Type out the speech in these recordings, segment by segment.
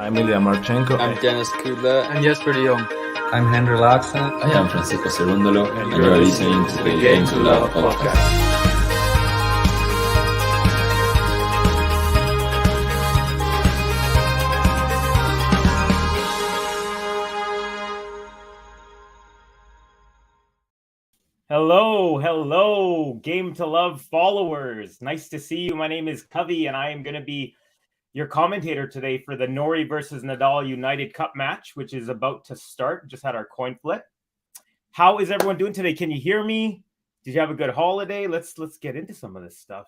I'm Ilya Marchenko. I'm Dennis Kudla. I'm Jesper de Jong. I'm Henry Laaksen. I am Francisco Cerundolo, and you are listening to the Game to Love podcast. Hello, Game to Love followers. Nice to see you. My name is Covey, and I am going to be your commentator today for the Nori versus Nadal United Cup match, which is about to start. Just had our coin flip. How is everyone doing today? Can you hear me? Did you have a good holiday? Let's get into some of this stuff.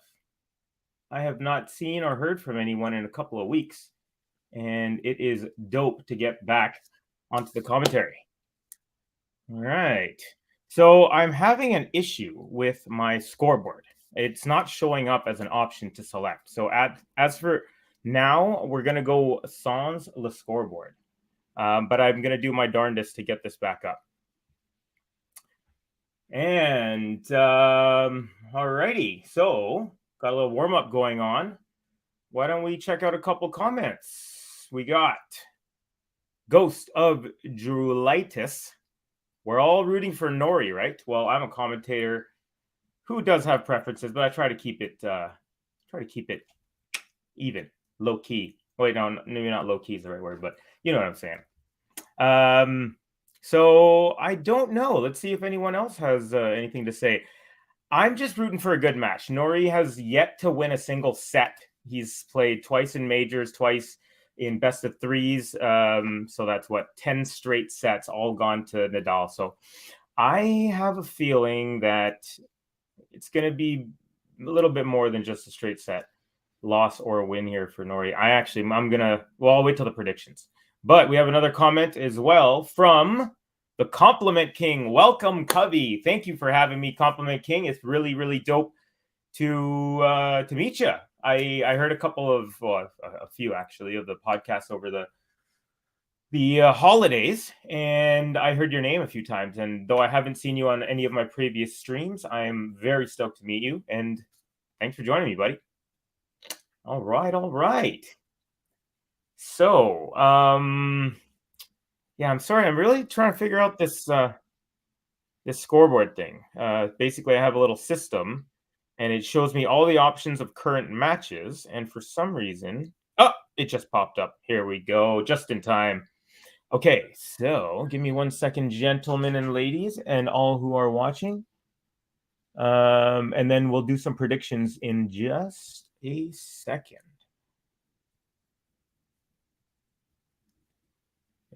I have not seen or heard from anyone in a couple of weeks, and it is dope to get back onto the commentary. All right. So I'm having an issue with my scoreboard. It's not showing up as an option to select. So as for now, we're going to go sans le scoreboard. But I'm going to do my darndest to get this back up. And alrighty. So got a little warm-up going on. Why don't we check out a couple comments? We got Ghost of Drulitis. We're all rooting for Nori, right? Well, I'm a commentator who does have preferences, but I try to keep it even, low key. Wait, no, maybe not low key is the right word, but you know what I'm saying. So I don't know. Let's see if anyone else has anything to say. I'm just rooting for a good match. Nori has yet to win a single set. He's played twice in majors, twice in best of threes. So that's 10 straight sets, all gone to Nadal. So I have a feeling that it's going to be a little bit more than just a straight set loss or a win here for Nori. I'll wait till the predictions. But we have another comment as well from the Compliment King. Welcome, Covey. Thank you for having me, Compliment King. It's really, really dope to meet you. I heard a few actually of the podcasts over the holidays, and I heard your name a few times. And though I haven't seen you on any of my previous streams, I'm very stoked to meet you. And thanks for joining me, buddy. All right. So, I'm sorry. I'm really trying to figure out this scoreboard thing. Basically, I have a little system, and it shows me all the options of current matches. And for some reason, it just popped up. Here we go, just in time. Okay, so give me 1 second, gentlemen and ladies, and all who are watching. And then we'll do some predictions in just a second.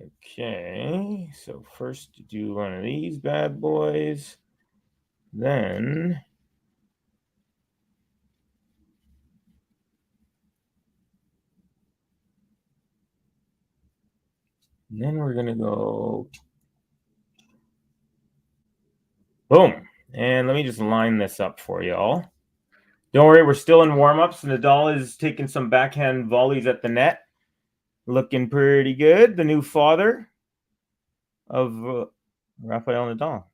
Okay, so first do one of these bad boys, then we're gonna go boom. And let me just line this up for y'all. Don't worry, we're still in warm-ups. Nadal is taking some backhand volleys at the net. Looking pretty good. The new father of Rafael Nadal.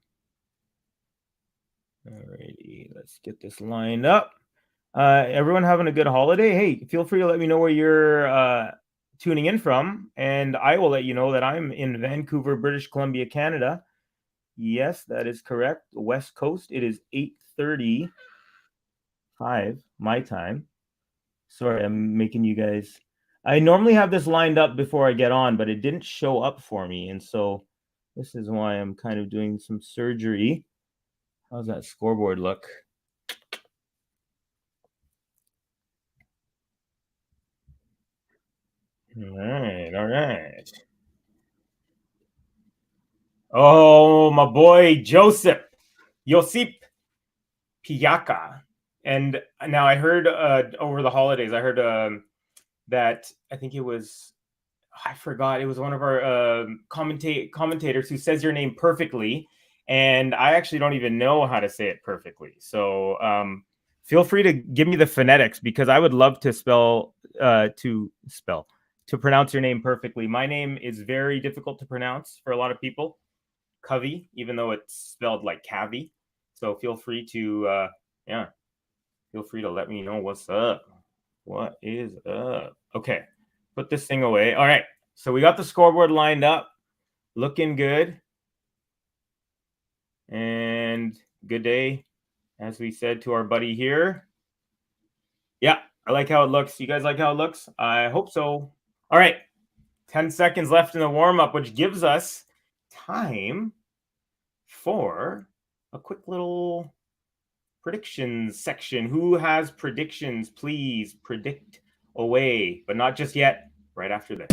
Alrighty, let's get this lined up. Everyone having a good holiday? Hey, feel free to let me know where you're tuning in from, and I will let you know that I'm in Vancouver, British Columbia, Canada. Yes, that is correct. The West Coast. It is 8:35 my time. Sorry, I'm making you guys. I normally have this lined up before I get on, but it didn't show up for me. And so this is why I'm kind of doing some surgery. How's that scoreboard look? All right. Oh, my boy, Josip Pijaka. And now I heard over the holidays, I heard that I think it was, I forgot, it was one of our commentators who says your name perfectly, and I actually don't even know how to say it perfectly. So feel free to give me the phonetics, because I would love to to pronounce your name perfectly. My name is very difficult to pronounce for a lot of people. Covey, even though it's spelled like Cavi. So feel free to let me know what's up. What is up? Okay, put this thing away. All right, So we got the scoreboard lined up, looking good. And good day, as we said to our buddy here. Yeah, I like how it looks. You guys like how it looks? I hope so. All right, 10 seconds left in the warm-up, which gives us time for a quick little predictions section. Who has predictions? Please predict away, but not just yet. Right after this.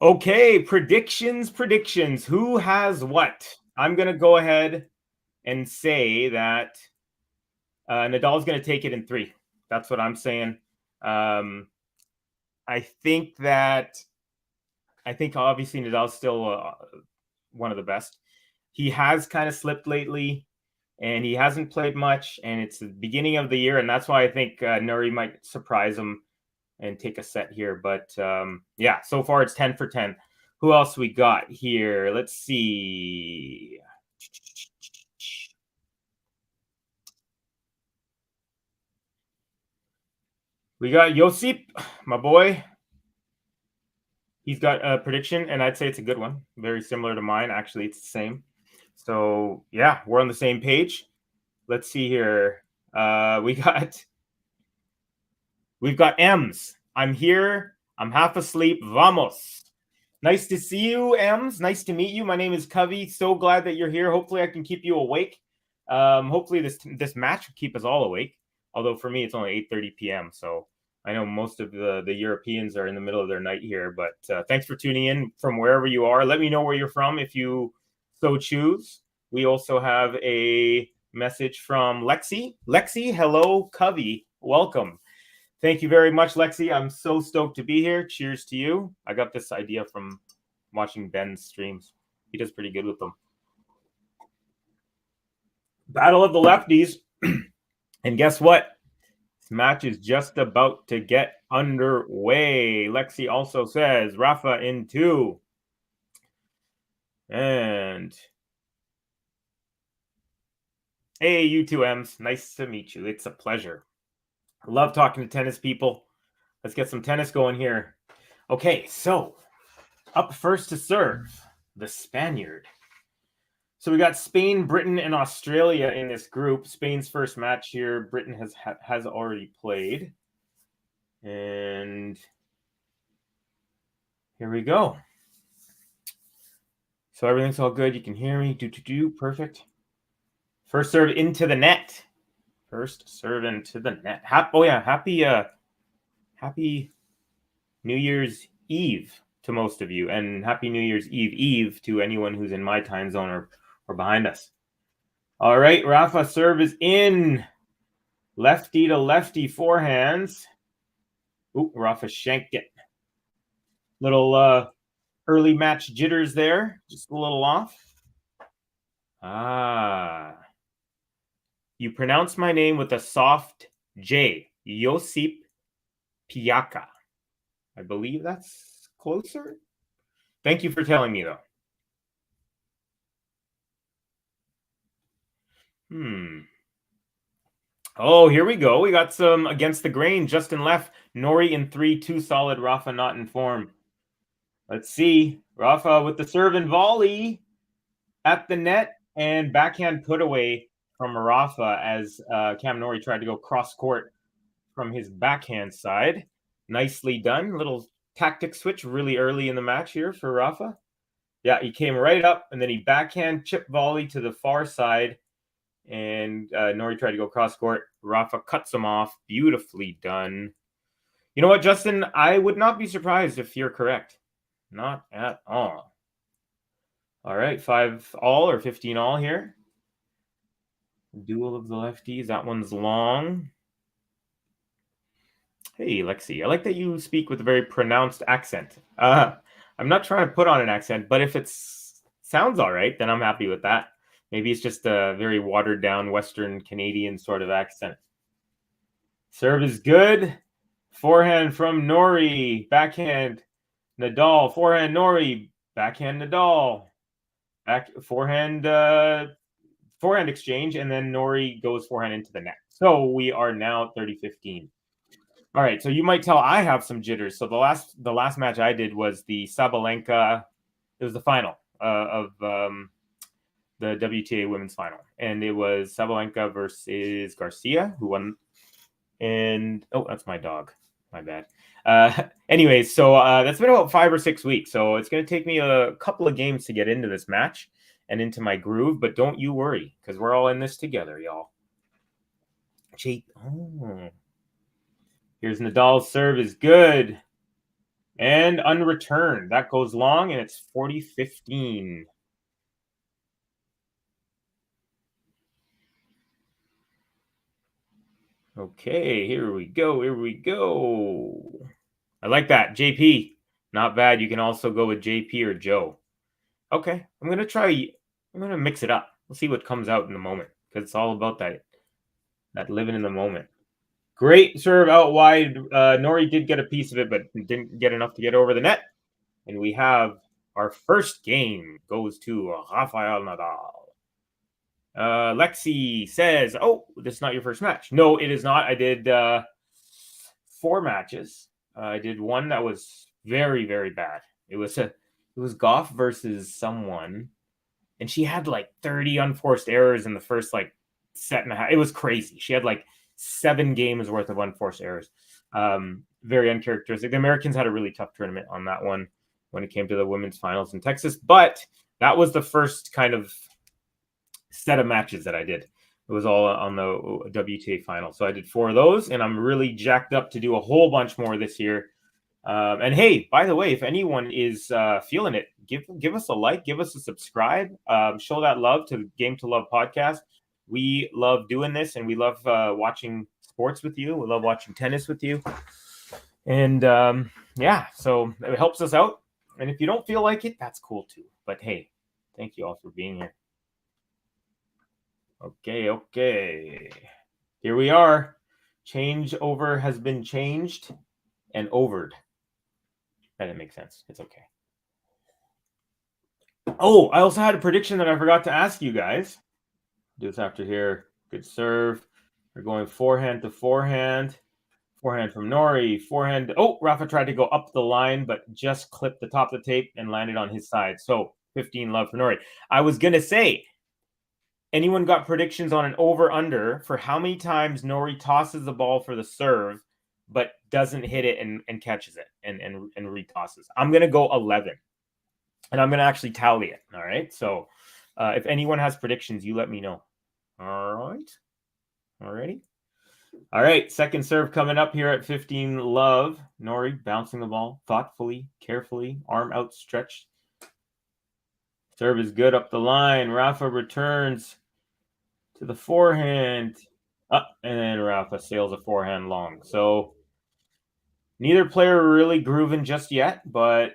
Okay, predictions. Who has what? I'm going to go ahead and say that Nadal's going to take it in 3. That's what I'm saying. I think obviously Nadal's still one of the best. He has kind of slipped lately, and he hasn't played much, and it's the beginning of the year, and that's why I think Nori might surprise him and take a set here. But yeah, so far it's 10 for 10. Who else we got here? Let's see. We got Josip, my boy. He's got a prediction, and I'd say it's a good one. Very similar to mine. Actually, it's the same. So yeah, we're on the same page. Let's see here. We've got M's. I'm here. I'm half asleep. Vamos. Nice to see you, M's. Nice to meet you. My name is Covey. So glad that you're here. Hopefully I can keep you awake. Hopefully this match will keep us all awake. Although for me, it's only 8:30 p.m. So I know most of the Europeans are in the middle of their night here. But thanks for tuning in from wherever you are. Let me know where you're from if you so choose. We also have a message from Lexi. Lexi, hello, Covey. Welcome. Thank you very much, Lexi. I'm so stoked to be here. Cheers to you. I got this idea from watching Ben's streams. He does pretty good with them. Battle of the lefties. And guess what? This match is just about to get underway. Lexi also says, Rafa in 2. And hey, you two M's. Nice to meet you. It's a pleasure. I love talking to tennis people. Let's get some tennis going here. Okay, so up first to serve, the Spaniard. So we got Spain, Britain, and Australia in this group. Spain's first match here. Britain has already played. And here we go. So everything's all good. You can hear me. Perfect. First serve into the net. First serve into the net. Happy New Year's Eve to most of you, and Happy New Year's Eve to anyone who's in my time zone or behind us. All right, Rafa, serve is in. Lefty to lefty, forehands. Ooh, Rafa shanked it. Little early match jitters there, just a little off. You pronounce my name with a soft J. Josip Piaka. I believe that's closer. Thank you for telling me, though. Oh, here we go. We got some against the grain. Justin left. Nori in 3, 2 solid. Rafa not in form. Let's see. Rafa with the serve and volley at the net, and backhand put away from Rafa as Cam Nori tried to go cross court from his backhand side. Nicely done. Little tactic switch really early in the match here for Rafa. Yeah, he came right up, and then he backhand chip volley to the far side, and Nori tried to go cross court. Rafa cuts him off. Beautifully done. You know what, Justin? I would not be surprised if you're correct. Not at all. All right, 5 all or 15 all here. Duel of the lefties. That one's long. Hey, Lexi. I like that you speak with a very pronounced accent. I'm not trying to put on an accent, but if it sounds all right, then I'm happy with that. Maybe it's just a very watered down Western Canadian sort of accent. Serve is good. Forehand from Nori. Backhand Nadal. Forehand Nori. Backhand Nadal. Forehand forehand exchange, and then Nori goes forehand into the net. So we are now 30-15. All right, so you might tell I have some jitters. So the last match I did was the Sabalenka. It was the final of the WTA women's final, and it was Sabalenka versus Garcia, who won. And oh, that's my dog. My bad. Anyways, so that's been about 5 or 6 weeks. So it's going to take me a couple of games to get into this match and into my groove. But don't you worry, because we're all in this together, y'all. Oh. Here's Nadal's serve is good. And unreturned. That goes long, and it's 40-15. Okay, here we go. Here we go. I like that. JP. Not bad. You can also go with JP or Joe. Okay, I'm going to mix it up. We'll see what comes out in the moment, because it's all about that living in the moment. Great serve out wide. Nori did get a piece of it, but didn't get enough to get over the net. And we have our first game goes to Rafael Nadal. Lexi says, oh, this is not your first match. No, it is not. I did 4 matches. I did one that was very, very bad. It was Goff versus someone, and she had like 30 unforced errors in the first like set and a half. It was crazy. She had like 7 games worth of unforced errors. Very uncharacteristic. The Americans had a really tough tournament on that one when it came to the women's finals in Texas, but that was the first kind of set of matches that I did. It was all on the WTA final. So I did 4 of those, and I'm really jacked up to do a whole bunch more this year. And hey, by the way, if anyone is feeling it, give us a like, give us a subscribe, show that love to Game to Love podcast. We love doing this, and we love watching sports with you. We love watching tennis with you. And yeah, so it helps us out. And if you don't feel like it, that's cool too. But hey, thank you all for being here. Okay. Here we are. Changeover has been changed and overed. That didn't make sense. It's okay. Oh, I also had a prediction that I forgot to ask you guys. Do this after here. Good serve. We're going forehand to forehand. Forehand from Nori. Forehand. Oh, Rafa tried to go up the line, but just clipped the top of the tape and landed on his side. So 15 love for Nori. I was going to say, anyone got predictions on an over-under for how many times Nori tosses the ball for the serve, but doesn't hit it and catches it and retosses? I'm going to go 11. And I'm going to actually tally it. All right. So if anyone has predictions, you let me know. All right. Alrighty. All right. Second serve coming up here at 15 love. Nori bouncing the ball thoughtfully, carefully, arm outstretched. Serve is good up the line. Rafa returns to the forehand. And then Rafa sails a forehand long. So neither player really grooving just yet, but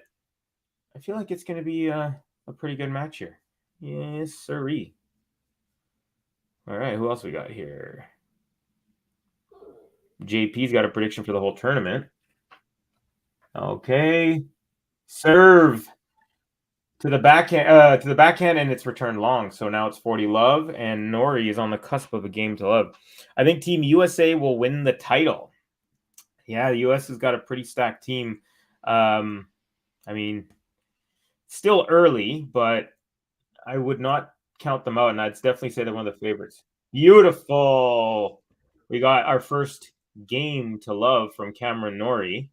I feel like it's going to be a pretty good match here. Yes, sirree. All right, who else we got here? JP's got a prediction for the whole tournament. Okay. Serve to the backhand, and it's returned long. So now it's 40 love, and Nori is on the cusp of a game to love. I think Team USA will win the title. Yeah, the US has got a pretty stacked team. I mean, still early, but I would not count them out, and I'd definitely say they're one of the favorites. Beautiful. We got our first game to love from Cameron Nori.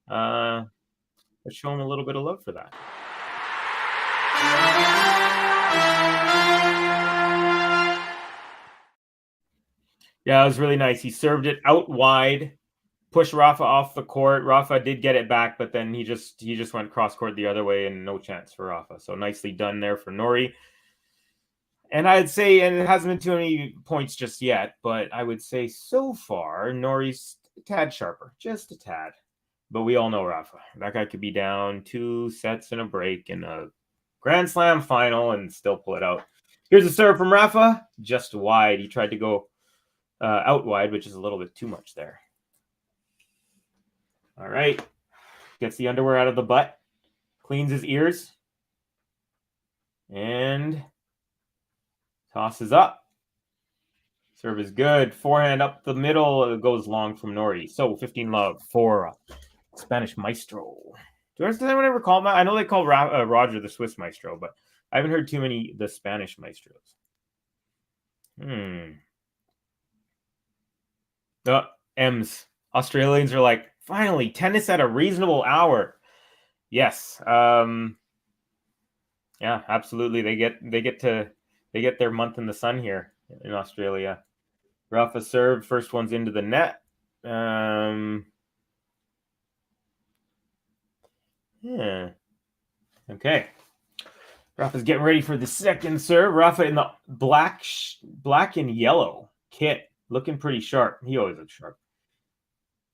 Let's show him a little bit of love for that. Yeah, it was really nice. He served it out wide, pushed Rafa off the court. Rafa did get it back, but then he just went cross court the other way, and no chance for Rafa. So nicely done there for Nori. And I'd say, and it hasn't been too many points just yet, but I would say so far, Nori's a tad sharper, just a tad. But we all know Rafa. That guy could be down 2 sets and a break in a Grand Slam final and still pull it out. Here's a serve from Rafa, just wide. He tried to go out wide, which is a little bit too much there. All right. Gets the underwear out of the butt, cleans his ears, and Tosses up. Serve is good. Forehand up the middle. It goes long from Nori. So 15 love for Spanish Maestro. Does anyone ever call him that? I know they call Roger the Swiss Maestro, but I haven't heard too many the Spanish Maestros. M's. Australians are like, finally, tennis at a reasonable hour. Yes. Yeah, absolutely. They get their month in the sun here in Australia. Rafa serve. First one's into the net. Yeah. Okay. Rafa's getting ready for the second serve. Rafa in the black and yellow kit, looking pretty sharp. He always looks sharp.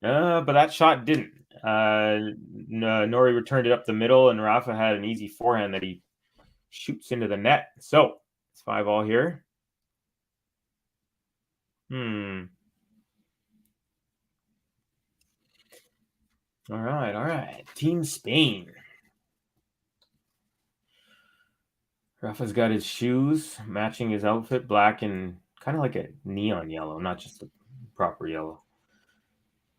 But that shot didn't. Nori returned it up the middle, and Rafa had an easy forehand that he shoots into the net. So it's 5-all here. All right. Team Spain. Rafa's got his shoes matching his outfit, black and kind of like a neon yellow, not just a proper yellow.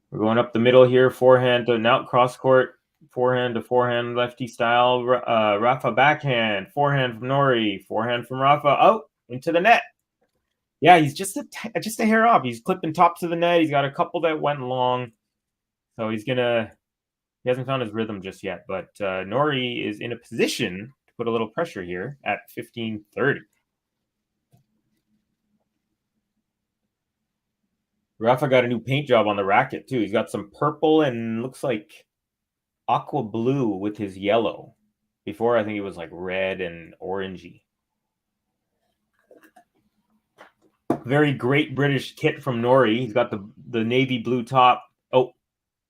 We're going up the middle here, forehand to now cross court, forehand to forehand, lefty style. Rafa backhand, forehand from Nori, forehand from Rafa, out into the net. Yeah, he's just a hair off. He's clipping top to the net. He's got a couple that went long, so he hasn't found his rhythm just yet. But Nori is in a position to put a little pressure here at 15-30. Rafa got a new paint job on the racket, too. He's got some purple and looks like aqua blue with his yellow. Before, I think it was like red and orangey. Very great British kit from Nori. He's got the navy blue top. Oh,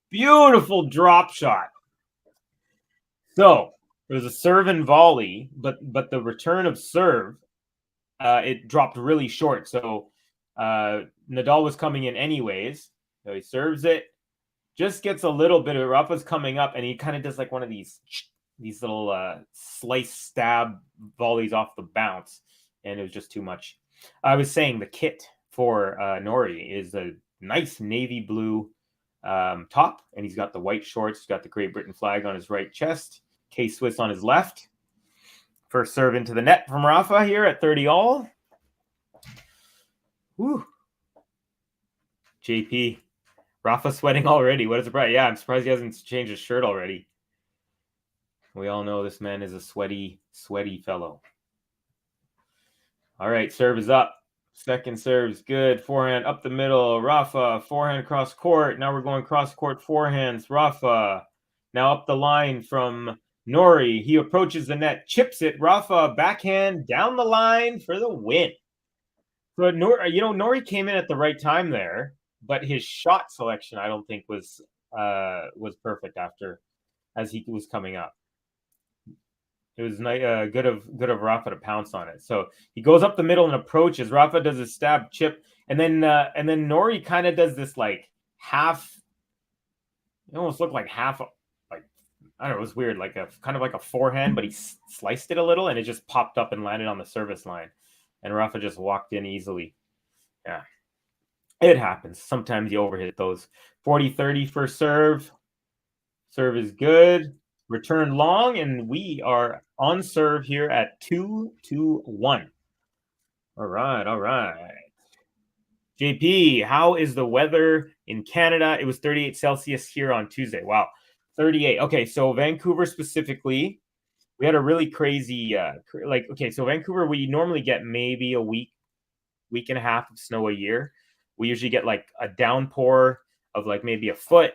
beautiful drop shot. So, it was a serve and volley, but the return of serve, it dropped really short. So, Nadal was coming in anyways. So he serves it, just gets a little bit of Rafa's coming up, and he kind of does like one of these little slice stab volleys off the bounce, and it was just too much. I was saying the kit for Nori is a nice navy blue top, and he's got the white shorts. He's got the Great Britain flag on his right chest, K-Swiss on his left. First serve into the net from Rafa here at 30-all. Woo. JP. Rafa sweating already. What a surprise. Yeah, I'm surprised he hasn't changed his shirt already. We all know this man is a sweaty fellow. All right, serve is up. Second serve is good. Forehand up the middle. Rafa, forehand cross court. Now we're going cross court forehands. Rafa. Now up the line from Nori. He approaches the net, chips it. Rafa, backhand down the line for the win. So Nori came in at the right time there, but his shot selection I don't think was perfect as he was coming up. It was good of Rafa to pounce on it. So he goes up the middle and approaches. Rafa does a stab chip, and then Nori kind of does this like half. It almost looked like half, like I don't know. It was weird, like a kind of like a forehand, but he sliced it a little, and it just popped up and landed on the service line. And Rafa just walked in easily. Yeah, it happens. Sometimes you overhit those. 40-30 for serve. Serve is good. Return long, and we are on serve here at 2-1. All right. JP, how is the weather in Canada? It was 38 Celsius here on Tuesday. Wow, 38. Okay, so Vancouver specifically, we had a really crazy, so Vancouver, we normally get maybe a week and a half of snow a year. We usually get like a downpour of like maybe a foot,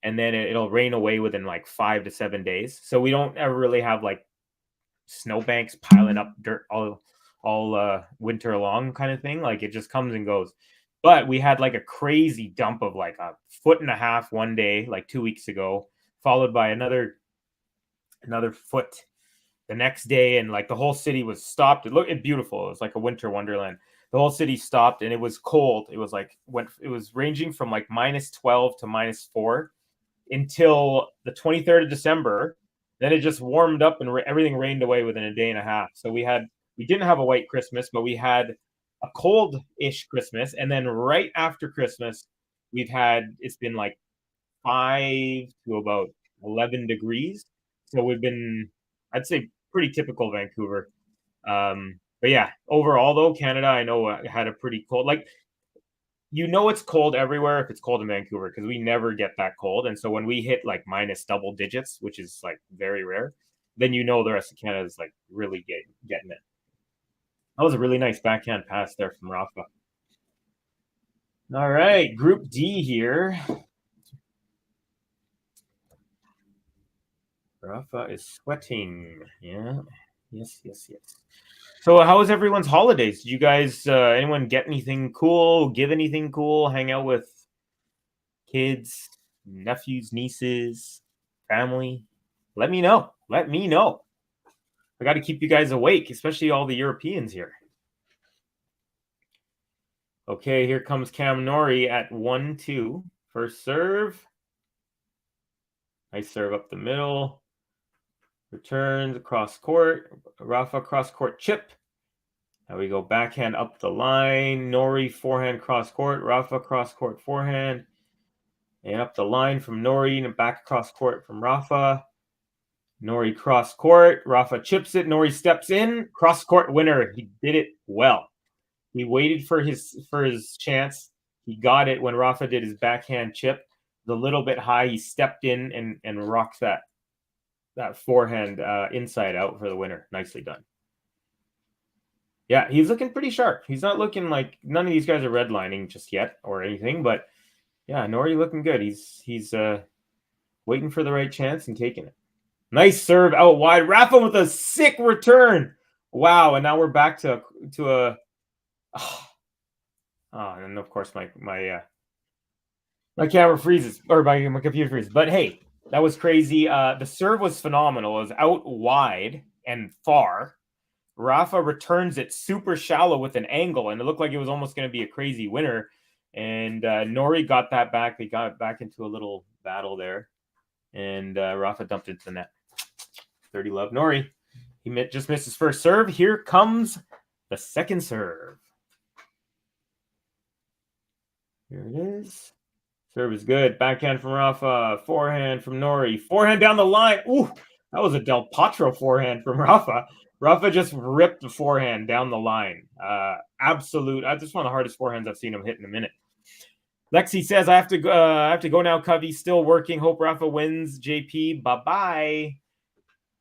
and then it'll rain away within like 5 to 7 days. So we don't ever really have like snowbanks piling up dirt all winter long kind of thing. Like it just comes and goes. But we had like a crazy dump of like a foot and a half one day, like 2 weeks ago, followed by another foot the next day, and like the whole city was stopped. It looked beautiful. It was like a winter wonderland. The whole city stopped, and it was cold. It was like it was ranging from like -12 to -4 until the 23rd of December. Then it just warmed up, and everything rained away within a day and a half. So we had we didn't have a white Christmas, but we had a cold-ish Christmas. And then right after Christmas, it's been like 5 to about 11 degrees. So we've been, I'd say, pretty typical Vancouver. But yeah, overall though, Canada, I know had a pretty cold, like, it's cold everywhere if it's cold in Vancouver, because we never get that cold. And so when we hit like minus double digits, which is like very rare, then the rest of Canada is like really getting it. That was a really nice backhand pass there from Rafa. All right, Group D here. Rafa is sweating. Yeah. Yes. So how was everyone's holidays? Did you guys, anyone get anything cool, give anything cool, hang out with kids, nephews, nieces, family? Let me know. I got to keep you guys awake, especially all the Europeans here. Okay, here comes Cam Nori at 1-2. First serve. Nice serve up the middle. Returns across court. Rafa cross court chip. Now we go backhand up the line. Nori forehand cross court. Rafa cross court forehand. And up the line from Nori and back across court from Rafa. Nori cross court. Rafa chips it. Nori steps in. Cross court winner. He did it well. He waited for his chance. He got it when Rafa did his backhand chip. A little bit high. He stepped in and rocks that forehand inside out for the winner. Nicely done. Yeah, he's looking pretty sharp. He's not looking like, none of these guys are redlining just yet or anything, but yeah, Nori looking good. He's waiting for the right chance and taking it. Nice serve out wide. Rafa with a sick return. Wow, and now we're back to a and of course my camera freezes, or my computer freezes. But hey, that was crazy. The serve was phenomenal. It was out wide and far. Rafa returns it super shallow with an angle, and it looked like it was almost going to be a crazy winner. And Nori got that back. They got it back into a little battle there. And Rafa dumped it to the net. 30 love Nori. He just missed his first serve. Here comes the second serve. Here it is. Serve is good. Backhand from Rafa. Forehand from Nori. Forehand down the line. Ooh, that was a Del Potro forehand from Rafa. Rafa just ripped the forehand down the line. Absolute. That's one of the hardest forehands I've seen him hit in a minute. Lexi says, I have to go now, Covey. Still working. Hope Rafa wins. JP, bye-bye.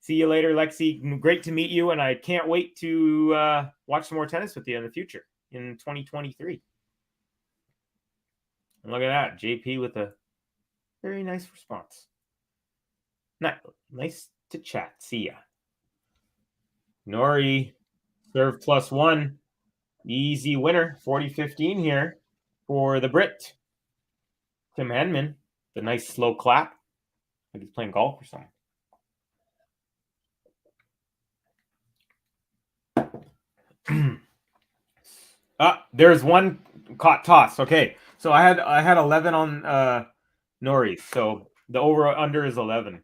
See you later, Lexi. Great to meet you, and I can't wait to watch some more tennis with you in the future in 2023. And look at that. JP with a very nice response. Nice to chat. See ya. Nori, serve +1. Easy winner. 40-15 here for the Brit. Tim Henman. The nice slow clap. Like he's playing golf or something. There's one caught toss. Okay. So I had 11 on Nori. So the over-under is 11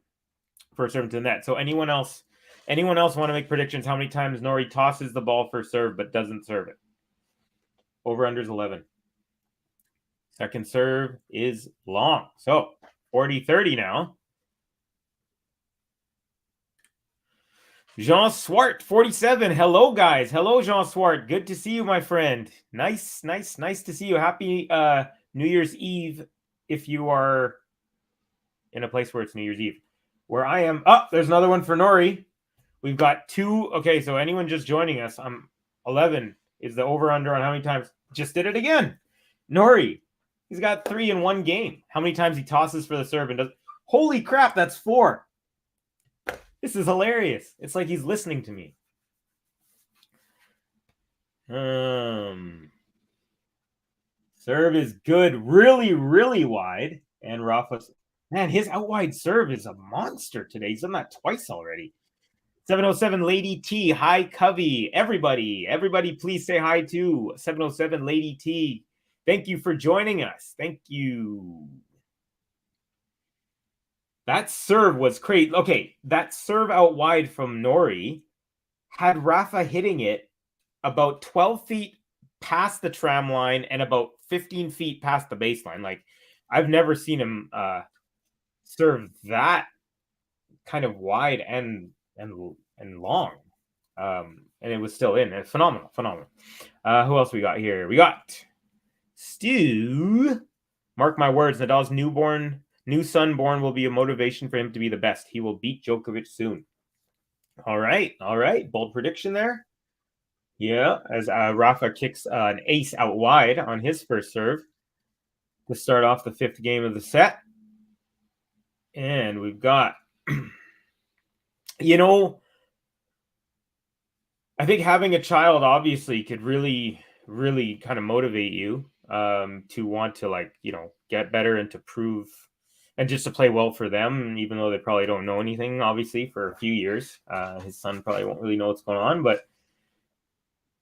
for serve to net. So anyone else want to make predictions? How many times Nori tosses the ball for serve but doesn't serve it? Over-under is 11. Second serve is long. So 40-30 now. Jean Swart, 47. Hello, guys. Hello, Jean Swart. Good to see you, my friend. Nice to see you. Happy New Year's Eve if you are in a place where it's New Year's Eve. Where I am, there's another one for Nori. We've got 2. Okay, so anyone just joining us, 11 is the over-under on how many times. Just did it again. Nori, he's got 3 in one game. How many times he tosses for the serve and does. Holy crap, that's 4. This is hilarious. It's like he's listening to me. Serve is good. Really, really wide. And Rafa's... Man, his out wide serve is a monster today. He's done that twice already. 707 Lady T. Hi, Covey. Everybody, please say hi to 707 Lady T. Thank you for joining us. Thank you. That serve was crazy. Okay, that serve out wide from Nori had Rafa hitting it about 12 feet past the tram line and about 15 feet past the baseline. Like, I've never seen him serve that kind of wide and long. And it was still in. It's phenomenal. Who else we got here? We got Stu. Mark my words, Nadal's new son born will be a motivation for him to be the best. He will beat Djokovic soon. All right. Bold prediction there. Yeah, as Rafa kicks an ace out wide on his first serve to start off the 5th game of the set. And we've got, I think having a child obviously could really, really kind of motivate you to want to, get better and to prove and just to play well for them, even though they probably don't know anything, obviously, for a few years. His son probably won't really know what's going on, but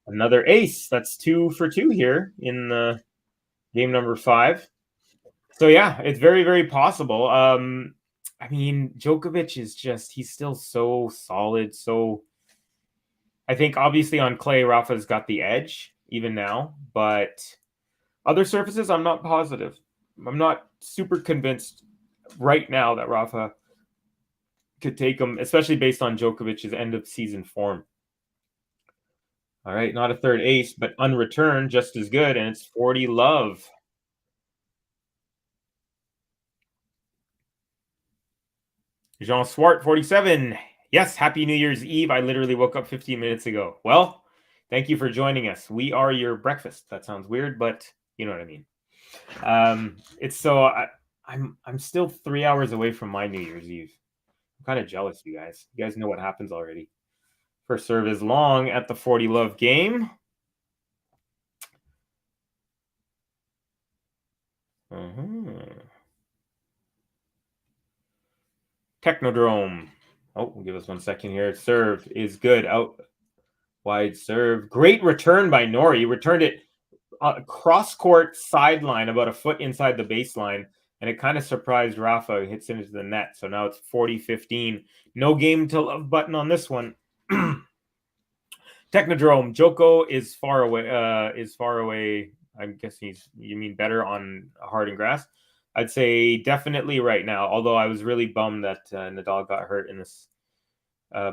another ace. That's 2 for 2 here in game number 5. So, yeah, it's very, very possible. Djokovic is he's still so solid. So I think obviously on clay, Rafa's got the edge even now, but other surfaces, I'm not positive. I'm not super convinced right now that Rafa could take him, especially based on Djokovic's end of season form. All right, not a third ace, but unreturned, just as good, and it's 40 love. Jean Swart, 47. Yes, happy New Year's Eve. I literally woke up 15 minutes ago. Well, thank you for joining us. We are your breakfast. That sounds weird, but you know what I mean. I'm still 3 hours away from my New Year's Eve. I'm kind of jealous, you guys. You guys know what happens already. First serve is long at the 40 love game. Technodrome. Oh, give us 1 second here. Serve is good. Out wide serve. Great return by Nori. Returned it cross court sideline, about a foot inside the baseline, and it kind of surprised Rafa. He hits into the net. So now it's 40-15. No game to love button on this one. Technodrome. Joko is far away. I'm guessing you mean better on hard and grass. I'd say definitely right now, although I was really bummed that Nadal got hurt in this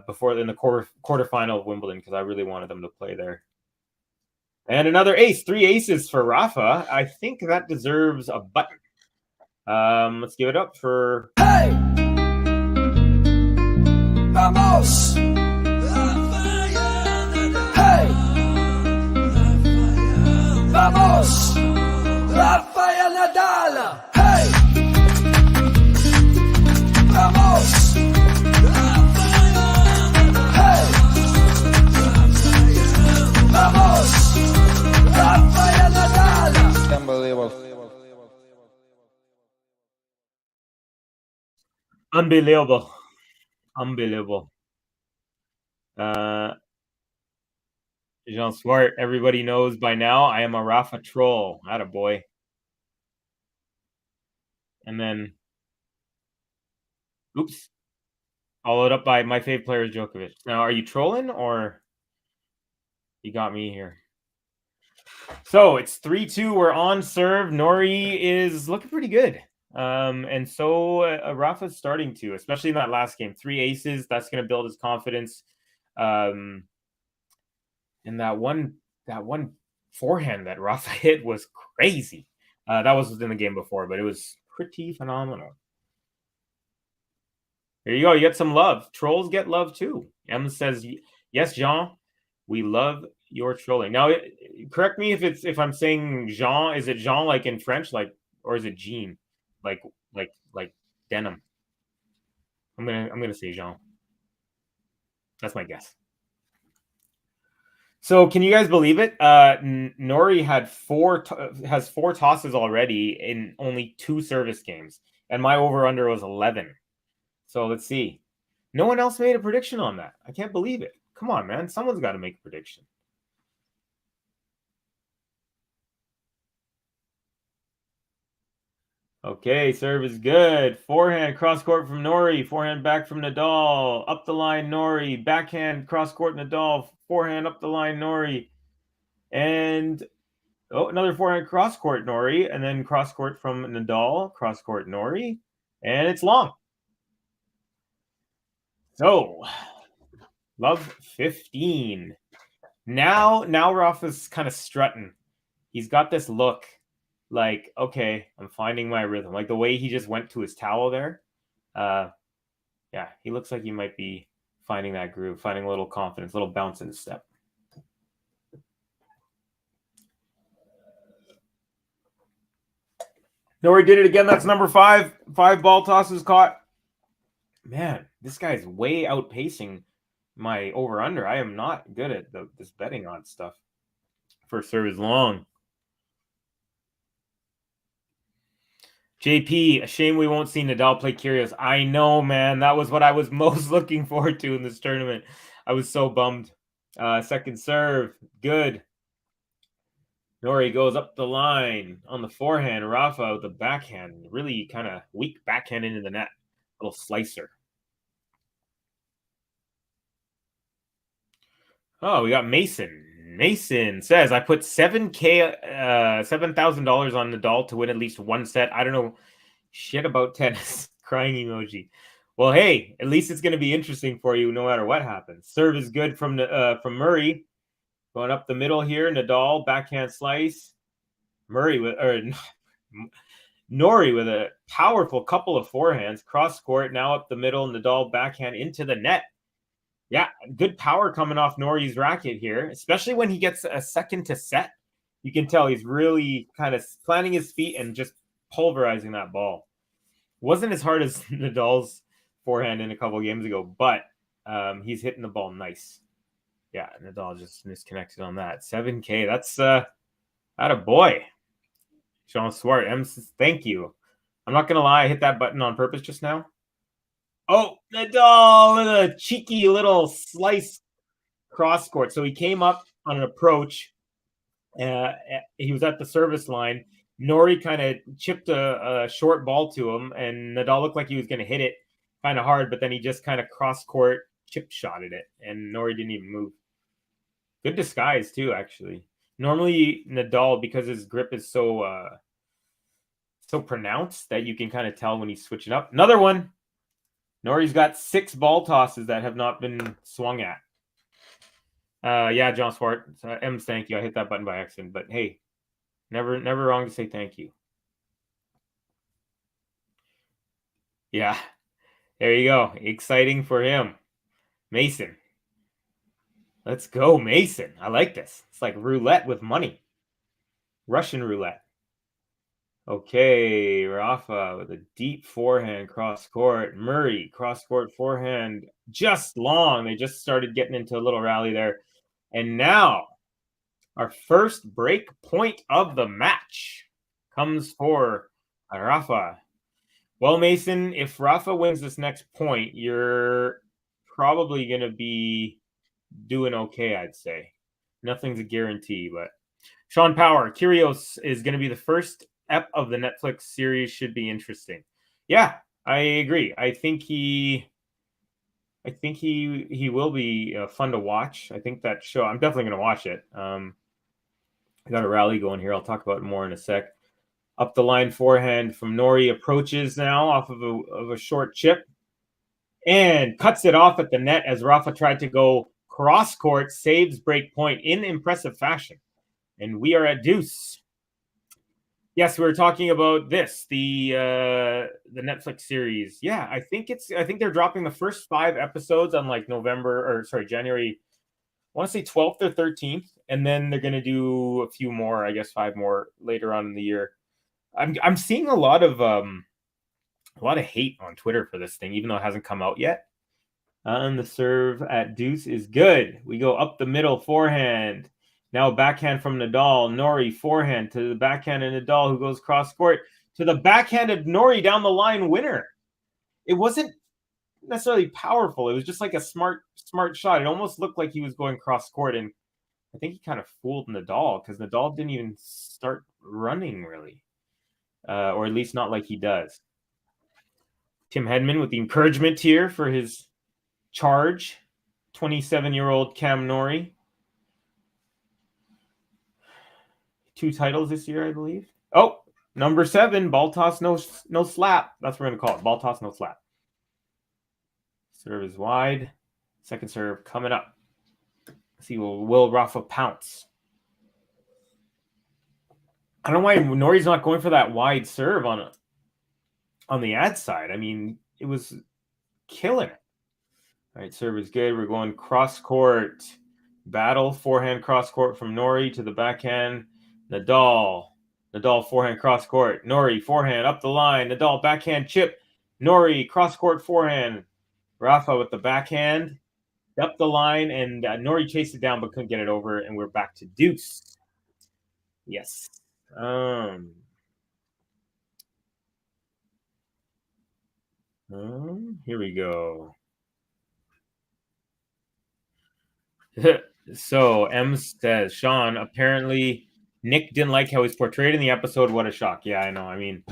before in the quarterfinal of Wimbledon, because I really wanted them to play there. And another ace, 3 aces for Rafa. I think that deserves a button. Let's give it up for... Hey! Vamos! Hey! Vamos! Rafael Nadal! Hey! Vamos! Hey! Vamos! Rafael Nadal! Unbelievable. Unbelievable. Jean Swart, everybody knows by now I am a Rafa troll. Attaboy. And then, oops, followed up by my favorite player, Djokovic. Now, are you trolling or you got me here? So it's 3-2. We're on serve. Nori is looking pretty good. And so Rafa's starting to, especially in that last game. 3 aces. That's going to build his confidence. And that one forehand that Rafa hit was crazy. That was in the game before, but it was pretty phenomenal. There you go. You get some love. Trolls get love too. M says, yes, Jean, we love your trolling. Now, correct me if I'm saying Jean. Is it Jean like in French, or is it Jean, like denim? I'm gonna say Jean. That's my guess. So, can you guys believe it? Nori has 4 tosses already in only 2 service games, and my over/under was 11. So let's see. No one else made a prediction on that. I can't believe it. Come on, man. Someone's got to make a prediction. Okay, serve is good. Forehand cross court from Nori. Forehand back from Nadal. Up the line, Nori. Backhand cross court Nadal. Forehand up the line, Nori. And another forehand cross court Nori. And then cross court from Nadal. Cross court Nori. And it's long. So, love 15. Now Rafa's kind of strutting. He's got this look like, okay, I'm finding my rhythm. Like the way he just went to his towel there. Yeah, he looks like he might be finding that groove, finding a little confidence, a little bounce in his step. Nori did it again. That's number 5. 5 ball tosses caught. Man, this guy's way outpacing my over-under. I am not good at this betting on stuff. First serve is long. JP, a shame we won't see Nadal play Kyrgios. I know, man. That was what I was most looking forward to in this tournament. I was so bummed. Second serve, good. Nori goes up the line on the forehand. Rafa with the backhand. Really kind of weak backhand into the net. Little slicer. Oh, we got Mason. Mason says, I put $7,000 on Nadal to win at least one set. I don't know shit about tennis. Crying emoji. Well, hey, at least it's going to be interesting for you no matter what happens. Serve is good from Murray. Going up the middle here. Nadal, backhand slice. Nori with a powerful couple of forehands. Cross court, now up the middle. Nadal, backhand into the net. Yeah, good power coming off Nori's racket here, especially when he gets a second to set. You can tell he's really kind of planting his feet and just pulverizing that ball. Wasn't as hard as Nadal's forehand in a couple of games ago, but he's hitting the ball nice. Yeah, Nadal just misconnected on that. 7K, that's atta boy. Sean Swart, M says, thank you. I'm not going to lie, I hit that button on purpose just now. Oh, Nadal with a cheeky little slice cross court. So he came up on an approach. He was at the service line. Nori kind of chipped a short ball to him, and Nadal looked like he was going to hit it kind of hard, but then he just kind of cross court chip shotted it, and Nori didn't even move. Good disguise too, actually. Normally Nadal, because his grip is so pronounced that you can kind of tell when he's switching up. Another one. Nori's got 6 ball tosses that have not been swung at. Yeah, John Swart. M's thank you. I hit that button by accident, but hey, never wrong to say thank you. Yeah, there you go. Exciting for him. Mason. Let's go, Mason. I like this. It's like roulette with money. Russian roulette. Okay, Rafa with a deep forehand cross court. Murray, cross court forehand, just long. They just started getting into a little rally there. And now our first break point of the match comes for Rafa. Well, Mason, if Rafa wins this next point, you're probably going to be doing okay, I'd say. Nothing's a guarantee, but Sean Power, Kyrgios is going to be the first ep of the Netflix series. Should be interesting. Yeah, I agree. I think he will be fun to watch. I think that show, I'm definitely going to watch it. I got a rally going here. I'll talk about it more in a sec. Up the line forehand from Nori, approaches now off of a short chip and cuts it off at the net as Rafa tried to go cross court, saves break point in impressive fashion. And we are at Deuce. Yes, we were talking about this, the Netflix series. Yeah, I think they're dropping the first 5 episodes on like January, I want to say 12th or 13th, and then they're going to do a few more, I guess 5 more later on in the year. I'm seeing a lot of hate on Twitter for this thing, even though it hasn't come out yet. And the serve at Deuce is good. We go up the middle forehand. Now backhand from Nadal. Nori forehand to the backhand of Nadal, who goes cross court to the backhand of Nori down the line winner. It wasn't necessarily powerful. It was just like a smart shot. It almost looked like he was going cross court, and I think he kind of fooled Nadal because Nadal didn't even start running really. or at least not like he does. Tim Hedman with the encouragement here for his charge. 27-year-old Cam Nori. 2 titles this year, I believe. Oh, number 7, ball toss, no slap. That's what we're going to call it. Ball toss, no slap. Serve is wide. Second serve coming up. Let's see, will Rafa pounce? I don't know why Nori's not going for that wide serve on the ad side. I mean, it was killing it. All right, serve is good. We're going cross court. Battle, forehand cross court from Nori to the backhand. Nadal forehand cross court. Nori forehand up the line. Nadal backhand chip. Nori cross court forehand. Rafa with the backhand up the line, and Nori chased it down but couldn't get it over, and we're back to Deuce. Yes. Here we go. So M says, Sean, apparently Nick didn't like how he's portrayed in the episode. What a shock. Yeah, I know. I mean,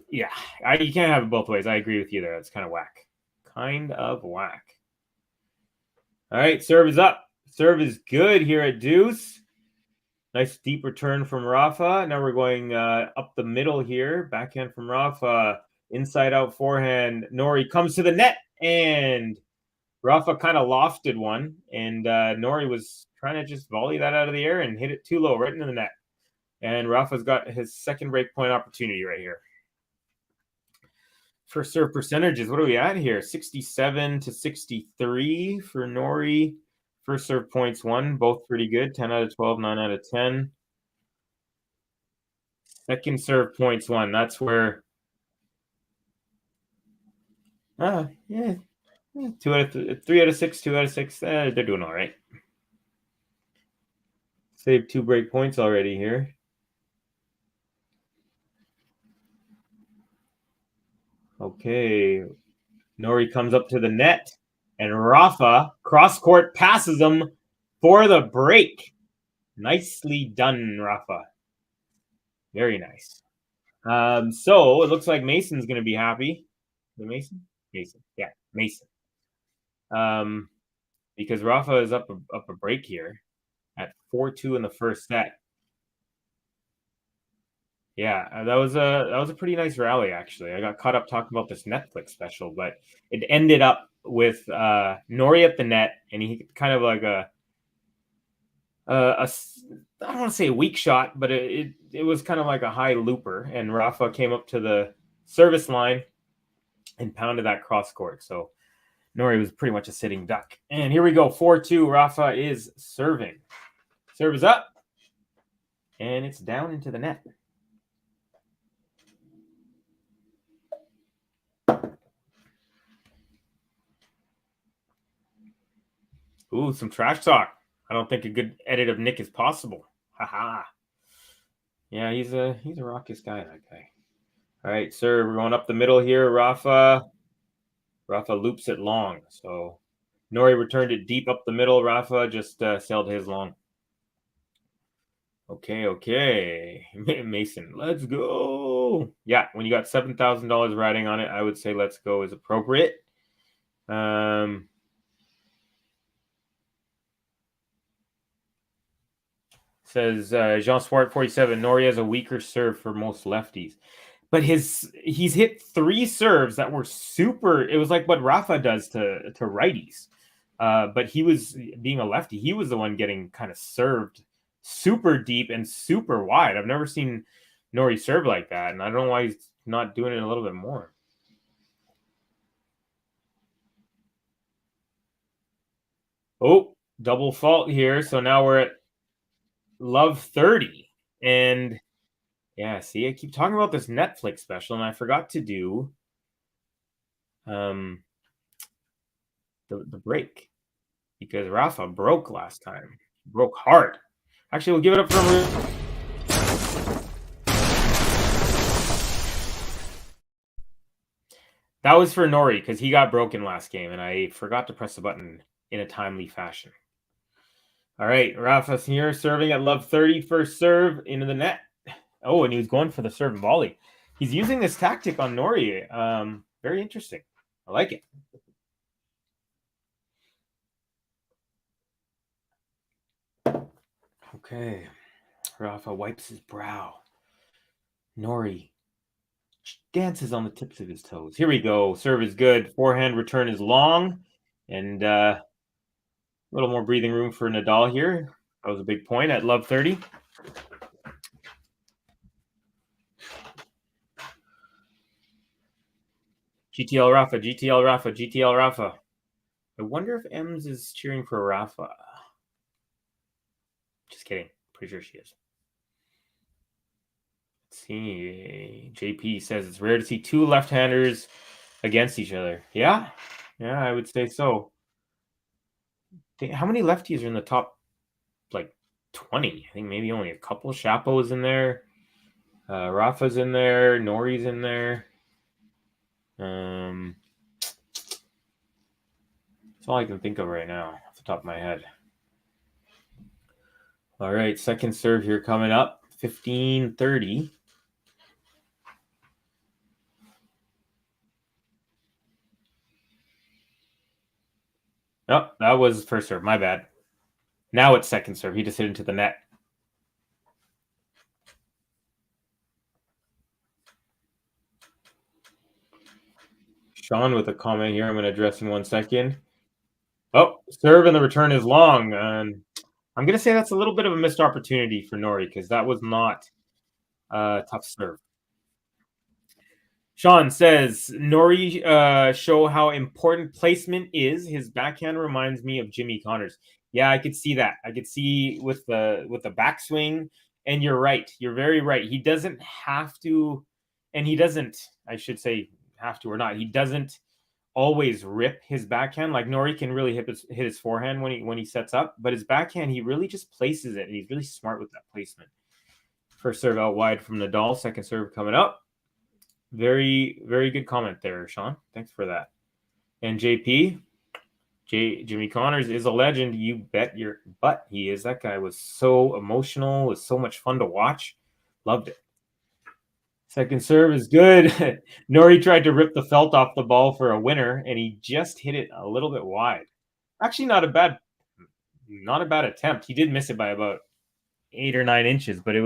yeah, you can't have it both ways. I agree with you there. It's kind of whack. All right, serve is up. Serve is good here at Deuce. Nice deep return from Rafa. Now we're going up the middle here. Backhand from Rafa. Inside out forehand. Nori comes to the net, and Rafa kind of lofted one, and Nori was trying to just volley that out of the air and hit it too low right into the net. And Rafa's got his second break point opportunity right here. First serve percentages, what are we at here? 67 to 63 for Nori. First serve points won, both pretty good. 10 out of 12, 9 out of 10. Second serve points won. That's where 3 out of 6, 2 out of 6. They're doing all right. Saved 2 break points already here. Okay. Nori comes up to the net, and Rafa cross-court passes him for the break. Nicely done, Rafa. Very nice. So it looks like Mason's going to be happy. The Mason? Mason. Yeah, Mason. Because Rafa is up a break here at 4-2 in the first set. Yeah, that was a pretty nice rally, actually. I got caught up talking about this Netflix special, but it ended up with Nori at the net, and he kind of like I don't want to say a weak shot, but it was kind of like a high looper, and Rafa came up to the service line and pounded that cross court. So Nori was pretty much a sitting duck. And here we go, 4-2. Rafa is serving. Serve is up, and it's down into the net. Ooh, some trash talk. I don't think a good edit of Nick is possible. Haha. Yeah, he's a raucous guy, that guy. All right, sir, we're going up the middle here. Rafa loops it long. So Nori returned it deep up the middle. Rafa just sailed his long. Okay. Mason, let's go. Yeah, when you got $7,000 riding on it, I would say let's go is appropriate. Says Jean Swart 47. Nori has a weaker serve for most lefties, but he's hit 3 serves that were super. It was like what Rafa does to righties, but he was being a lefty. He was the one getting kind of served super deep and super wide. I've never seen Nori serve like that, and I don't know why he's not doing it a little bit more. Oh, double fault here. So now we're at love 30. And yeah, see, I keep talking about this Netflix special, and I forgot to do the break because Rafa broke last time. Broke hard. Actually, we'll give it up for that was for Nori because he got broken last game, and I forgot to press the button in a timely fashion. All right, Rafa's here serving at love 30. First serve into the net. Oh, and he was going for the serve and volley. He's using this tactic on Nori. Very interesting. I like it. Okay. Rafa wipes his brow. Nori dances on the tips of his toes. Here we go. Serve is good. Forehand return is long. And a little more breathing room for Nadal here. That was a big point at love 30. GTL Rafa, GTL Rafa, GTL Rafa. I wonder if Ems is cheering for Rafa. Just kidding. Pretty sure she is. Let's see. JP says it's rare to see two left-handers against each other. Yeah. Yeah, I would say so. How many lefties are in the top, like, 20? I think maybe only a couple. Chapo's in there. Rafa's in there. Nori's in there. That's all I can think of right now off the top of my head. All right, second serve here coming up. 15-30. Oh, that was first serve. My bad. Now it's second serve. He just hit into the net. Sean with a comment here I'm going to address in 1 second. Oh, serve and the return is long. And I'm going to say that's a little bit of a missed opportunity for Nori because that was not a tough serve. Sean says, Nori show how important placement is. His backhand reminds me of Jimmy Connors. Yeah, I could see that. I could see with the backswing. And you're right. You're very right. He doesn't have to, and he doesn't, I should say, have to or not. He doesn't always rip his backhand. Like Nori can really hit his forehand when he sets up, but his backhand, he really just places it, and he's really smart with that placement. First serve out wide from Nadal. Second serve coming up. Very, very good comment there, Sean. Thanks for that. And JP, Jimmy Connors is a legend. You bet your butt he is. That guy was so emotional. It was so much fun to watch. Loved it. Second serve is good. Nori tried to rip the felt off the ball for a winner, and he just hit it a little bit wide. Actually, not a bad attempt. He did miss it by about 8 or 9 inches, but it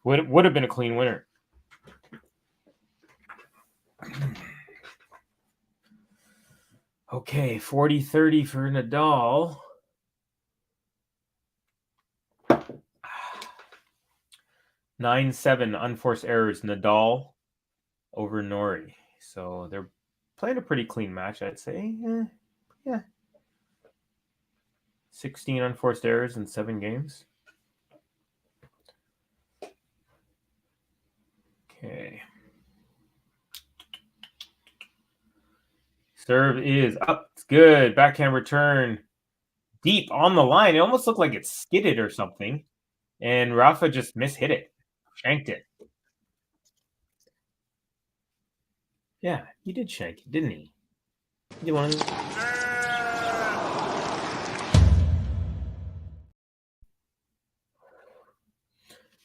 would have been a clean winner. Okay, 40-30 for Nadal. 9-7 unforced errors, Nadal over Nori. So they're playing a pretty clean match, I'd say. Yeah. 16 unforced errors in 7 games. Okay. Serve is up. It's good. Backhand return. Deep on the line. It almost looked like it skidded or something. And Rafa just mishit it. Shanked it. Yeah, he did shank it, didn't he? He did one of those.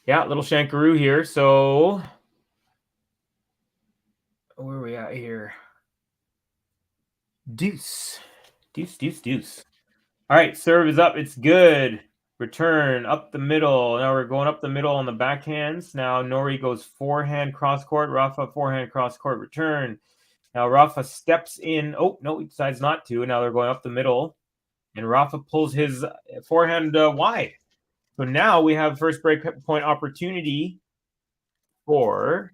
Yeah, little shankaroo here. So where are we at here? Deuce. All right, serve is up. It's good. Return up the middle. Now we're going up the middle on the backhands. Now Nori goes forehand cross court. Rafa forehand cross court return. Now Rafa steps in. Oh, no, he decides not to. Now they're going up the middle. And Rafa pulls his forehand wide. So now we have first break point opportunity for...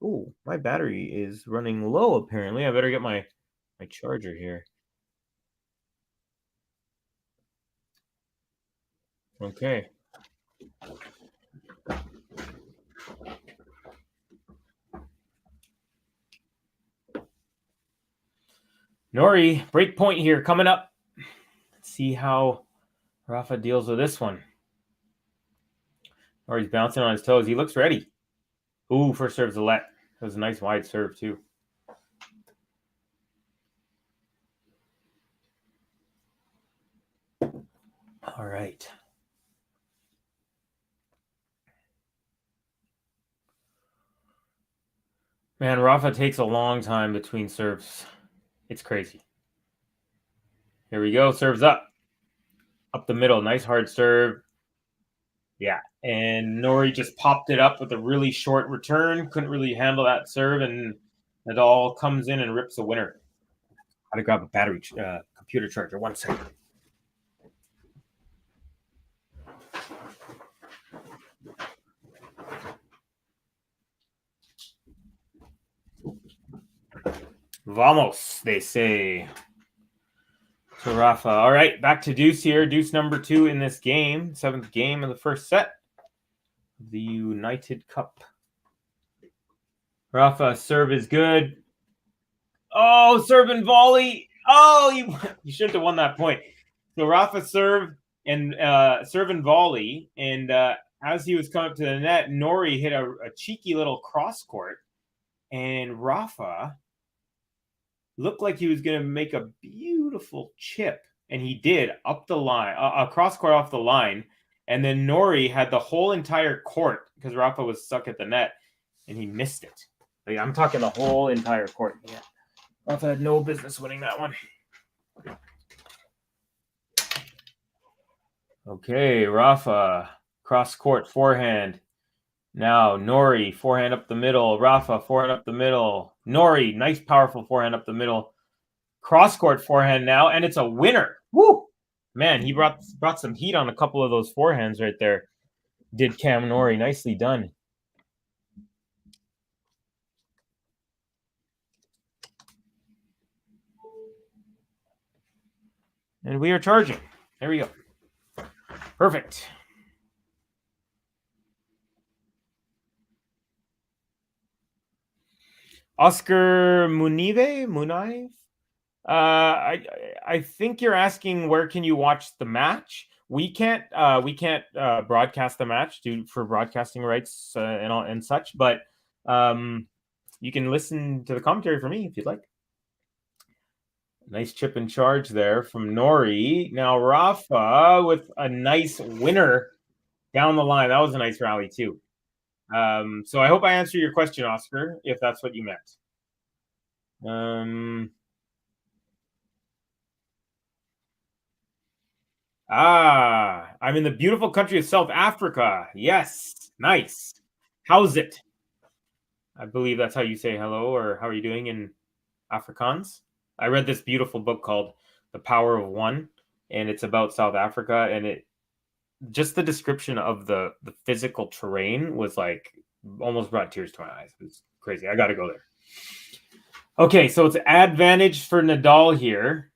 Oh, my battery is running low, apparently. I better get my charger here. Okay. Nori, break point here coming up. Let's see how Rafa deals with this one. Nori's bouncing on his toes. He looks ready. Ooh, first serve's a let. That was a nice wide serve, too. All right. Man, Rafa takes a long time between serves. It's crazy. Here we go. Serves up. Up the middle. Nice hard serve. Yeah. And Nori just popped it up with a really short return. Couldn't really handle that serve. And Nadal comes in and rips a winner. Got to grab a battery computer charger. 1 second. Vamos, they say. To Rafa. All right, back to Deuce here. Deuce number 2 in this game. 7th game of the first set of the United Cup. Rafa, serve is good. Oh, serve and volley. Oh, you shouldn't have won that point. So Rafa serve and volley. And as he was coming up to the net, Nori hit a cheeky little cross court. And Rafa looked like he was going to make a beautiful chip. And he did, up the line, a cross court off the line. And then Nori had the whole entire court because Rafa was stuck at the net. And he missed it. Like, I'm talking the whole entire court. Yeah. Rafa had no business winning that one. Okay, Rafa, cross court forehand. Now Nori, forehand up the middle. Rafa, forehand up the middle. Nori, nice powerful forehand up the middle. Cross court forehand now, and it's a winner. Woo! Man, he brought some heat on a couple of those forehands right there. Did Cam Nori. Nicely done. And we are charging. There we go. Perfect. Oscar Munive? I think you're asking where can you watch the match? We can't broadcast the match for broadcasting rights and such, but you can listen to the commentary for me if you'd like. Nice chip and charge there from Nori. Now Rafa with a nice winner down the line. That was a nice rally too. So I hope I answered your question, Oscar, if that's what you meant. I'm in the beautiful country of South Africa. Yes, nice. How's it? I believe that's how you say hello or how are you doing in Afrikaans. I read this beautiful book called The Power of One, and it's about South Africa, and just the description of the physical terrain was like almost brought tears to my eyes. It was crazy. I got to go there. Okay, so it's advantage for Nadal here,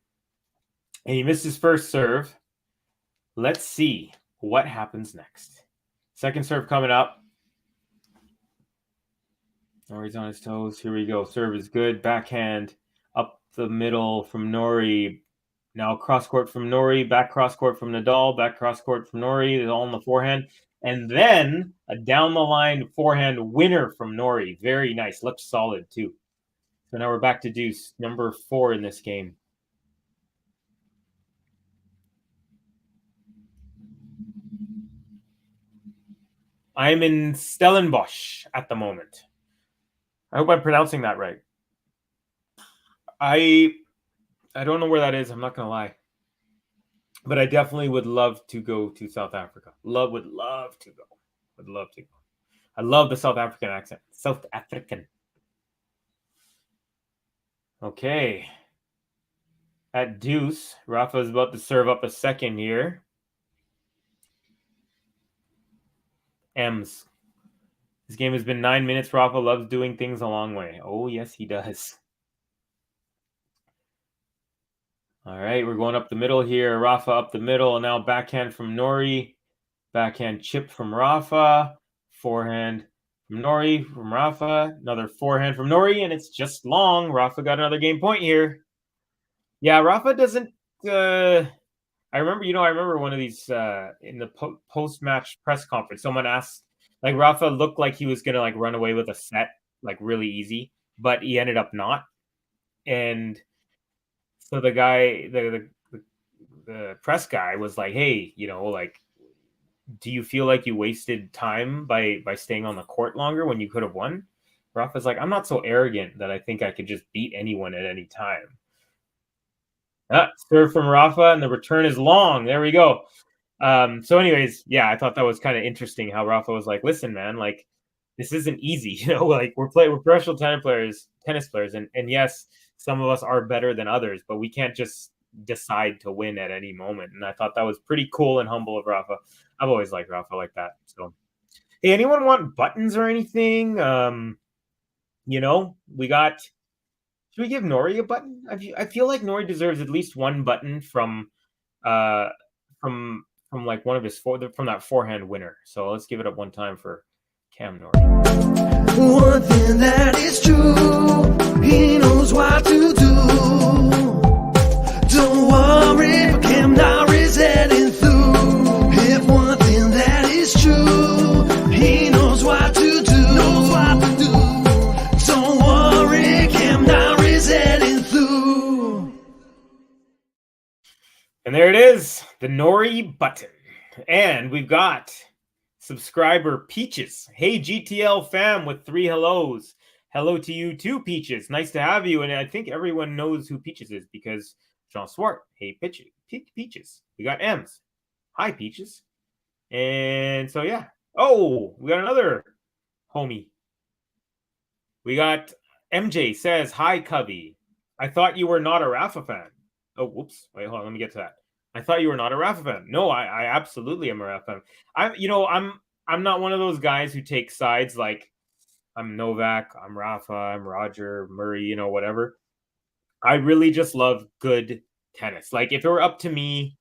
and he missed his first serve. Let's see what happens next. Second serve coming up. Nori's on his toes. Here we go. Serve is good. Backhand up the middle from Nori. Now cross court from Nori. Back cross court from Nadal. Back cross court from Nori. It's all on the forehand. And then a down the line forehand winner from Nori. Very nice. Looked solid too. So now we're back to Deuce, number 4 in this game. I'm in Stellenbosch at the moment. I hope I'm pronouncing that right. I don't know where that is. I'm not gonna lie, but I definitely would love to go to South Africa. Would love to go. I love the South African accent. South African. Okay. At Deuce, Rafa is about to serve up a second here. M's. This game has been 9 minutes. Rafa loves doing things a long way. Oh, yes, he does. All right, we're going up the middle here. Rafa up the middle. Now backhand from Nori. Backhand chip from Rafa. Forehand from Nori from Rafa. Another forehand from Nori, and it's just long. Rafa got another game point here. Yeah, Rafa doesn't... I remember one of these in the post-match press conference. Someone asked, like, Rafa looked like he was going to, like, run away with a set, like, really easy, but he ended up not. And so the guy, the press guy was like, hey, like, do you feel like you wasted time by staying on the court longer when you could have won? Rafa's like, I'm not so arrogant that I think I could just beat anyone at any time. Serve from Rafa, and the return is long. There we go. So anyways, yeah, I thought that was kind of interesting how Rafa was like, listen, man, like, this isn't easy, you know, like we're professional tennis players, and yes, some of us are better than others, but we can't just decide to win at any moment. And I thought that was pretty cool and humble of Rafa. I've always liked Rafa like that. So hey, anyone want buttons or anything? You know, should we give Nori a button? I feel like Nori deserves at least one button from like one of his from that forehand winner. So let's give it up one time for Cam Nori. One thing that is true, he knows what to do. Don't worry, for Cam Nori's heading through. If one thing that is true, he knows what to do. Don't worry, Cam Nori's heading through. And there it is, the Nori button. And we've got subscriber Peaches. Hey, GTL fam with 3 hellos. Hello to you too, Peaches. Nice to have you. And I think everyone knows who Peaches is because Jean Swart. Hey, Peaches. We got M's. Hi, Peaches. And so, yeah. Oh, we got another homie. We got MJ says, hi, Cubby. I thought you were not a Rafa fan. Oh, whoops. Wait, hold on. Let me get to that. I thought you were not a Rafa fan. No, I absolutely am a Rafa fan. I'm not one of those guys who take sides like I'm Novak, I'm Rafa, I'm Roger, Murray, you know, whatever. I really just love good tennis. Like if it were up to me,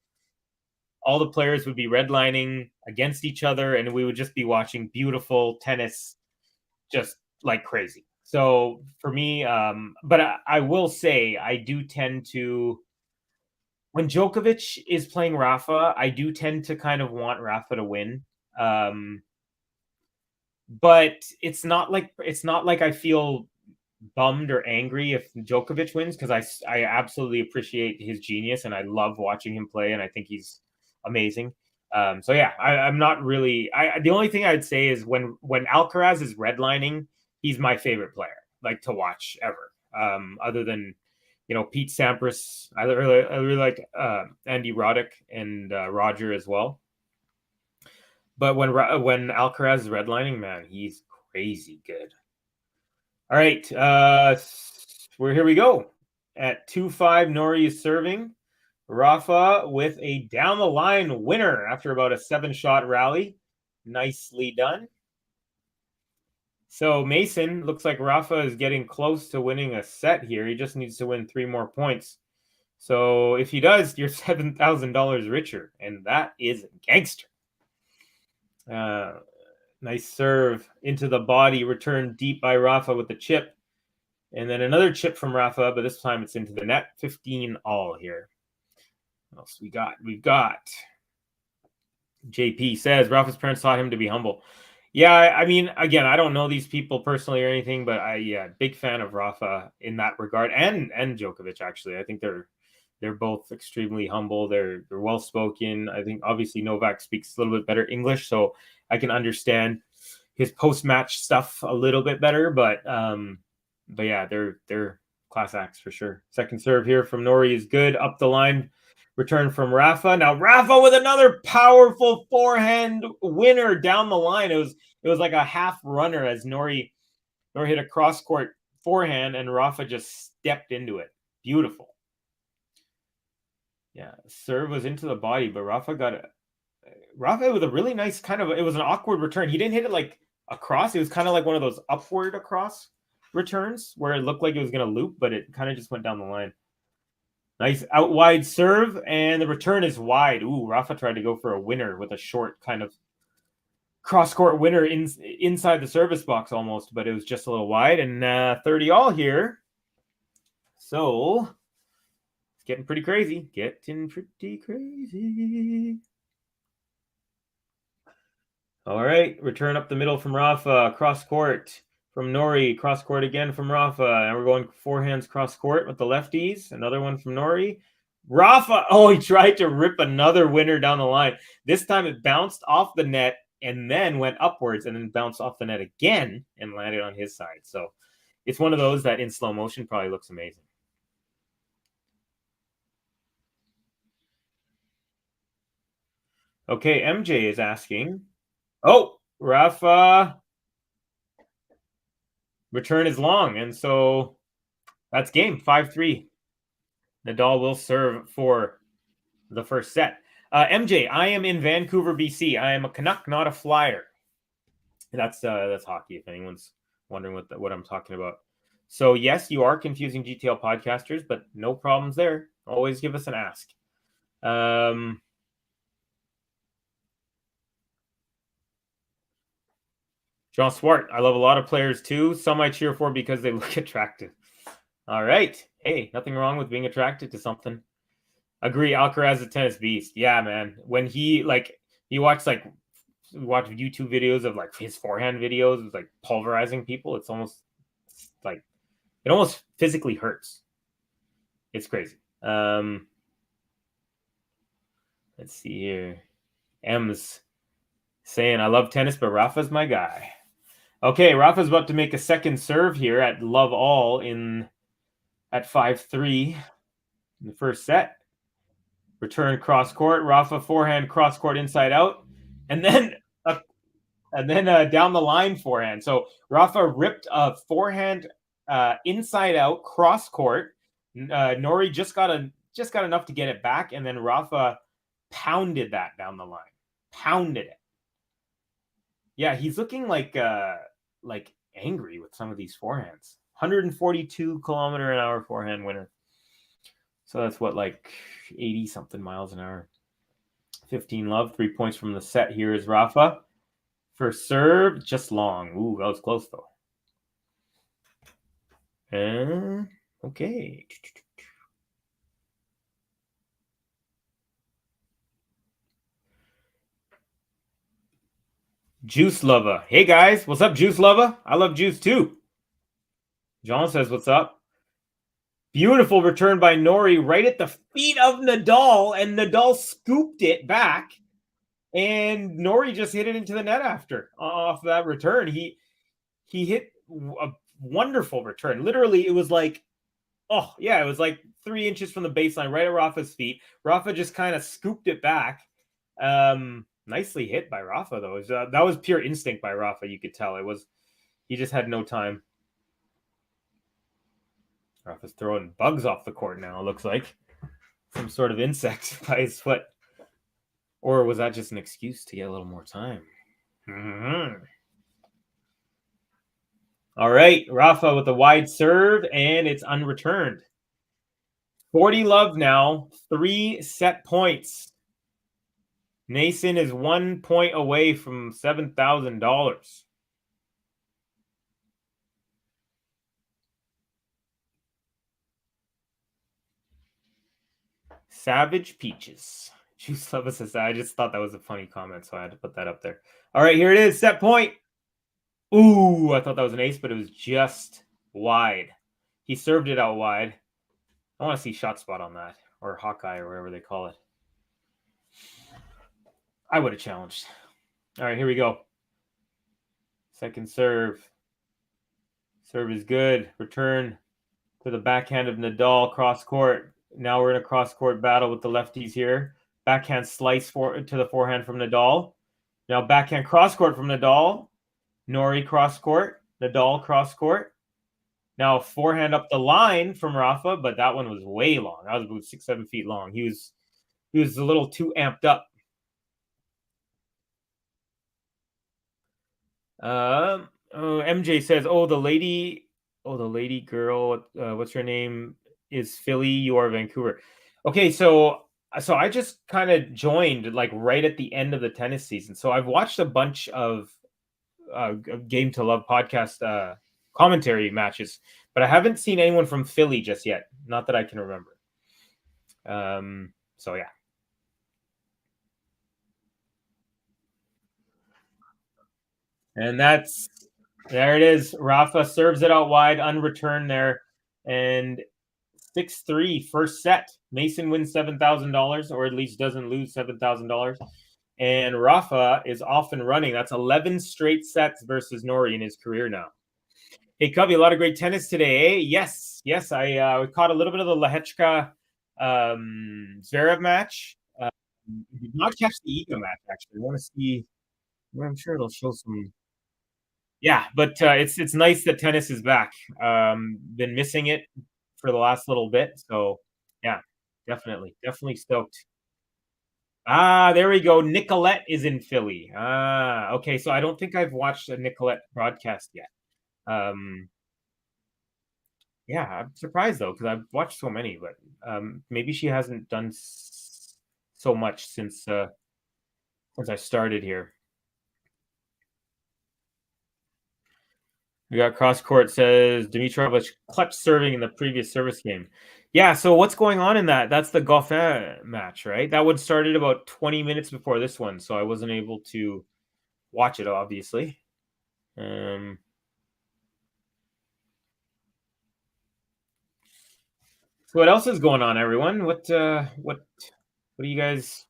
all the players would be redlining against each other and we would just be watching beautiful tennis just like crazy. So for me, but I will say I do tend to, when Djokovic is playing Rafa, I do tend to kind of want Rafa to win. But it's not like I feel bummed or angry if Djokovic wins because I absolutely appreciate his genius and I love watching him play and I think he's amazing. So yeah, I'm not really. The only thing I'd say is when Alcaraz is redlining, he's my favorite player, like to watch ever. Other than Pete Sampras, I really like Andy Roddick and Roger as well. But when Alcaraz is redlining, man, he's crazy good. All right, here we go. At 2-5, Nori is serving. Rafa with a down the line winner after about a 7-shot rally. Nicely done. So Mason, looks like Rafa is getting close to winning a set here. He just needs to win 3 more points. So if he does, you're $7,000 richer, and that is gangster. Nice serve into the body, returned deep by Rafa with the chip. And then another chip from Rafa, but this time it's into the net. 15 all here. What else we got? We've got JP says Rafa's parents taught him to be humble. Yeah, I mean, again, I don't know these people personally or anything, but big fan of Rafa in that regard, and Djokovic actually. I think they're both extremely humble. They're well spoken. I think obviously Novak speaks a little bit better English, so I can understand his post match stuff a little bit better. But yeah, they're class acts for sure. Second serve here from Nori is good, up the line. Return from Rafa. Now Rafa with another powerful forehand winner down the line. It was like a half runner as Nori hit a cross court forehand and Rafa just stepped into it. Beautiful. Yeah, serve was into the body, but Rafa with a really nice it was an awkward return. He didn't hit it like across. It was kind of like one of those upward across returns where it looked like it was going to loop, but it kind of just went down the line. Nice out wide serve, and the return is wide. Ooh, Rafa tried to go for a winner with a short kind of cross-court winner inside the service box almost, but it was just a little wide, and 30 all here. So, it's getting pretty crazy. All right, return up the middle from Rafa, cross-court. From Nori, cross court again from Rafa. And we're going forehands cross court with the lefties. Another one from Nori. Rafa, he tried to rip another winner down the line. This time it bounced off the net and then went upwards and then bounced off the net again and landed on his side. So it's one of those that in slow motion probably looks amazing. Okay, MJ is asking. Oh, Rafa. Return is long, and so that's game 5-3. Nadal will serve for the first set. MJ, I am in Vancouver, BC. I am a Canuck, not a Flyer. That's hockey. If anyone's wondering what I'm talking about. So yes, you are confusing GTL podcasters, but no problems there. Always give us an ask. John Swart, I love a lot of players too. Some I cheer for because they look attractive. All right. Hey, nothing wrong with being attracted to something. Agree. Alcaraz is a tennis beast. Yeah, man. When he watch YouTube videos of like his forehand videos, like pulverizing people. It's almost like it almost physically hurts. It's crazy. Let's see here. M's saying I love tennis, but Rafa's my guy. Okay, Rafa's about to make a second serve here at Love All at 5-3 in the first set. Return cross court. Rafa forehand cross court inside out, and then down the line forehand. So Rafa ripped a forehand inside out cross court. Nori just got enough to get it back, and then Rafa pounded that down the line. Pounded it. Yeah, he's looking like angry with some of these forehands. 142 km/h forehand winner. So that's what, like 80 something miles an hour. 15 love. 3 points from the set here is Rafa. First serve, just long. Ooh, that was close though. Okay. Juice Lover. Hey guys, what's up, Juice Lover? I love Juice too. John says, what's up? Beautiful return by Nori right at the feet of Nadal, and Nadal scooped it back, and Nori just hit it into the net after off that return. He hit a wonderful return. Literally, it was like, it was like 3 inches from the baseline, right at Rafa's feet. Rafa just kind of scooped it back. Nicely hit by Rafa, though. That was pure instinct by Rafa. You could tell he just had no time. Rafa's throwing bugs off the court now. It looks like some sort of insect by his foot, or was that just an excuse to get a little more time? Mm-hmm. All right, Rafa with a wide serve, and it's unreturned. 40 love now. 3 set points. Nason is 1 point away from $7,000. Savage Peaches. Juice Love says, I just thought that was a funny comment, so I had to put that up there. All right, here it is. Set point. Ooh, I thought that was an ace, but it was just wide. He served it out wide. I want to see shot spot on that, or Hawkeye, or whatever they call it. I would have challenged. All right, here we go. Second serve. Serve is good. Return to the backhand of Nadal, cross court. Now we're in a cross court battle with the lefties here. Backhand slice to the forehand from Nadal. Now backhand cross court from Nadal. Nori cross court. Nadal cross court. Now forehand up the line from Rafa, but that one was way long. That was about 6-7 feet long. He was a little too amped up. MJ says, the lady girl, what's her name, is Philly, you are Vancouver. Okay, so I just kind of joined like right at the end of the tennis season. So I've watched a bunch of Game to Love podcast commentary matches, but I haven't seen anyone from Philly just yet. Not that I can remember. So yeah. And there it is. Rafa serves it out wide, unreturned there. And 6-3, first set. Mason wins $7,000, or at least doesn't lose $7,000. And Rafa is off and running. That's 11 straight sets versus Nori in his career now. Hey, Cubby, a lot of great tennis today, eh? Yes. I caught a little bit of the Lehechka Zverev match. Did not catch the Iga match, actually. I want to see. I'm sure it'll show some. Yeah, but it's nice that tennis is back. Been missing it for the last little bit, so yeah, definitely stoked. There we go. Nicolette is in Philly. Okay, so I don't think I've watched a Nicolette broadcast yet. Yeah, I'm surprised though because I've watched so many, but maybe she hasn't done so much since I started here. We got cross court says Dimitrov clutch serving in the previous service game. Yeah, so what's going on in that? That's the Goffin match, right? That one started about 20 minutes before this one, so I wasn't able to watch it, obviously. So what else is going on, everyone? What are you guys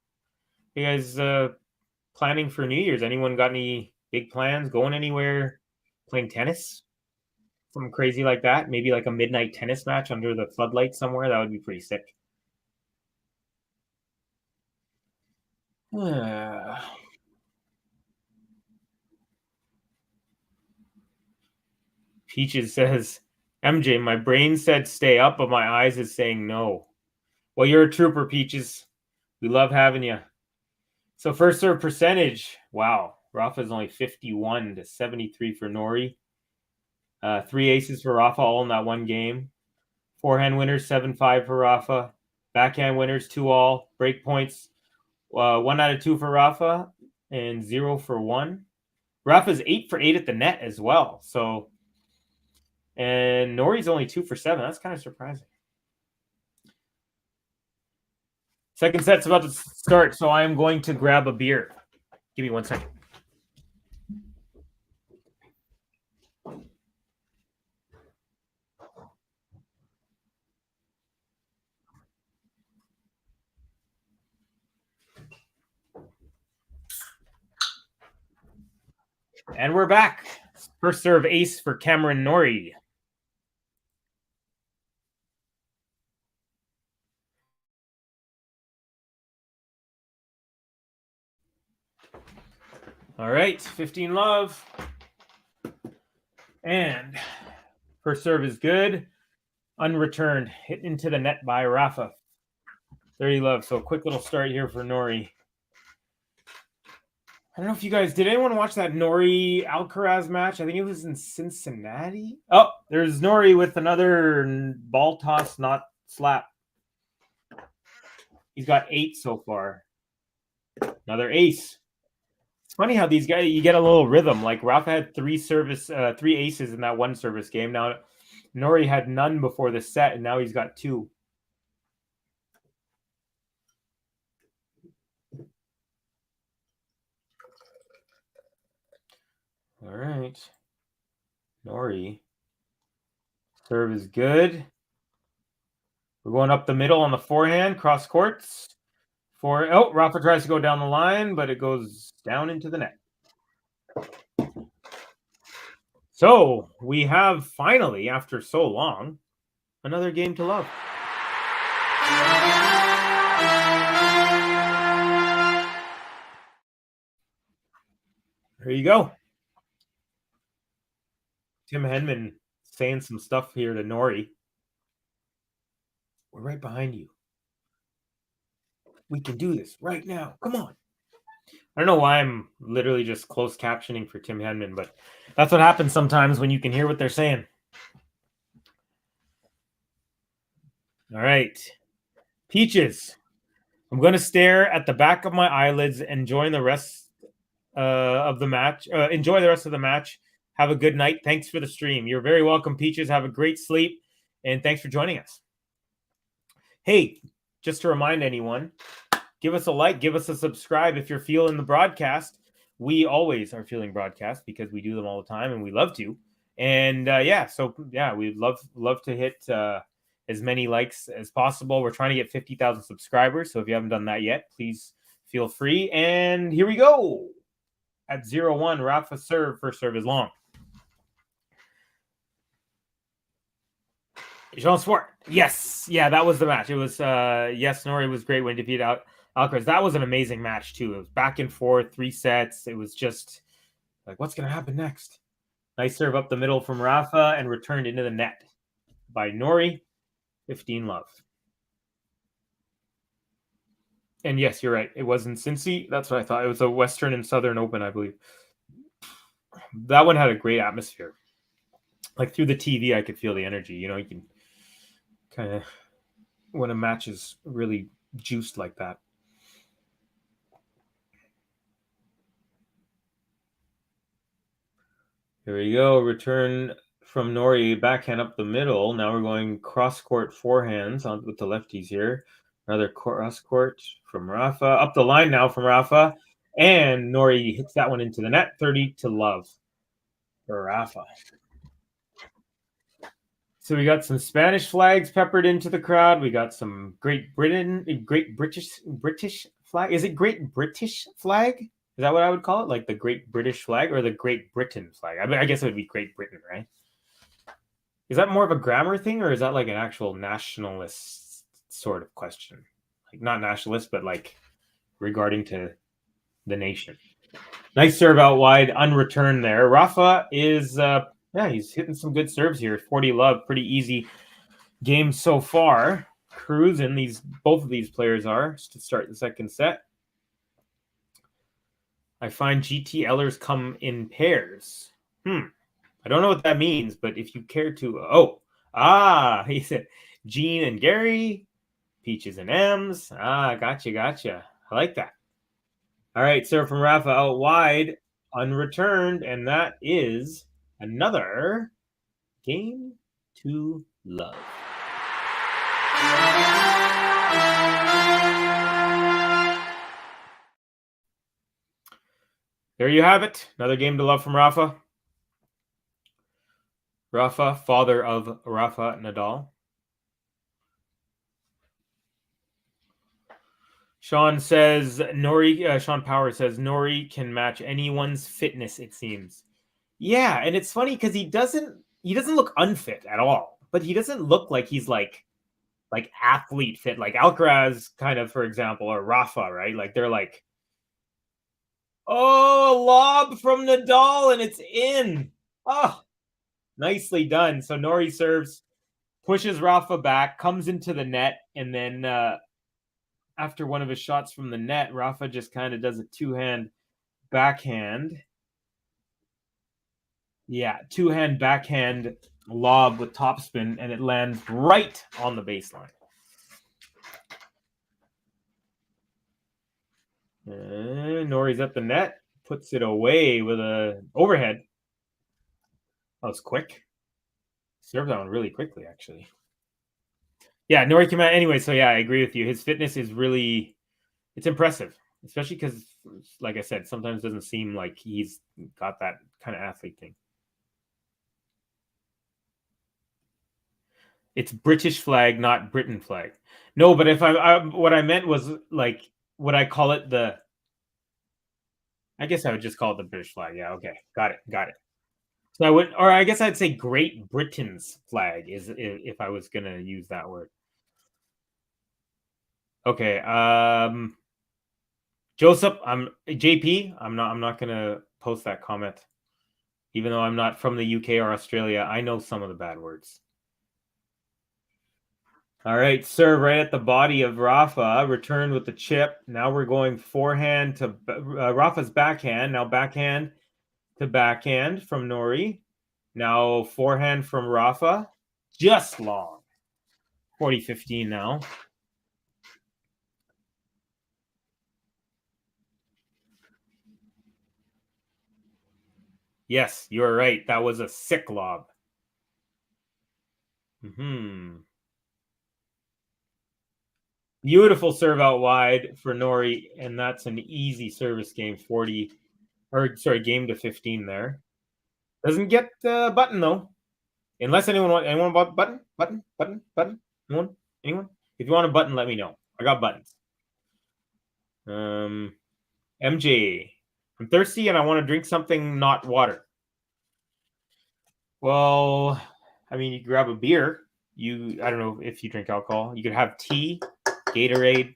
planning for New Year's? Anyone got any big plans? Going anywhere? Playing tennis? Something crazy like that? Maybe like a midnight tennis match under the floodlights somewhere? That would be pretty sick. Peaches says, MJ, my brain said stay up, but my eyes is saying no. Well, you're a trooper, Peaches. We love having you. So first serve percentage. Wow. Rafa's only 51 to 73 for Nori. 3 aces for Rafa, all in that one game. Forehand winners, 7-5 for Rafa. Backhand winners, 2 all. Break points, 1 out of 2 for Rafa and 0 for 1. Rafa's 8 for 8 at the net as well. So, and Nori's only 2 for 7. That's kind of surprising. Second set's about to start, so I am going to grab a beer. Give me 1 second. And we're back. First serve ace for Cameron Nori. All right, 15 love. And first serve is good. Unreturned. Hit into the net by Rafa. 30 love. So quick little start here for Nori. I don't know if you guys did. Anyone watch that Nori Alcaraz match? I think it was in Cincinnati. Oh, there's Nori with another ball toss, not slap. He's got 8 so far. Another ace. It's funny how these guys, you get a little rhythm. Like Rafa had 3 aces in that one service game. Now Nori had none before the set, and now he's got 2. All right. Nori. Serve is good. We're going up the middle on the forehand, cross courts. Rafa tries to go down the line, but it goes down into the net. So we have finally, after so long, another game to love. There you go. Tim Henman saying some stuff here to Nori. We're right behind you. We can do this right now. Come on. I don't know why I'm literally just closed captioning for Tim Henman, but that's what happens sometimes when you can hear what they're saying. All right. Peaches. I'm going to stare at the back of my eyelids, enjoying the rest of the match. Enjoy the rest of the match. Have a good night. Thanks for the stream. You're very welcome, Peaches. Have a great sleep, and thanks for joining us. Hey, just to remind anyone, give us a like, give us a subscribe if you're feeling the broadcast. We always are feeling broadcast because we do them all the time, and we love to. And we'd love to hit as many likes as possible. We're trying to get 50,000 subscribers, so if you haven't done that yet, please feel free. And here we go. At 0-1, Rafa serve. First serve is long. Jean Sport. Yes. Yeah, that was the match. It was, yes, Nori was great when he defeated Alcaraz. That was an amazing match, too. It was back and forth, 3 sets. It was just like, what's going to happen next? Nice serve up the middle from Rafa and returned into the net by Nori. 15-love. And yes, you're right. It was in Cincy. That's what I thought. It was a Western and Southern Open, I believe. That one had a great atmosphere. Like through the TV, I could feel the energy. You know, you can kind of, when a match is really juiced like that. Here we go. Return from Nori, backhand up the middle. Now we're going cross-court forehands on with the lefties here. Another cross-court from Rafa. Up the line now from Rafa. And Nori hits that one into the net. 30-love for Rafa. So we got some Spanish flags peppered into the crowd. We got some Great British flag. Is it Great British flag? Is that what I would call it? Like the Great British flag or the Great Britain flag? I mean, I guess it would be Great Britain, right? Is that more of a grammar thing or is that like an actual nationalist sort of question? Like not nationalist, but like regarding to the nation. Nice serve out wide, unreturned there. Rafa is, he's hitting some good serves here. 40-love, pretty easy game so far. Cruising, both of these players are to start the second set. I find GT Ellers come in pairs. I don't know what that means, but if you care to... he said Gene and Gary, Peaches and M's. Gotcha. I like that. All right, serve from Rafa out wide, unreturned, and that is another game to love. There you have it. Another game to love from Rafa. Rafa, father of Rafa Nadal. Sean Power says Nori can match anyone's fitness, it seems. Yeah, and it's funny because he doesn't look unfit at all, but he doesn't look like he's like athlete fit, like Alcaraz kind of, for example, or Rafa, right? Like they're like, lob from Nadal and it's in. Oh, nicely done. So Nori serves, pushes Rafa back, comes into the net, and then after one of his shots from the net, Rafa just kind of does a two-hand backhand. Yeah, two-hand backhand lob with topspin, and it lands right on the baseline. And Nori's at the net, puts it away with a overhead. That was quick. Served that one really quickly, actually. Yeah, Nori came out anyway. So yeah, I agree with you. His fitness is really, it's impressive, especially because, like I said, sometimes it doesn't seem like he's got that kind of athlete thing. It's British flag, not Britain flag. No, but if what I meant was like, would I call it I guess I would just call it the British flag. Yeah, okay. Got it. So I guess I'd say Great Britain's flag is if I was gonna use that word. Okay. Joseph, JP, I'm not gonna post that comment. Even though I'm not from the UK or Australia, I know some of the bad words. All right, serve right at the body of Rafa, returned with the chip. Now we're going forehand to Rafa's backhand. Now backhand to backhand from Nori. Now forehand from Rafa. Just long. 40-15 now. Yes, you are right. That was a sick lob. Beautiful serve out wide for Nori, and that's an easy service game. Game to 15 there. Doesn't get the button though, unless anyone want button. Anyone? If you want a button, let me know. I got buttons. MJ, I'm thirsty and I want to drink something not water. Well, I mean, you can grab a beer. I don't know if you drink alcohol. You could have tea, Gatorade,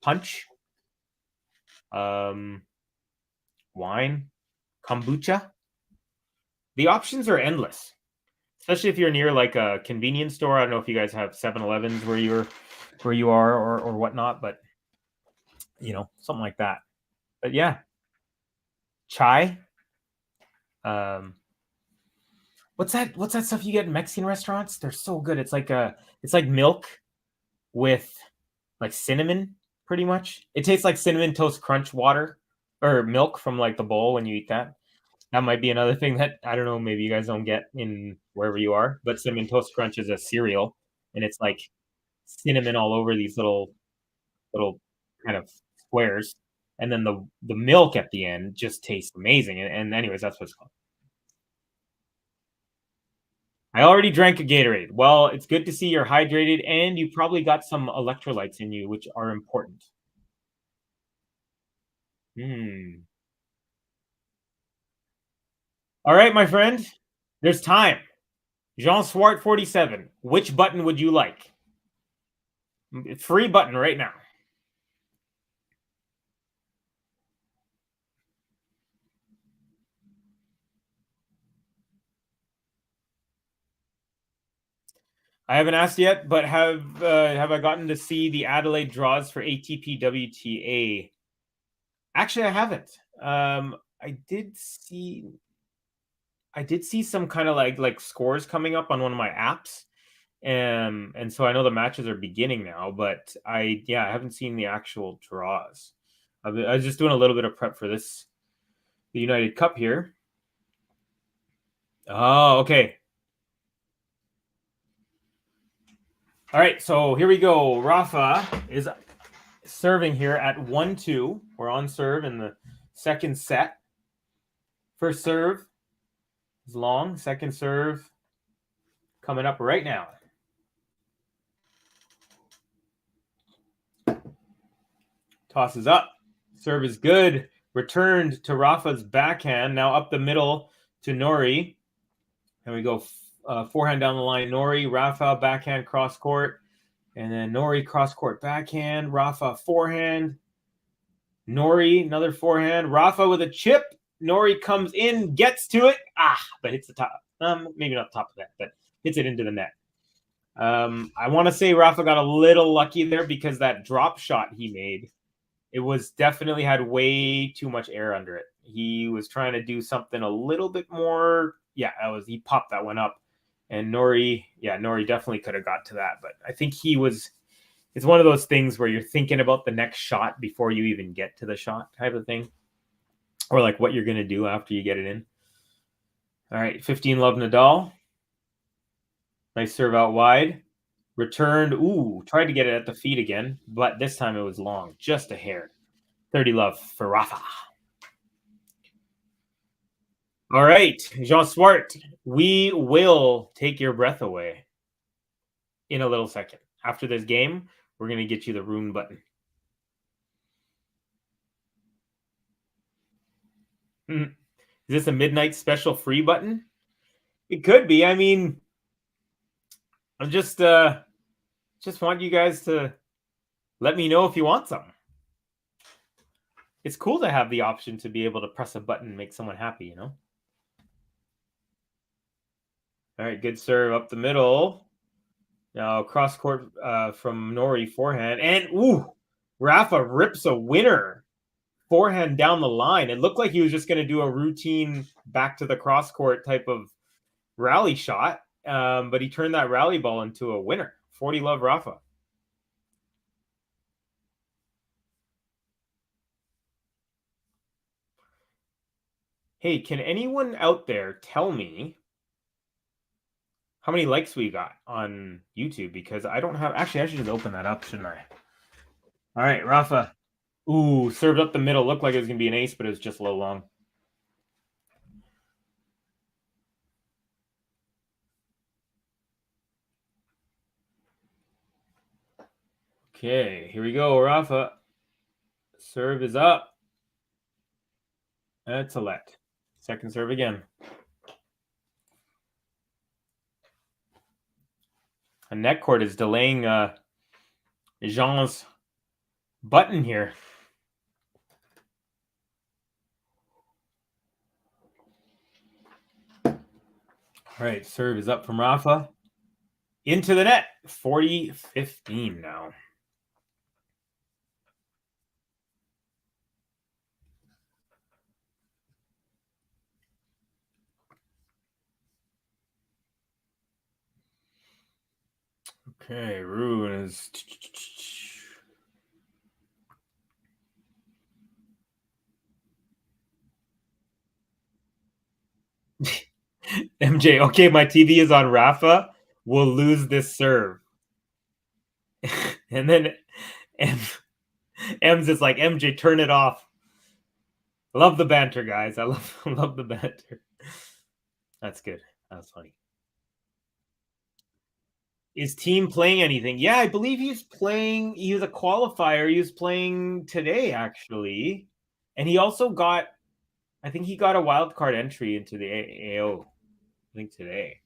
punch, wine, kombucha. The options are endless, especially if you're near like a convenience store. I don't know if you guys have 7-Elevens where you are or whatnot, but something like that. But yeah, chai. What's that stuff you get in Mexican restaurants? They're so good. It's like milk with like cinnamon, pretty much. It tastes like cinnamon toast crunch water or milk from like the bowl when you eat that. That might be another thing that I don't know, maybe you guys don't get in wherever you are, but cinnamon toast crunch is a cereal and it's like cinnamon all over these little kind of squares. And then the milk at the end just tastes amazing. And anyways, that's what it's called. I already drank a Gatorade. Well, it's good to see you're hydrated and you probably got some electrolytes in you, which are important. All right, my friend. There's time. Jean Swart 47. Which button would you like? Free button right now. I haven't asked yet, but have I gotten to see the Adelaide draws for ATP WTA? Actually, I haven't. I did see some kind of like scores coming up on one of my apps, and so I know the matches are beginning now. But I haven't seen the actual draws. I was just doing a little bit of prep for the United Cup here. Oh, okay. All right, so here we go. Rafa is serving here at 1-2. We're on serve in the second set. First serve is long. Second serve coming up right now. Tosses up. Serve is good. Returned to Rafa's backhand. Now up the middle to Nori. And we go forehand down the line. Nori, Rafa, backhand, cross court. And then Nori, cross court, backhand. Rafa, forehand. Nori, another forehand. Rafa with a chip. Nori comes in, gets to it. But hits the top. Maybe not the top of that, but hits it into the net. I want to say Rafa got a little lucky there because that drop shot he made, it was definitely had way too much air under it. He was trying to do something a little bit more. Yeah, he popped that one up. And Nori definitely could have got to that. But I think it's one of those things where you're thinking about the next shot before you even get to the shot type of thing. Or like what you're going to do after you get it in. All right, 15 love Nadal. Nice serve out wide. Returned. Tried to get it at the feet again, but this time it was long, just a hair. 30 love for Rafa. All right, Jean Swart, we will take your breath away in a little second. After this game, we're going to get you the rune button. Is this a midnight special free button? It could be. I mean, I'm just want you guys to let me know if you want some. It's cool to have the option to be able to press a button and make someone happy, you know? All right, good serve up the middle. Now cross court from Nori, forehand. And, Rafa rips a winner. Forehand down the line. It looked like he was just going to do a routine back to the cross court type of rally shot, but he turned that rally ball into a winner. 40 love Rafa. Hey, can anyone out there tell me how many likes we got on YouTube? Because I don't have... Actually, I should just open that up, shouldn't I? All right, Rafa. Served up the middle. Looked like it was going to be an ace, but it was just low long. Okay, here we go, Rafa. Serve is up. That's a let. Second serve again. A net court is delaying Jean's button here. All right, serve is up from Rafa. Into the net. 40-15 now. Okay, Ruin is... MJ, okay, my TV is on Rafa. We'll lose this serve. And then M's is like, MJ, turn it off. Love the banter, guys. I love the banter. That's good. That's funny. Is team playing anything? Yeah, I believe he's playing. He was a qualifier. He was playing today, actually. And he also got, I think he got a wild card entry into the AO. I think today.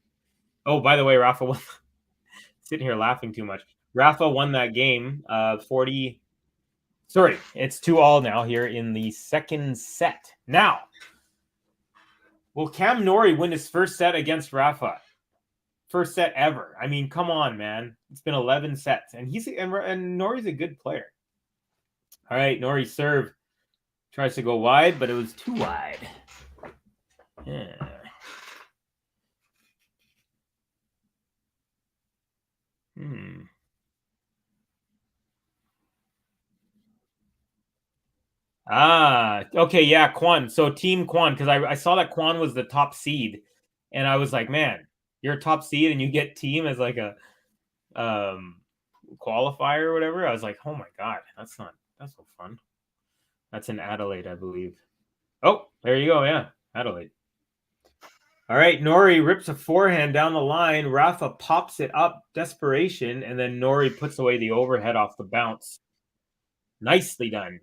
Oh, by the way, Rafa won. Sitting here laughing too much. Rafa won that game. 40. Sorry, it's 2-2 now here in the second set. Now, will Cam Nori win his first set against Rafa? First set ever. I mean, come on, man. It's been 11 sets, and Nori's a good player. All right, Nori serve tries to go wide, but it was too wide. Yeah. Okay, yeah, Quan. So Team Quan, because I saw that Quan was the top seed, and I was like, man, you're a top seed and you get team as like a qualifier or whatever. I was like, oh my god, that's so fun. That's in Adelaide, I believe. Oh, there you go. Yeah, Adelaide. All right, Nori rips a forehand down the line. Rafa pops it up, desperation, and then Nori puts away the overhead off the bounce. Nicely done.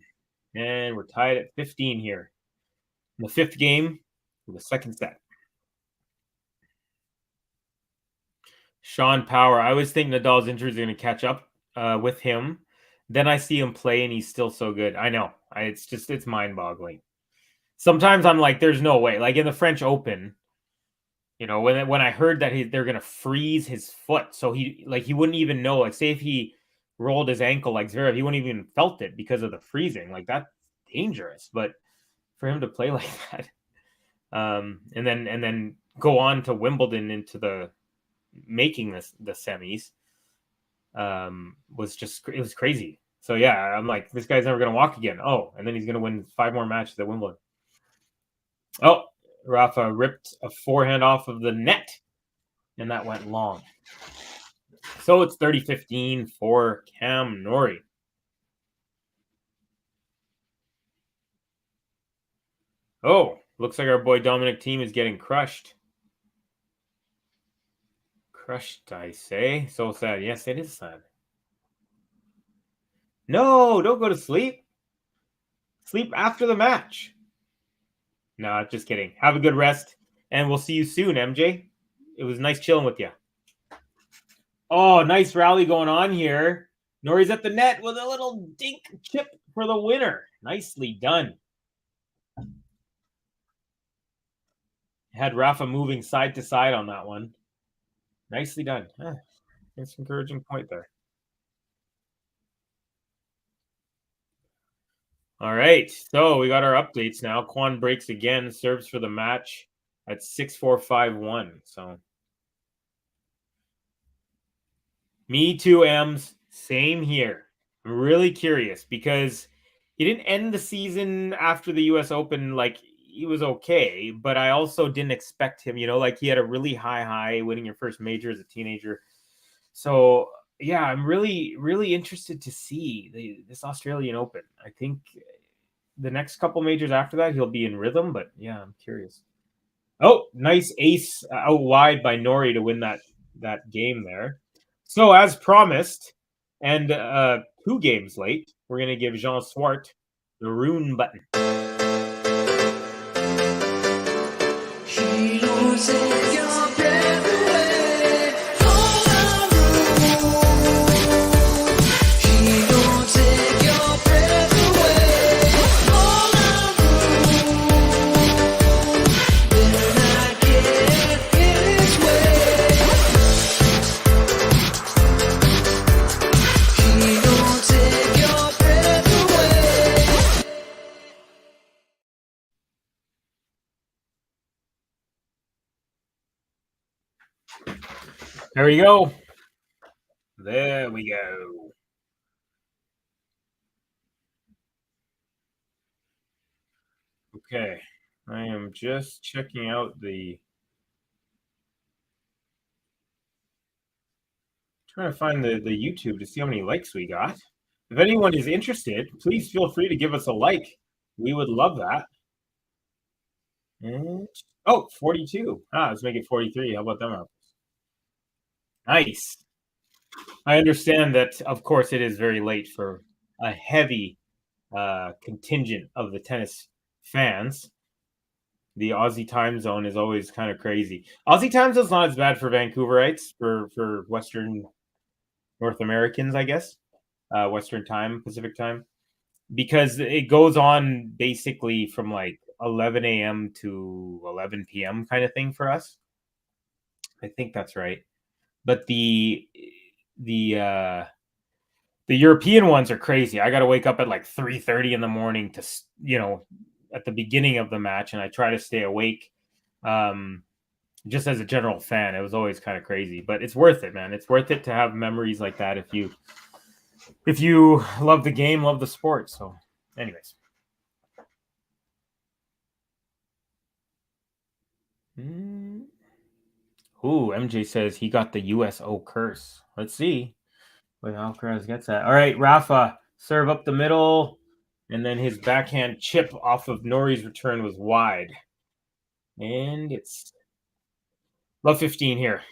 And we're tied at 15 here. In the fifth game, in the second set. Sean Power. I always think Nadal's injuries are going to catch up with him. Then I see him play, and he's still so good. I know. It's mind-boggling. Sometimes I'm like, there's no way. Like in the French Open, you know, when I heard that they're going to freeze his foot, so he wouldn't even know. Like, say if he rolled his ankle like Zverev, he wouldn't even felt it because of the freezing. Like, that's dangerous. But for him to play like that, and then go on to Wimbledon into the making the semis, it was crazy. So yeah, I'm like, this guy's never gonna walk again. Oh, and then he's gonna win 5 more matches at Wimbledon. Oh, Rafa ripped a forehand off of the net, and that went long. So it's 30-15 for Cam Nori. Oh, looks like our boy Dominic Thiem is getting crushed. Crushed, I say. So sad. Yes, it is sad. No, don't go to sleep. Sleep after the match. No, just kidding. Have a good rest, and we'll see you soon, MJ. It was nice chilling with you. Oh, nice rally going on here. Nori's at the net with a little dink chip for the winner. Nicely done. Had Rafa moving side to side on that one. Nicely done. That's an encouraging point there. All right, so we got our updates now. Quan breaks again, serves for the match at 6-4-5-1. So me too, Ems. Same here. I'm really curious because he didn't end the season after the U.S. Open like he was okay, but I also didn't expect him, you know, like he had a really high winning your first major as a teenager. So yeah, I'm really, really interested to see this Australian Open. I think the next couple majors after that, he'll be in rhythm, but yeah, I'm curious. Oh, nice ace out wide by Nori to win that game there. So as promised, and 2 games late, we're going to give Jean Swart The rune button. She don't take your breath away. Hold on, she don't take your breath away. Hold on, better not get in its way. She don't take your breath away. There we go. There we go. Okay. I am just checking out trying to find the YouTube to see how many likes we got. If anyone is interested, please feel free to give us a like. We would love that. And, 42. Let's make it 43. How about them apples? Nice. I understand that, of course, it is very late for a heavy contingent of the tennis fans. The Aussie time zone is always kind of crazy. Aussie time zone is not as bad for Vancouverites, for Western North Americans, I guess. Western time, Pacific time, because it goes on basically from like 11 a.m. to 11 p.m. kind of thing for us. I think that's right. But the European ones are crazy. I got to wake up at like 3:30 in the morning to, at the beginning of the match, and I try to stay awake. Just as a general fan, it was always kind of crazy, but it's worth it, man. It's worth it to have memories like that if you love the game, love the sport. So, anyways. Ooh, MJ says he got the USO curse. Let's see what Alcaraz gets at. All right, Rafa, serve up the middle, and then his backhand chip off of Nori's return was wide. And it's love 15 here.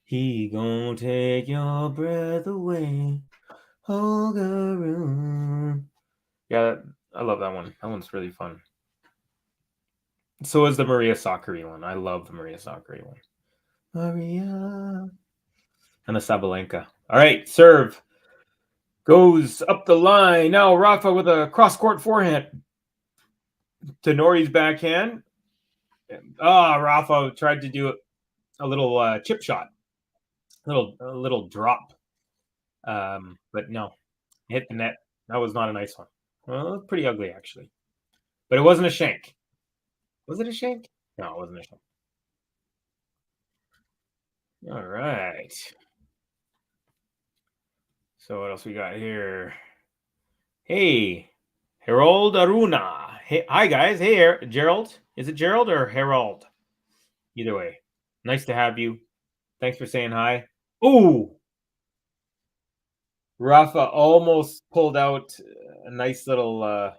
He gonna take your breath away. Yeah, I love that one. That one's really fun. So is the Maria Sakkari one. I love the Maria Sakkari one. Maria. And the Sabalenka. All right, serve. Goes up the line. Now Rafa with a cross-court forehand to Nori's backhand. Rafa tried to do a little chip shot. A little drop. But no. Hit the net. That was not a nice one. Well, pretty ugly, actually. But it wasn't a shank. Was it a shank? No, it wasn't a shank. All right. So what else we got here? Hey, Harold Aruna. Hey, hi guys. Hey, Gerald. Is it Gerald or Harold? Either way, nice to have you. Thanks for saying hi. Ooh, Rafa almost pulled out a nice little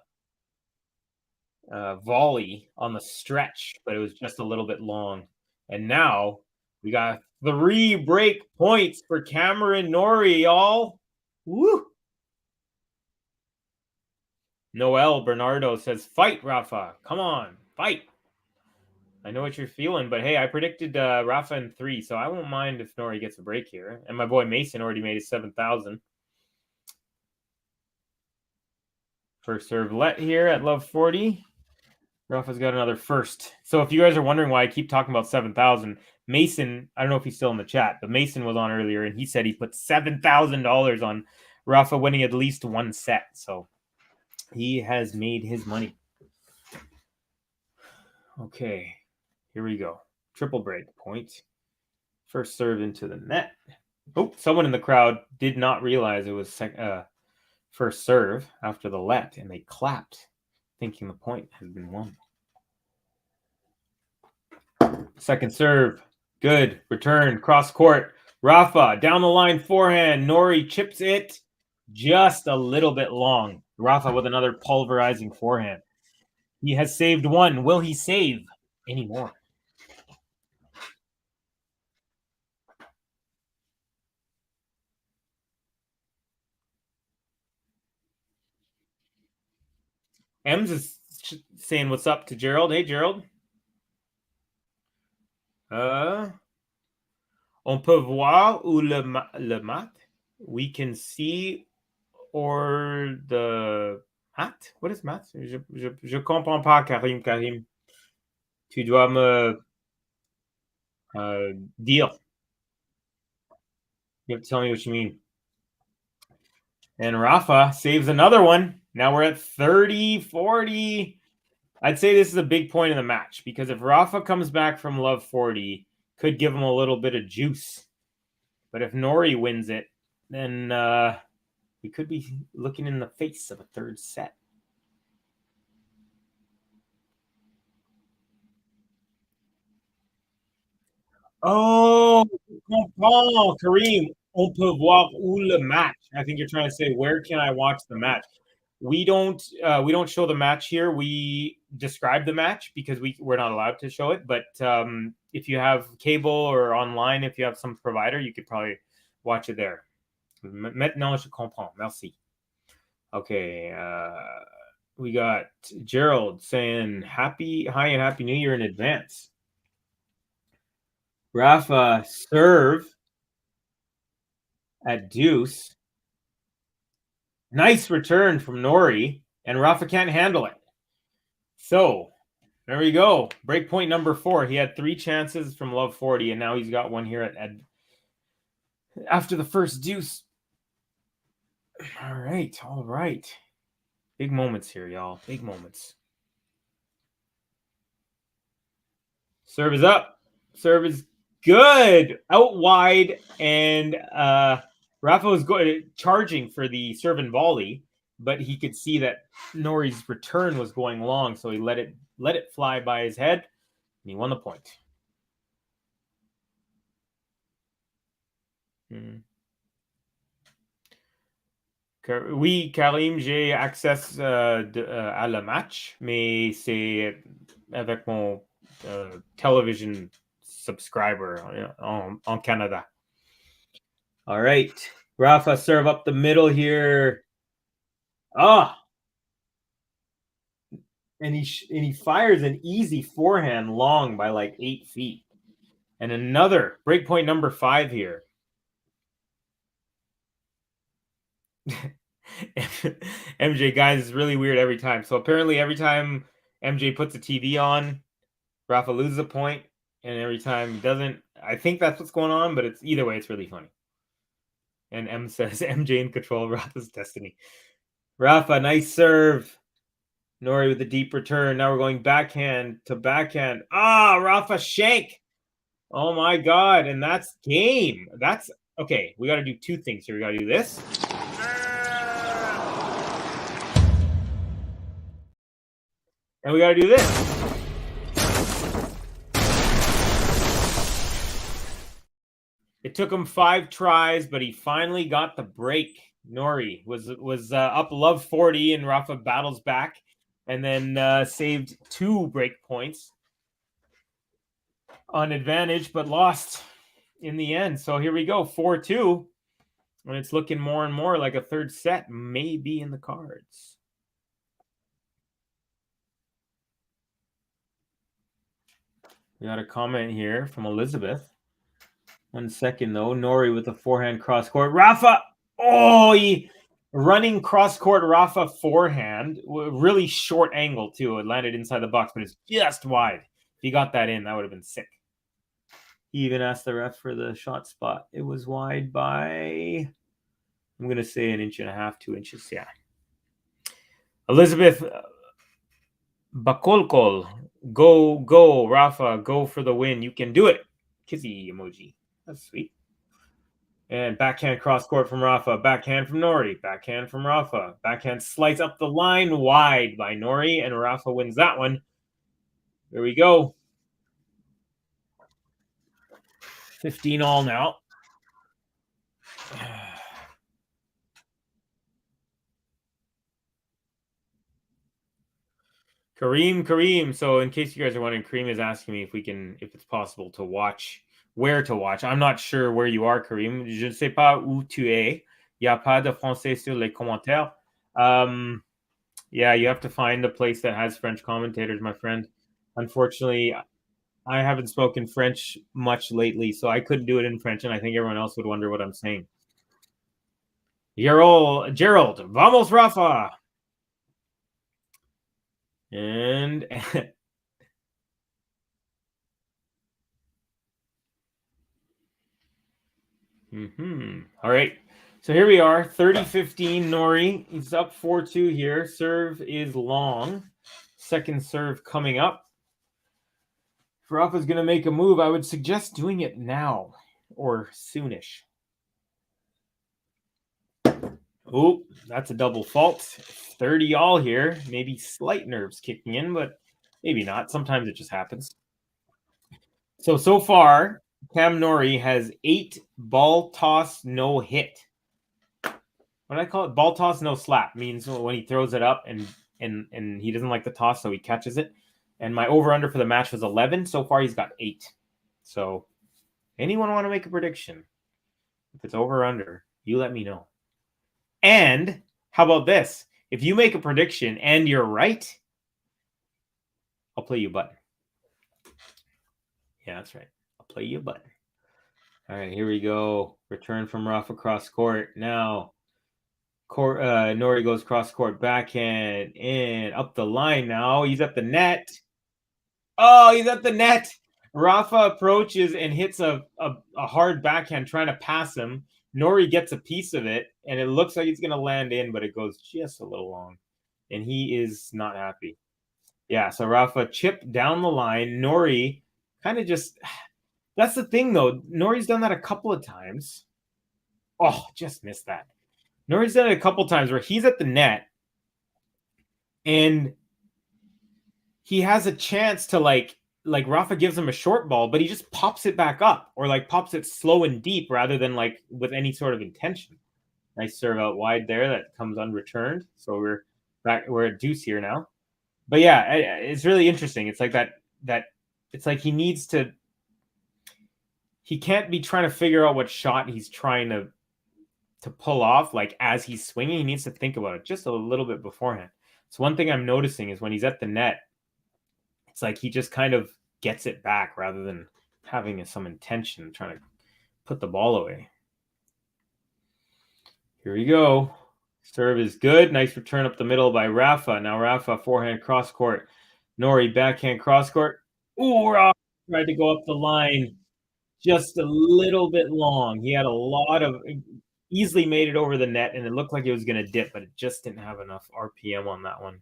volley on the stretch, but it was just a little bit long. And now we got 3 break points for Cameron Nori, y'all. Woo! Noel Bernardo says, fight, Rafa. Come on, fight. I know what you're feeling, but hey, I predicted Rafa in 3, so I won't mind if Nori gets a break here. And my boy Mason already made his 7,000. First serve let here at love 40. Rafa's got another first. So if you guys are wondering why I keep talking about 7,000, Mason, I don't know if he's still in the chat, but Mason was on earlier and he said he put $7,000 on Rafa winning at least one set. So he has made his money. Okay, here we go. Triple break point. First serve into the net. Oh, someone in the crowd did not realize it was first serve after the let, and they clapped, thinking the point has been won. Second serve. Good. Return. Cross court. Rafa down the line forehand. Nori chips it just a little bit long. Rafa with another pulverizing forehand. He has saved one. Will he save any more? Ems is saying what's up to Gerald. Hey, Gerald. On peut voir où le mat. We can see or the mat. What is mat? Je comprends pas, Karim. Tu dois me dire. You have to tell me what you mean. And Rafa saves another one. Now we're at 30-40. I'd say this is a big point in the match because if Rafa comes back from love 40, could give him a little bit of juice. But if Nori wins it, then we could be looking in the face of a third set. Oh, Kareem, on peut voir où le match. I think you're trying to say, where can I watch the match? We don't show the match here. We describe the match because we're not allowed to show it. But if you have cable or online, if you have some provider, you could probably watch it there. Maintenant, je comprends. Merci. Okay. We got Gerald saying hi and happy New Year in advance. Rafa serve at Deuce. Nice return from Nori, and Rafa can't handle it. So there we go. Break point number 4. He had 3 chances from love 40, and now he's got one here at after the first Deuce. All right. Big moments here, y'all. Big moments. Serve is up. Serve is good. Out wide, and Rafa was charging for the serve and volley, but he could see that Nori's return was going long, so he let it fly by his head, and he won the point. Oui, Karim, j'ai accès à la match, mais c'est avec mon television subscriber en Canada. All right. Rafa serve up the middle here. And he fires an easy forehand long by like 8 feet. And another breakpoint number 5 here. MJ, guys, is really weird every time. So apparently every time MJ puts a TV on, Rafa loses a point, and every time he doesn't. I think that's what's going on, but it's either way, it's really funny. And M says MJ in control of Rafa's destiny. Rafa, nice serve. Nori with the deep return. Now we're going backhand to backhand. Rafa shank. Oh my God. And that's game. That's okay. We got to do 2 things here. We got to do this. And we got to do this. It took him 5 tries, but he finally got the break. Nori was up love 40, and Rafa battles back and then saved 2 break points on advantage, but lost in the end. So here we go, 4-2, and it's looking more and more like a third set may be in the cards. We got a comment here from Elizabeth. 1 second, though. Nori with the forehand cross court. Rafa! Running cross court Rafa forehand. Really short angle, too. It landed inside the box, but it's just wide. If he got that in, that would have been sick. He even asked the ref for the shot spot. It was wide by, I'm going to say 1.5 inches, 2 inches. Yeah. Elizabeth Bakolkol. Go, Rafa. Go for the win. You can do it. Kissy emoji. That's sweet. And backhand cross court from Rafa. Backhand from Nori. Backhand from Rafa. Backhand slice up the line wide by Nori. And Rafa wins that one. There we go. 15 all now. Kareem. So in case you guys are wondering, Kareem is asking me if it's possible to watch, where to watch. I'm not sure where you are, Kareem. Je ne sais pas où tu es. Il n'y a pas de français sur les commentaires. Yeah, you have to find a place that has French commentators, my friend. Unfortunately, I haven't spoken French much lately, so I couldn't do it in French, and I think everyone else would wonder what I'm saying. Gerald, vamos, Rafa. And all right. So here we are, 30-15 Nori. He's up 4-2 here. Serve is long. Second serve coming up. If Rafa's going to make a move, I would suggest doing it now or soonish. Oh, that's a double fault. 30 all here. Maybe slight nerves kicking in, but maybe not. Sometimes it just happens. So far, Cam Nori has 8 ball toss, no hit. What do I call it? Ball toss, no slap means when he throws it up and he doesn't like the toss, so he catches it. And my over-under for the match was 11. So far, he's got 8. So anyone want to make a prediction? If it's over or under, you let me know. And how about this? If you make a prediction and you're right, I'll play you a button. Yeah, that's right. I'll play you a button. All right, here we go. Return from Rafa cross court. Now, Nori goes cross court backhand and up the line now. He's at the net. Oh, he's at the net. Rafa approaches and hits a hard backhand trying to pass him. Nori gets a piece of it, and it looks like he's going to land in, but it goes just a little long. And he is not happy. Yeah, so Rafa chipped down the line. Nori kind of just... That's the thing, though. Nori's done that a couple of times. Oh, just missed that. Nori's done it a couple of times where he's at the net, and he has a chance to, like Rafa gives him a short ball, but he just pops it back up or, like, pops it slow and deep rather than, like, with any sort of intention. Nice serve out wide there that comes unreturned. So we're at Deuce here now. But yeah, it's really interesting. It's like that it's like he can't be trying to figure out what shot he's trying to pull off, like, as he's swinging. He needs to think about it just a little bit beforehand. So one thing I'm noticing is when he's at the net, it's like he just kind of gets it back rather than having some intention trying to put the ball away. Here we go. Serve is good. Nice return up the middle by Rafa. Now Rafa, forehand cross court. Nori, backhand cross court. Ooh, Rafa tried to go up the line just a little bit long. He had a lot of... Easily made it over the net, and it looked like it was going to dip, but it just didn't have enough RPM on that one.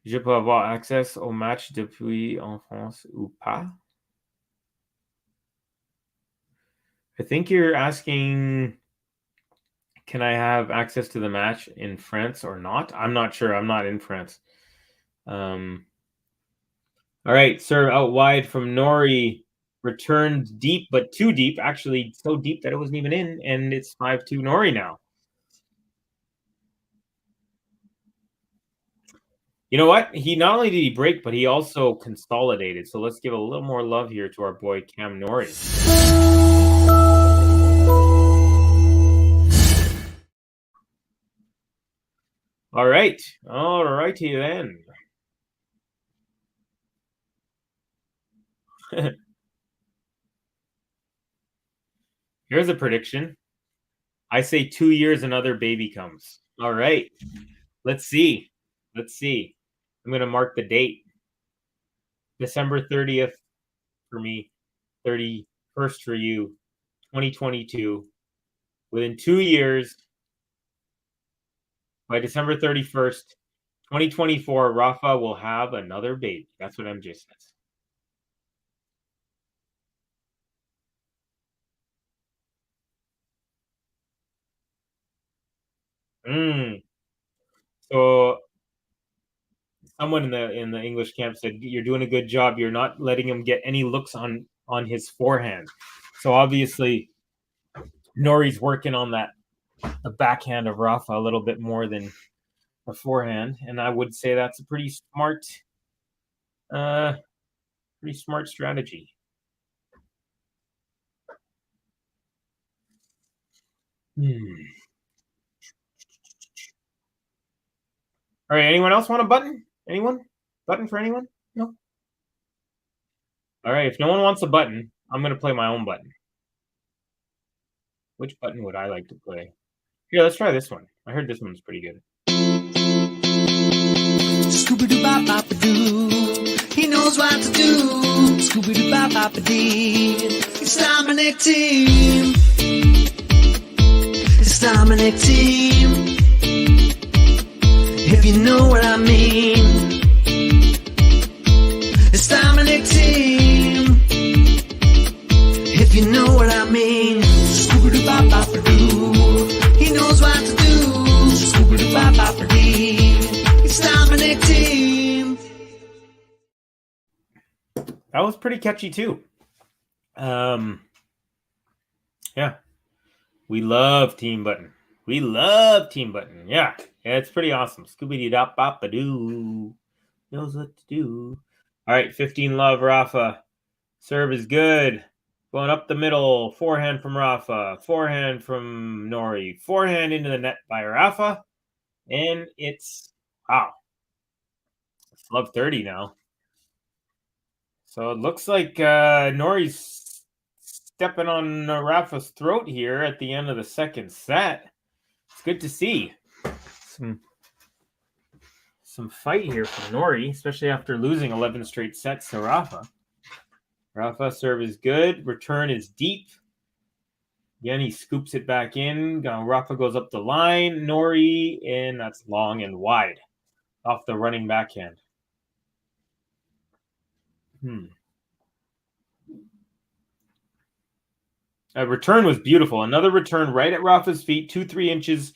Je peux avoir accès au match depuis en France ou pas? I think you're asking, can I have access to the match in France or not? I'm not sure. I'm not in France. All right, serve out wide from Nori. Returned deep, but too deep. Actually, so deep that it wasn't even in, and it's 5-2 Nori now. You know what? He not only did he break, but he also consolidated. So let's give a little more love here to our boy Cam Nori. All right. All righty then. Here's a prediction. I say 2 years, another baby comes. All right. Let's see. I'm going to mark the date. December 30th for me, 31st for you, 2022. Within 2 years, by December 31st, 2024, Rafa will have another baby. That's what MJ says. So someone in the English camp said, you're doing a good job. You're not letting him get any looks on his forehand. So obviously Nori's working on the backhand of Rafa a little bit more than the forehand. And I would say that's a pretty smart strategy. All right, anyone else want a button? Anyone? Button for anyone? No? All right, if no one wants a button, I'm going to play my own button. Which button would I like to play? Here, let's try this one. I heard this one's pretty good. Scooby-Doo-Bop-Bop-a-Doo. He knows what to do. Scooby-Doo-Bop-Bop-a-dee. It's Dominic Team. It's Dominic Team. If you know what I mean. It's Dominic Team. If you know what I mean. Scooby-Doo-Bop-Bop-a-Doo. He knows what to do. Scooby-Doo-Bop-Bop-a-dee. It's Dominic Team. That was pretty catchy too. Yeah. We love Team Button. We love Team Button. Yeah, it's pretty awesome. Scooby-Doo-Bop-Bop-a-Doo. Knows what to do. All right, 15 love, Rafa. Serve is good. Going up the middle. Forehand from Rafa. Forehand from Nori. Forehand into the net by Rafa. And it's, wow. It's love 30 now. So it looks like Nori's stepping on Rafa's throat here at the end of the second set. It's good to see some fight here from Nori, especially after losing 11 straight sets to Rafa. Rafa serve is good. Return is deep. Again, he scoops it back in. Rafa goes up the line. Nori, and that's long and wide off the running backhand. Return was beautiful. Another return right at Rafa's feet, 2-3 inches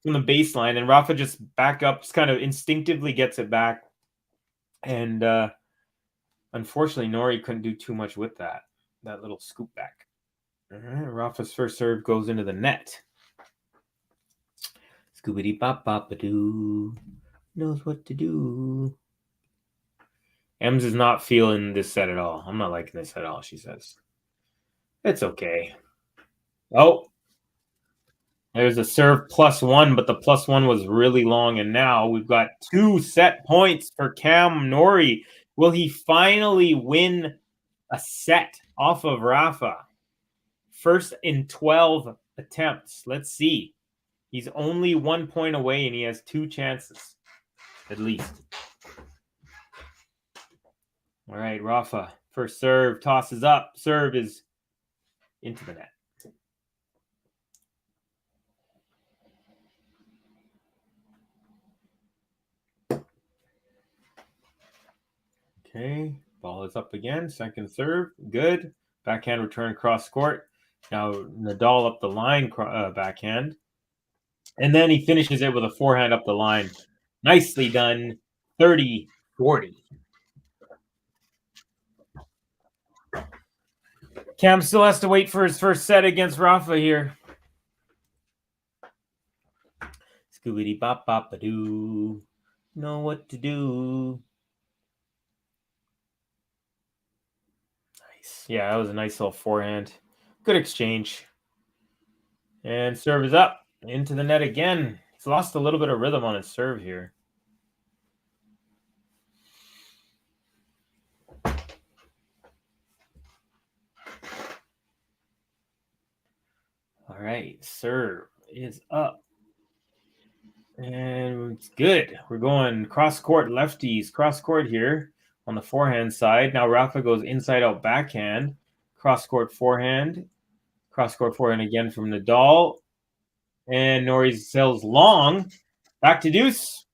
from the baseline, and Rafa just back up, just kind of instinctively gets it back. And unfortunately, Nori couldn't do too much with that little scoop back. Rafa's first serve goes into the net. Scooby-Doo-Bop-Bop-a-Doo. Knows what to do. Ems is not feeling this set at all. I'm not liking this at all, she says. It's okay. Oh, there's a serve +1, but the +1 was really long, and now we've got 2 set points for Cam Nori. Will he finally win a set off of Rafa? First in 12 attempts. Let's see. He's only 1 point away, and he has 2 chances, at least. All right, Rafa, first serve, tosses up. Serve is into the net. Okay, ball is up again. Second serve, good. Backhand return cross court. Now Nadal up the line, backhand. And then he finishes it with a forehand up the line. Nicely done. 30-40. Cam still has to wait for his first set against Rafa here. Scooby-Doo-Bop-Bop-a-Doo. Know what to do. Nice. Yeah, that was a nice little forehand. Good exchange. And serve is up. Into the net again. He's lost a little bit of rhythm on his serve here. All right, serve is up. And it's good. We're going cross-court lefties. Cross-court here on the forehand side. Now Rafa goes inside-out backhand. Cross-court forehand. Cross-court forehand again from Nadal. And Nori sails long. Back to Deuce.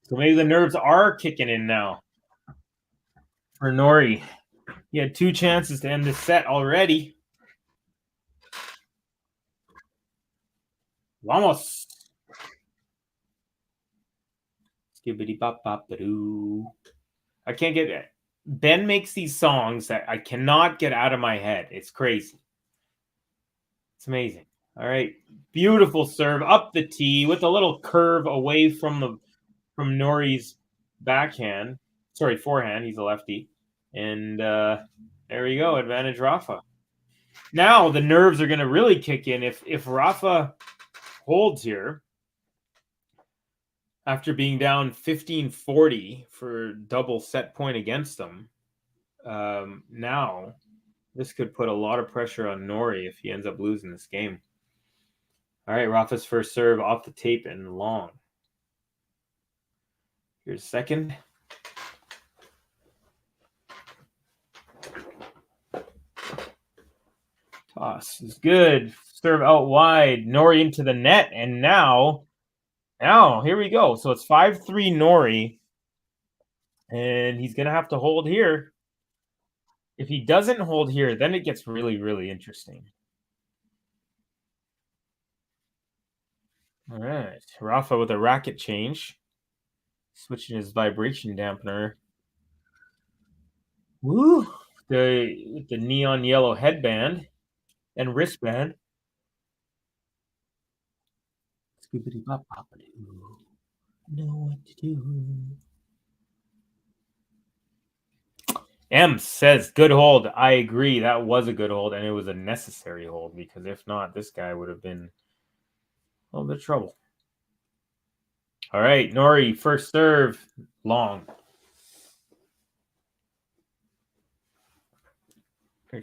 So maybe the nerves are kicking in now for Nori. He had 2 chances to end this set already. Vamos. Skibbity-bop-bop-a-doo. I can't get it. Ben makes these songs that I cannot get out of my head. It's crazy. It's amazing. All right. Beautiful serve up the tee with a little curve away from Nori's backhand. Sorry, forehand. He's a lefty. And there we go. Advantage Rafa. Now the nerves are going to really kick in if Rafa holds here. after being down 15-40 for double set point against them. Now this could put a lot of pressure on Nori if he ends up losing this game. All right, Rafa's first serve off the tape and long. Here's second. Toss is good. Serve out wide. Nori into the net. And now here we go. So it's 5-3 Nori. And he's going to have to hold here. If he doesn't hold here, then it gets really, really interesting. All right. Rafa with a racket change. Switching his vibration dampener. Woo! With the neon yellow headband and wristband. Scoopity pop poppity. Know what to do. M says good hold. I agree. That was a good hold, and it was a necessary hold because if not, this guy would have been a little bit of trouble. All right, Nori, first serve, long. Here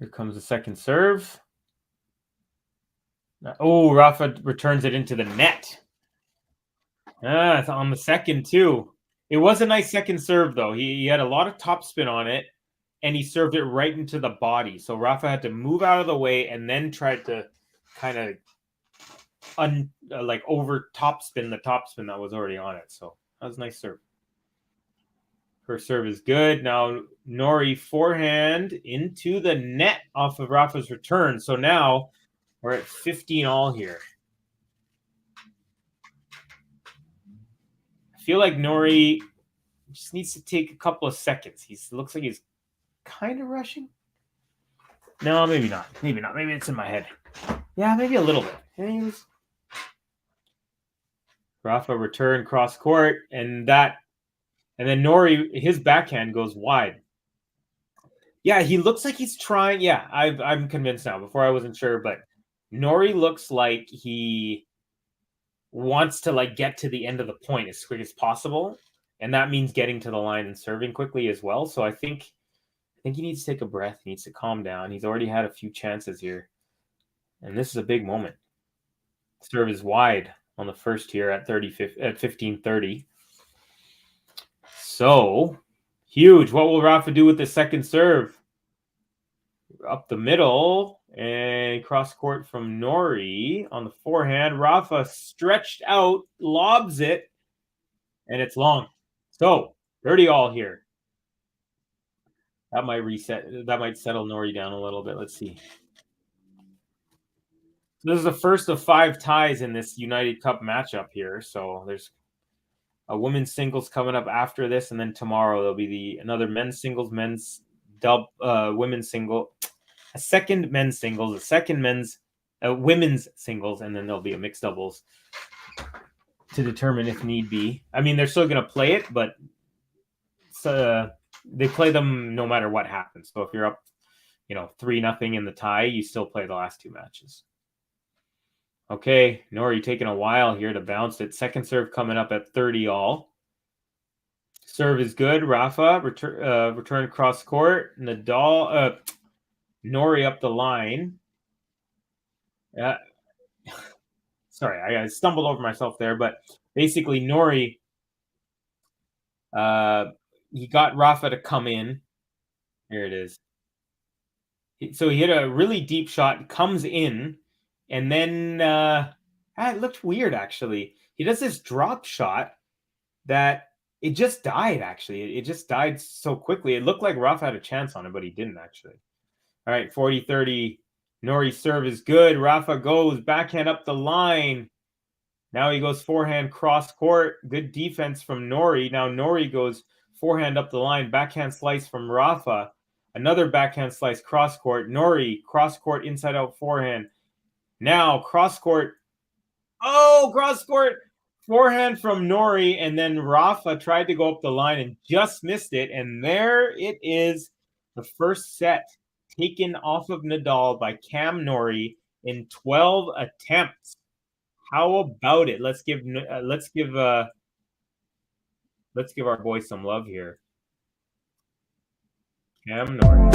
comes the second serve. Oh, Rafa returns it into the net. It's on the second, too. It was a nice second serve, though. He had a lot of topspin on it, and he served it right into the body. So Rafa had to move out of the way and then tried to kind of over topspin the topspin that was already on it. So that was a nice serve. First serve is good. Now Nori forehand into the net off of Rafa's return. So now we're at 15 all here. I feel like Nori just needs to take a couple of seconds. He looks like he's kind of rushing. No, maybe not. Maybe not. Maybe it's in my head. Yeah, maybe a little bit. Anyways. Rafa return cross court, and then Nori, his backhand goes wide. Yeah, he looks like he's trying. Yeah, I'm convinced now. Before I wasn't sure, but Nori looks like he wants to get to the end of the point as quick as possible, and that means getting to the line and serving quickly as well. So I think he needs to take a breath. He needs to calm down. He's already had a few chances here, and this is a big moment. Serve is wide on the first here at 15-30. So huge. What will Rafa do with the second serve? Up the middle and cross court from Nori on the forehand. Rafa stretched out, lobs it, and it's long. So 30 all here. That might reset. That might settle Nori down a little bit. Let's see. This is the first of 5 ties in this United Cup matchup here. So there's a women's singles coming up after this, and then tomorrow there'll be another men's singles, women's single, a second men's singles, a second women's singles, and then there'll be a mixed doubles to determine if need be. I mean, they're still going to play it, but they play them no matter what happens. So if you're up, 3-0 in the tie, you still play the last 2 matches. Okay, Nori taking a while here to bounce it. Second serve coming up at 30 all. Serve is good. Rafa return cross court. Nadal, Nori up the line. Sorry, I stumbled over myself there, but basically Nori, he got Rafa to come in. Here it is. So he hit a really deep shot, comes in. And then it looked weird, actually. He does this drop shot that it just died, actually. It just died so quickly. It looked like Rafa had a chance on it, but he didn't, actually. All right, 40-30. Nori's serve is good. Rafa goes backhand up the line. Now he goes forehand cross court. Good defense from Nori. Now Nori goes forehand up the line. Backhand slice from Rafa. Another backhand slice cross court. Nori cross court inside out forehand. Now, cross court. Oh, cross court. Forehand from Nori. And then Rafa tried to go up the line and just missed it. And there it is. The first set taken off of Nadal by Cam Nori in 12 attempts. How about it? Let's give our boy some love here. Cam Nori.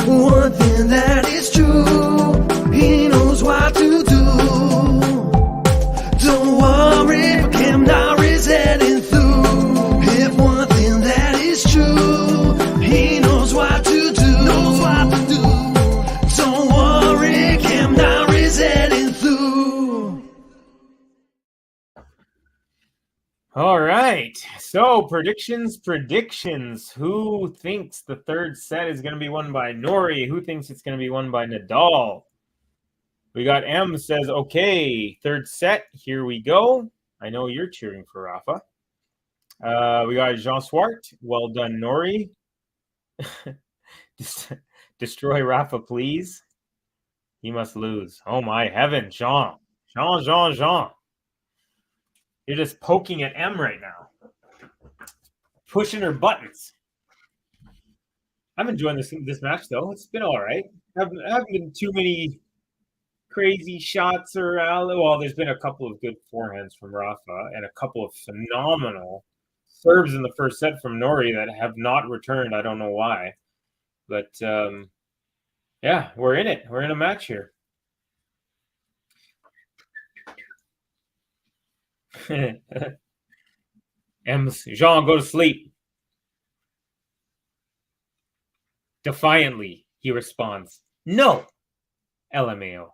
One thing that is true, he knows what to do. Don't worry, for Cam Nori's heading through. If one thing that is true, he knows what to do. Knows what to do. Don't worry, Cam Nori's heading through. All right. So predictions. Who thinks the third set is going to be won by Nori? Who thinks it's going to be won by Nadal? We got M says, okay, third set. Here we go. I know you're cheering for Rafa. We got Jean Swart. Well done, Nori. Destroy Rafa, please. He must lose. Oh, my heaven, Jean. Jean. You're just poking at M right now. Pushing her buttons. I'm enjoying this match, though. It's been all right. Haven't been too many crazy shots or well, there's been a couple of good forehands from Rafa and a couple of phenomenal serves in the first set from Nori that have not returned. I don't know why. But, yeah, we're in it. We're in a match here. M's Jean, go to sleep. Defiantly, he responds, no, LMAO.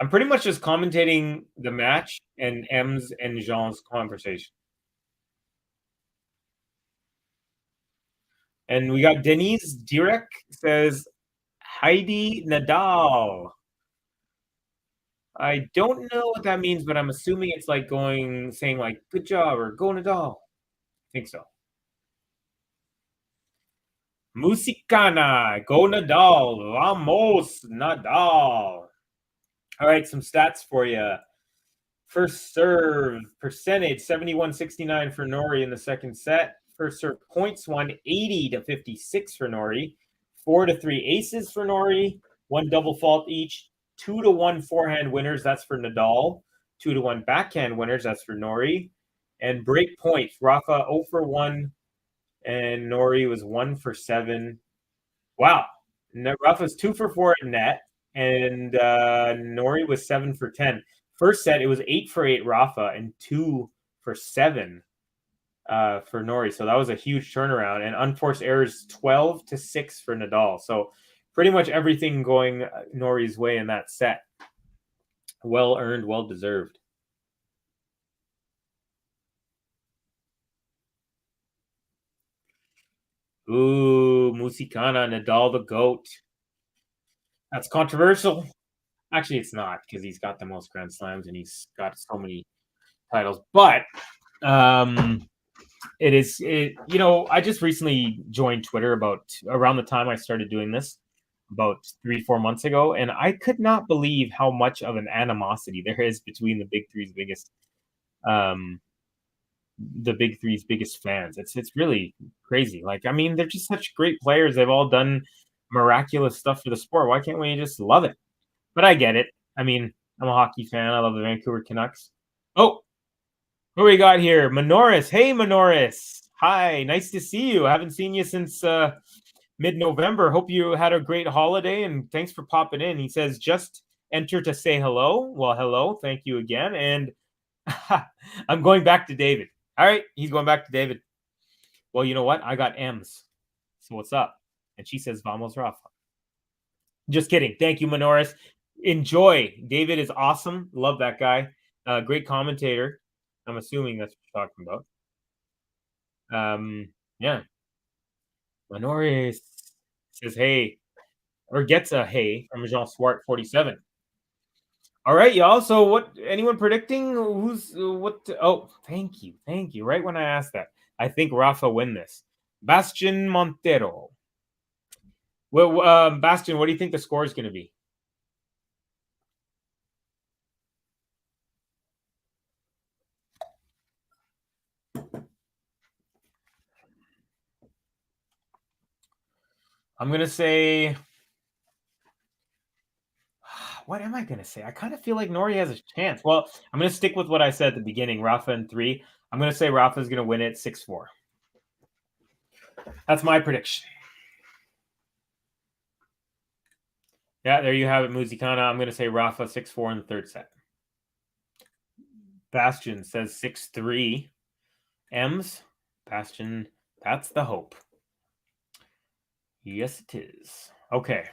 I'm pretty much just commentating the match and M's and Jean's conversation. And we got Denise Direk says, Heidi Nadal. I don't know what that means, but I'm assuming it's like saying like, good job or go Nadal. I think so. Musicana, go Nadal, vamos Nadal. All right, some stats for you. First serve percentage, 71-69 for Nori in the second set. First serve points won, 80-56 for Nori. 4-3 aces for Nori. 1 double fault each. 2-1 forehand winners, that's for Nadal. 2-1 backhand winners, that's for Nori. And break points, Rafa 0 for 1, and Nori was 1 for 7. Wow. Rafa's 2 for 4 at net, and Nori was 7 for 10. First set, it was 8 for 8 Rafa and 2 for 7 for Nori. So that was a huge turnaround. And unforced errors, 12-6 for Nadal. So pretty much everything going Nori's way in that set. Well earned, well deserved. Ooh, Musicana, Nadal the GOAT. That's controversial. Actually, it's not, because he's got the most Grand Slams and he's got so many titles. But it is, I just recently joined Twitter around the time I started doing this, about 3-4 months ago, and I could not believe how much of an animosity there is between the Big Three's biggest fans. It's really crazy. Like, I mean, they're just such great players. They've all done miraculous stuff for the sport. Why can't we just love it? But I get it. I mean, I'm a hockey fan. I love the Vancouver Canucks. Oh, who we got here? Manoris. Hey, Manoris. Hi, nice to see you. I haven't seen you since mid-November. Hope you had a great holiday, and thanks for popping in. He says, just enter to say hello. Well, hello. Thank you again. And I'm going back to David. All right, he's going back to David. Well, you know what? I got M's. So what's up? And she says, vamos, Rafa. Just kidding. Thank you, Manoris. Enjoy. David is awesome. Love that guy. Great commentator. I'm assuming that's what you're talking about. Yeah. Manoris says, hey, or gets a hey from Jean Swart 47. All right, y'all. So what, anyone predicting oh, thank you. Right when I asked that, I think Rafa win this. Bastian Montero. Well, Bastian, what do you think the score is going to be? I'm going to say what am I going to say? I kind of feel like Nori has a chance. Well, I'm going to stick with what I said at the beginning. Rafa in 3. I'm going to say Rafa's going to win it 6-4. That's my prediction. Yeah, there you have it, Muzikana. I'm going to say Rafa 6-4 in the third set. Bastian says 6-3. M's. Bastian, that's the hope. Yes, it is. Okay.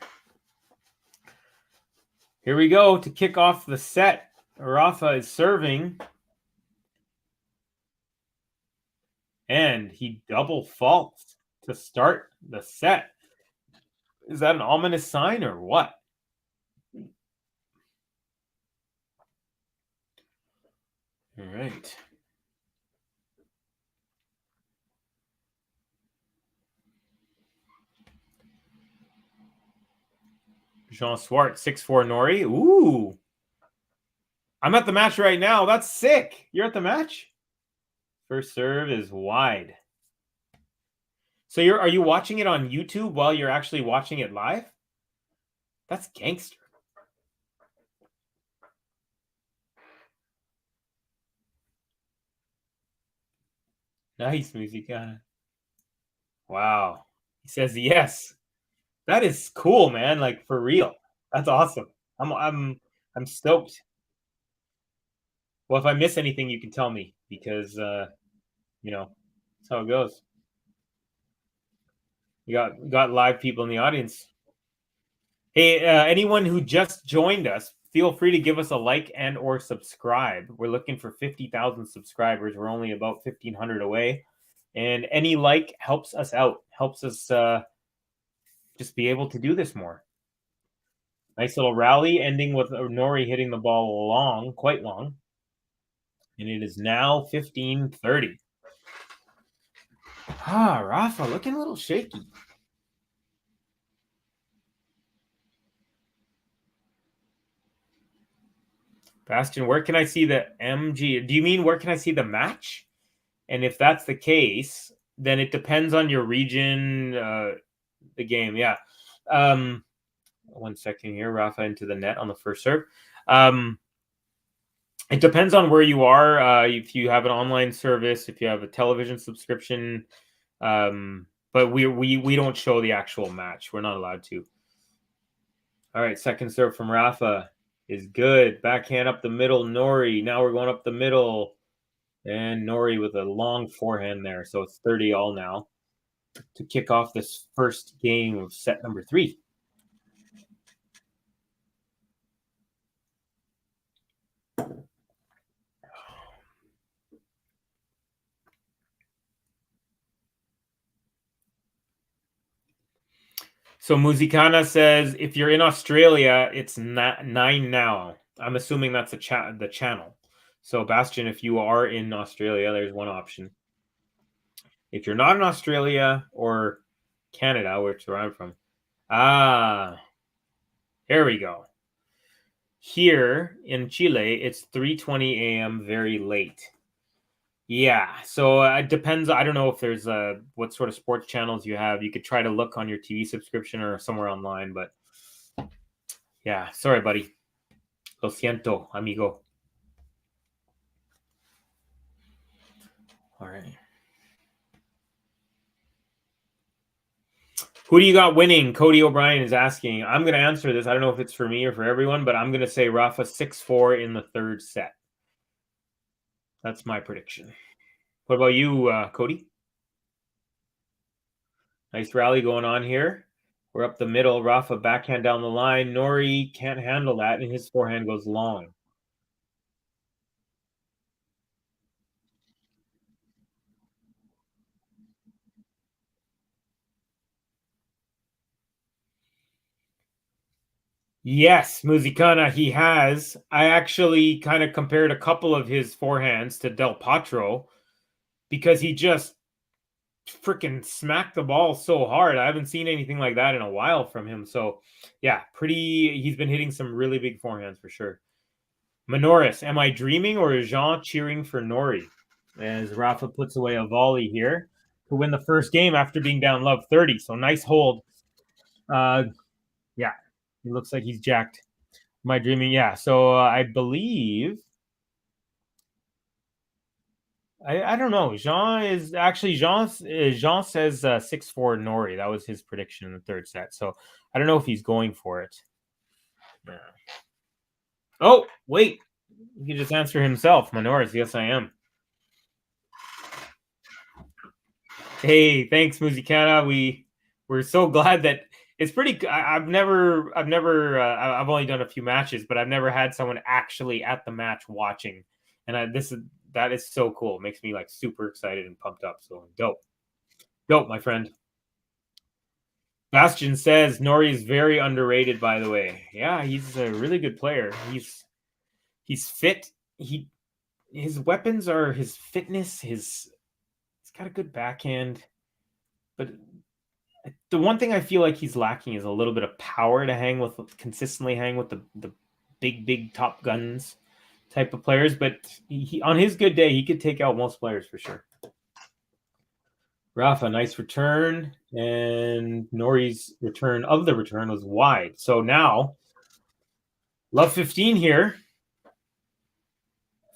Here we go to kick off the set. Rafa is serving. And he double faults to start the set. Is that an ominous sign or what? All right. Jean Swartz, 6-4 Nori. Ooh. I'm at the match right now. That's sick. You're at the match? First serve is wide. So are you watching it on YouTube while you're actually watching it live? That's gangster. Nice, Muzikana. Wow. He says yes. That is cool, man. Like, for real. That's awesome. I'm stoked. Well, if I miss anything, you can tell me because that's how it goes. We got live people in the audience. Hey, anyone who just joined us, feel free to give us a like and or subscribe. We're looking for 50,000 subscribers. We're only about 1,500 away. And any like helps us out, helps us just be able to do this more. Nice little rally ending with Nori hitting the ball long, quite long. And it is now 15:30. Rafa looking a little shaky. Bastian, where can I see the MG? Do you mean where can I see the match? And if that's the case, then it depends on your region, the game. Yeah. 1 second here. Rafa into the net on the first serve. It depends on where you are. If you have an online service, if you have a television subscription, but we don't show the actual match. We're not allowed to. All right, second serve from Rafa is good. Backhand up the middle, Nori. Now we're going up the middle. And Nori with a long forehand there. So it's 30 all now to kick off this first game of set number 3. So Muzikana says, if you're in Australia, it's 9 now. I'm assuming that's the channel. So Bastian, if you are in Australia, there's one option. If you're not in Australia or Canada, which is where I'm from, here we go. Here in Chile, it's 3:20 a.m. very late. Yeah, so it depends. I don't know if there's what sort of sports channels you have. You could try to look on your TV subscription or somewhere online, but yeah, sorry, buddy. Lo siento, amigo. All right. Who do you got winning? Cody O'Brien is asking. I'm going to answer this. I don't know if it's for me or for everyone, but I'm going to say Rafa 6-4 in the third set. That's my prediction. What about you, Cody? Nice rally going on here. We're up the middle. Rafa backhand down the line. Nori can't handle that, and his forehand goes long. Yes, Muzikana, he has. I actually kind of compared a couple of his forehands to Del Potro because he just freaking smacked the ball so hard. I haven't seen anything like that in a while from him. So, yeah, he's been hitting some really big forehands for sure. Manoris, am I dreaming or is Jean cheering for Nori? As Rafa puts away a volley here to win the first game after being down love 30. So, nice hold. Yeah. He looks like he's jacked. Am I dreaming? Yeah. So I believe I don't know. Jean says 6-4 Nori. That was his prediction in the third set. So I don't know if he's going for it. Yeah. Oh, wait. He can just answer himself. Manoris, yes, I am. Hey, thanks, Musicana. We're so glad that it's pretty. I've only done a few matches, but I've never had someone actually at the match watching, and that is so cool. It makes me like super excited and pumped up. So dope, my friend. Bastion says Nori is very underrated. By the way, yeah, he's a really good player. He's fit. His weapons are his fitness. He's got a good backhand, but the one thing I feel like he's lacking is a little bit of power to consistently hang with the big top guns type of players. But he on his good day, he could take out most players for sure. Rafa, nice return, and Nori's return was wide. So now, love 15 here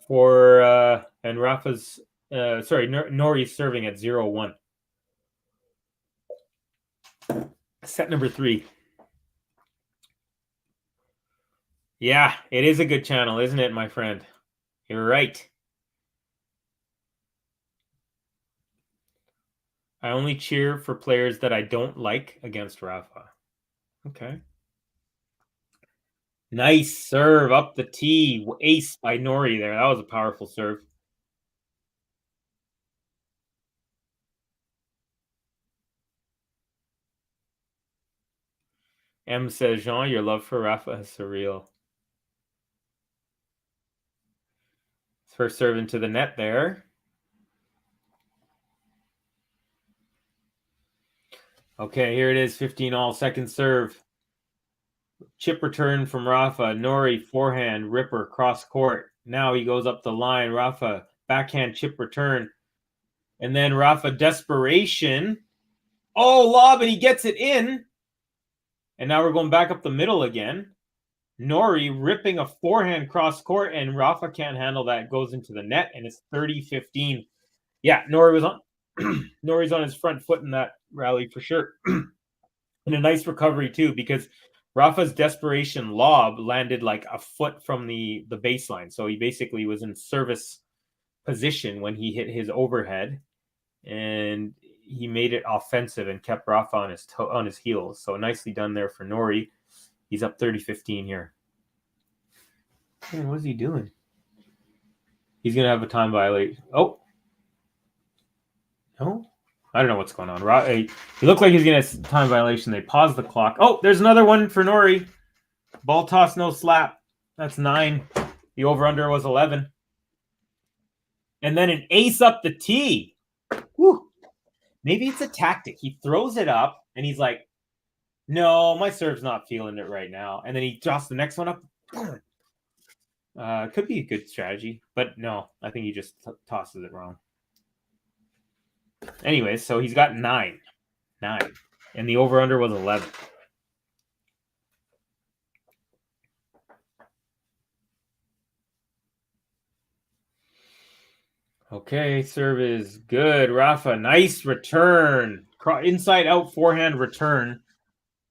for and Rafa's Nori's serving at 0-1. Set number 3. Yeah, it is a good channel, isn't it, my friend? You're right. I only cheer for players that I don't like against Rafa. Okay. Nice serve up the tee. Ace by Nori there. That was a powerful serve. M says, Jean, your love for Rafa is surreal. First serve into the net there. Okay, here it is, 15 all, second serve. Chip return from Rafa. Nori, forehand, ripper, cross court. Now he goes up the line. Rafa, backhand chip return. And then Rafa, desperation. Oh, lob, and he gets it in. And now we're going back up the middle again. Nori ripping a forehand cross court, and Rafa can't handle that. Goes into the net, and it's 30-15. Yeah, Nori's on his front foot in that rally for sure. And a nice recovery too, because Rafa's desperation lob landed like a foot from the baseline. So he basically was in service position when he hit his overhead, and he made it offensive and kept Rafa on his heels. So nicely done there for Nori. He's up 30-15 here. Man, what is he doing? He's going to have a time violation. Oh. No? I don't know what's going on. He looked like he's going to have a time violation. They paused the clock. Oh, there's another one for Nori. Ball toss, no slap. That's 9. The over-under was 11. And then an ace up the tee. Whew. Maybe it's a tactic. He throws it up, and he's like, no, my serve's not feeling it right now. And then he drops the next one up. Could be a good strategy, but no, I think he just tosses it wrong. Anyway, so he's got 9. And the over-under was 11. Okay, serve is good. Rafa, nice return. Inside out forehand return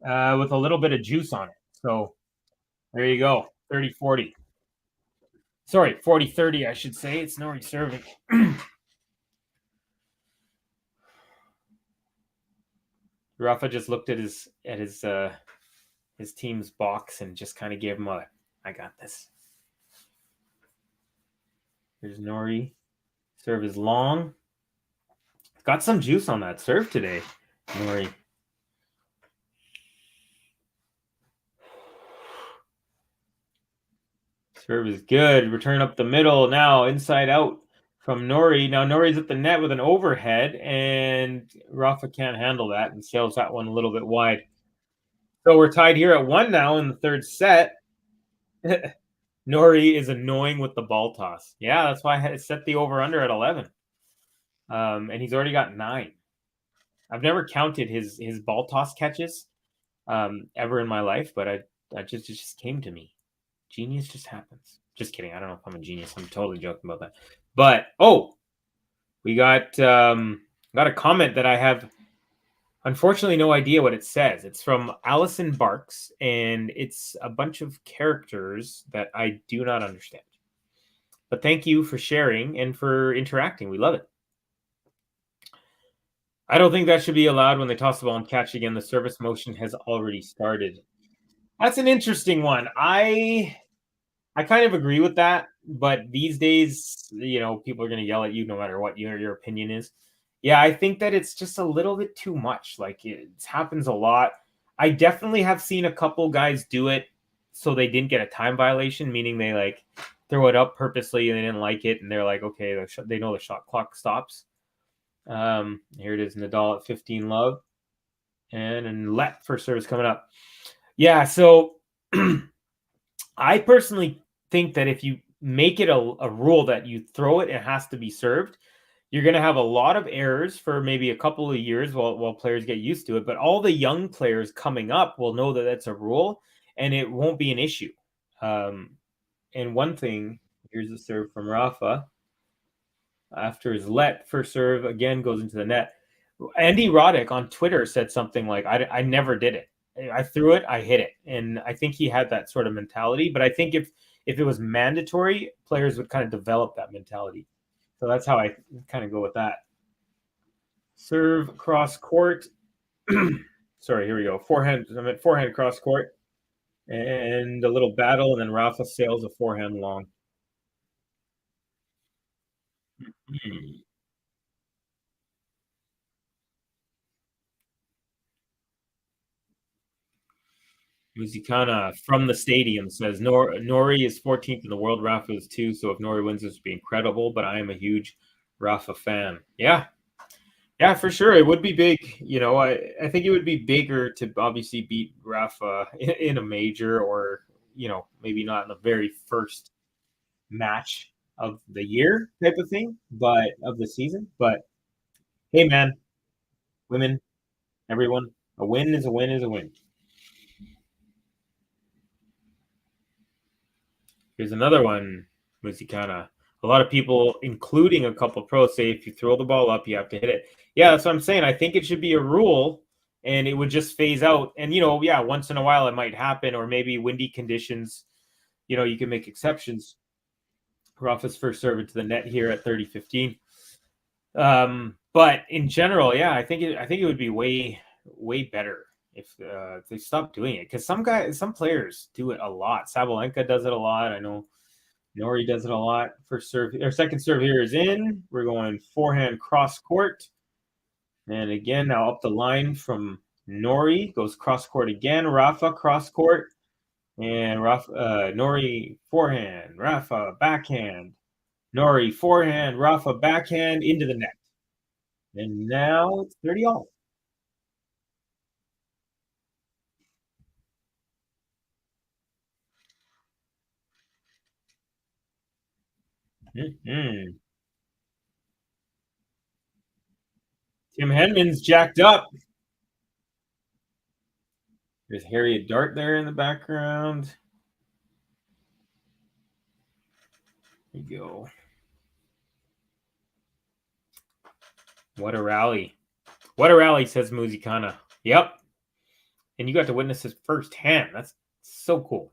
with a little bit of juice on it. So there you go. 30-40. Sorry, 40-30, I should say. It's Nori serving. Rafa just looked at his team's box and just kind of gave him I got this. Here's Nori. Serve is long. Got some juice on that serve today, Nori. Serve is good. Return up the middle. Now inside out from Nori. Now Nori's at the net with an overhead, and Rafa can't handle that and sails that one a little bit wide. So we're tied here at 1 now in the third set. Nori is annoying with the ball toss. Yeah, that's why I set the over-under at 11. And he's already got 9. I've never counted his ball toss catches ever in my life, but it just came to me. Genius just happens. Just kidding. I don't know if I'm a genius. I'm totally joking about that. But oh, we got a comment that I have unfortunately no idea what it says. It's from Allison Barks, and it's a bunch of characters that I do not understand. But thank you for sharing and for interacting. We love it. I don't think that should be allowed when they toss the ball and catch again. The service motion has already started. That's an interesting one. I kind of agree with that, but these days, people are going to yell at you no matter what your opinion is. Yeah, I think that it's just a little bit too much. Like it happens a lot. I definitely have seen a couple guys do it so they didn't get a time violation, meaning they like throw it up purposely and they didn't like it, and they're like, okay, they know the shot clock stops. Here it is, Nadal at 15 love, and let first service coming up. Yeah, so I personally think that if you make it a rule that you throw it has to be served, you're going to have a lot of errors for maybe a couple of years while players get used to it. But all the young players coming up will know that that's a rule, and it won't be an issue. And one thing, here's a serve from Rafa. After his let, first serve again goes into the net. Andy Roddick on Twitter said something like, I never did it. I threw it, I hit it. And I think he had that sort of mentality. But I think if it was mandatory, players would kind of develop that mentality. So that's how I kind of go with that. Serve cross court. Sorry, here we go. Forehand cross court. And a little battle, and then Rafa sails a forehand long. Musicana from the stadium says Nori is 14th in the world. Rafa is 2. So if Nori wins, this would be incredible. But I am a huge Rafa fan. Yeah, for sure. It would be big. I think it would be bigger to obviously beat Rafa in a major, or maybe not in the very first match of the year type of thing, but of the season. But hey, man, women, everyone, a win is a win is a win. Here's another one, Musicana. A lot of people, including a couple pros, say if you throw the ball up, you have to hit it. Yeah, that's what I'm saying. I think it should be a rule, and it would just phase out. And, once in a while it might happen, or maybe windy conditions, you can make exceptions. Rafa's first serve into the net here at 30-15. But in general, yeah, I think it would be way, way better if they stopped doing it, because some players do it a lot. Sabalenka does it a lot. I know Nori does it a lot. First serve, or second serve here is in. We're going forehand cross court, and again now up the line from Nori, goes cross court again. Rafa cross court, and Nori forehand, Rafa backhand, Nori forehand, Rafa backhand into the net, and now it's 30-all. Mm-hmm. Tim Henman's jacked up. There's Harriet Dart there in the background. There you go. What a rally. What a rally, says Musicana. Yep. And you got to witness this firsthand. That's so cool.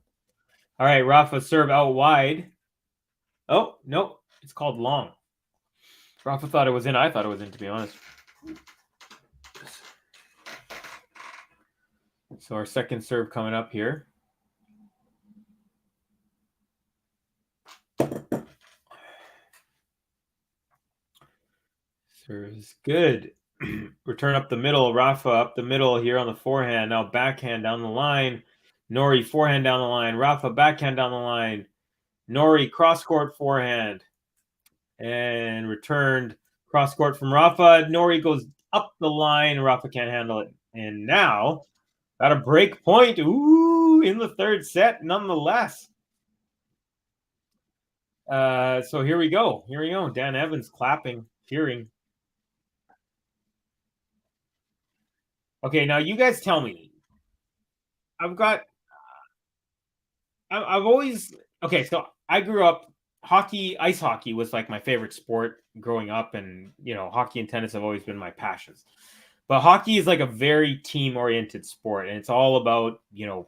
All right, Rafa serve out wide. Oh, no. It's called long. Rafa thought it was in. I thought it was in, to be honest. So our second serve coming up here. Serve is good. Return up the middle. Rafa up the middle here on the forehand. Now backhand down the line. Nori forehand down the line. Rafa backhand down the line. Nori cross court forehand. And returned cross court from Rafa. Nori goes up the line. Rafa can't handle it. And now got a break point. Ooh, in the third set, nonetheless. So here we go. Here we go. Dan Evans clapping, cheering. Okay, now you guys tell me. I've always okay. So I grew up ice hockey was like my favorite sport growing up, and hockey and tennis have always been my passions. But hockey is like a very team oriented sport, and it's all about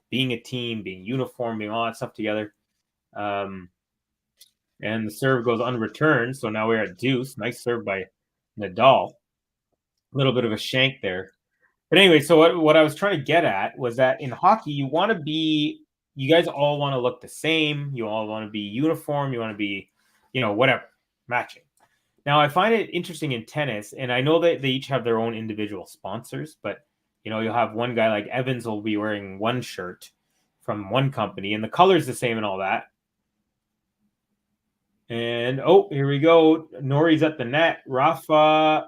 being a team, being uniform, being all that stuff together. Um, and the serve goes unreturned, so now we're at deuce. Nice serve by Nadal. A little bit of a shank there. But anyway, so what I was trying to get at was that in hockey, you guys all want to look the same. You all want to be uniform. You want to be, whatever, matching. Now, I find it interesting in tennis, and I know that they each have their own individual sponsors, but, you'll have one guy like Evans will be wearing one shirt from one company, and the color's the same and all that. And, here we go. Nori's at the net. Rafa,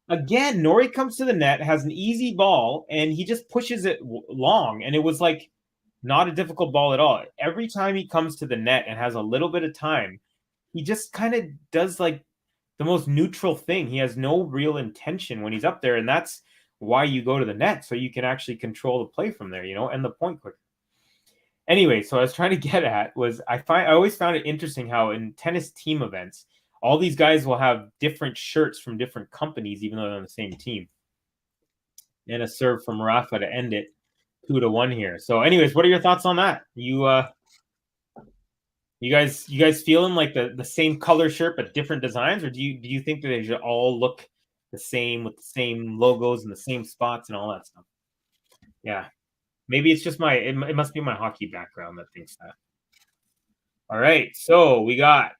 again, Nori comes to the net, has an easy ball, and he just pushes it long. And it was like not a difficult ball at all. Every time he comes to the net and has a little bit of time, he just kind of does like the most neutral thing. He has no real intention when he's up there. And that's why you go to the net, so you can actually control the play from there, and the point quicker. Anyway, so I was trying to get at was I always found it interesting how in tennis team events, all these guys will have different shirts from different companies, even though they're on the same team. And a serve from Rafa to end it 2-1 here. So anyways, what are your thoughts on that? You guys feeling like the same color shirt but different designs, or do you think that they should all look the same with the same logos and the same spots and all that stuff? Yeah. Maybe it's just it must be my hockey background that thinks that. All right. So we got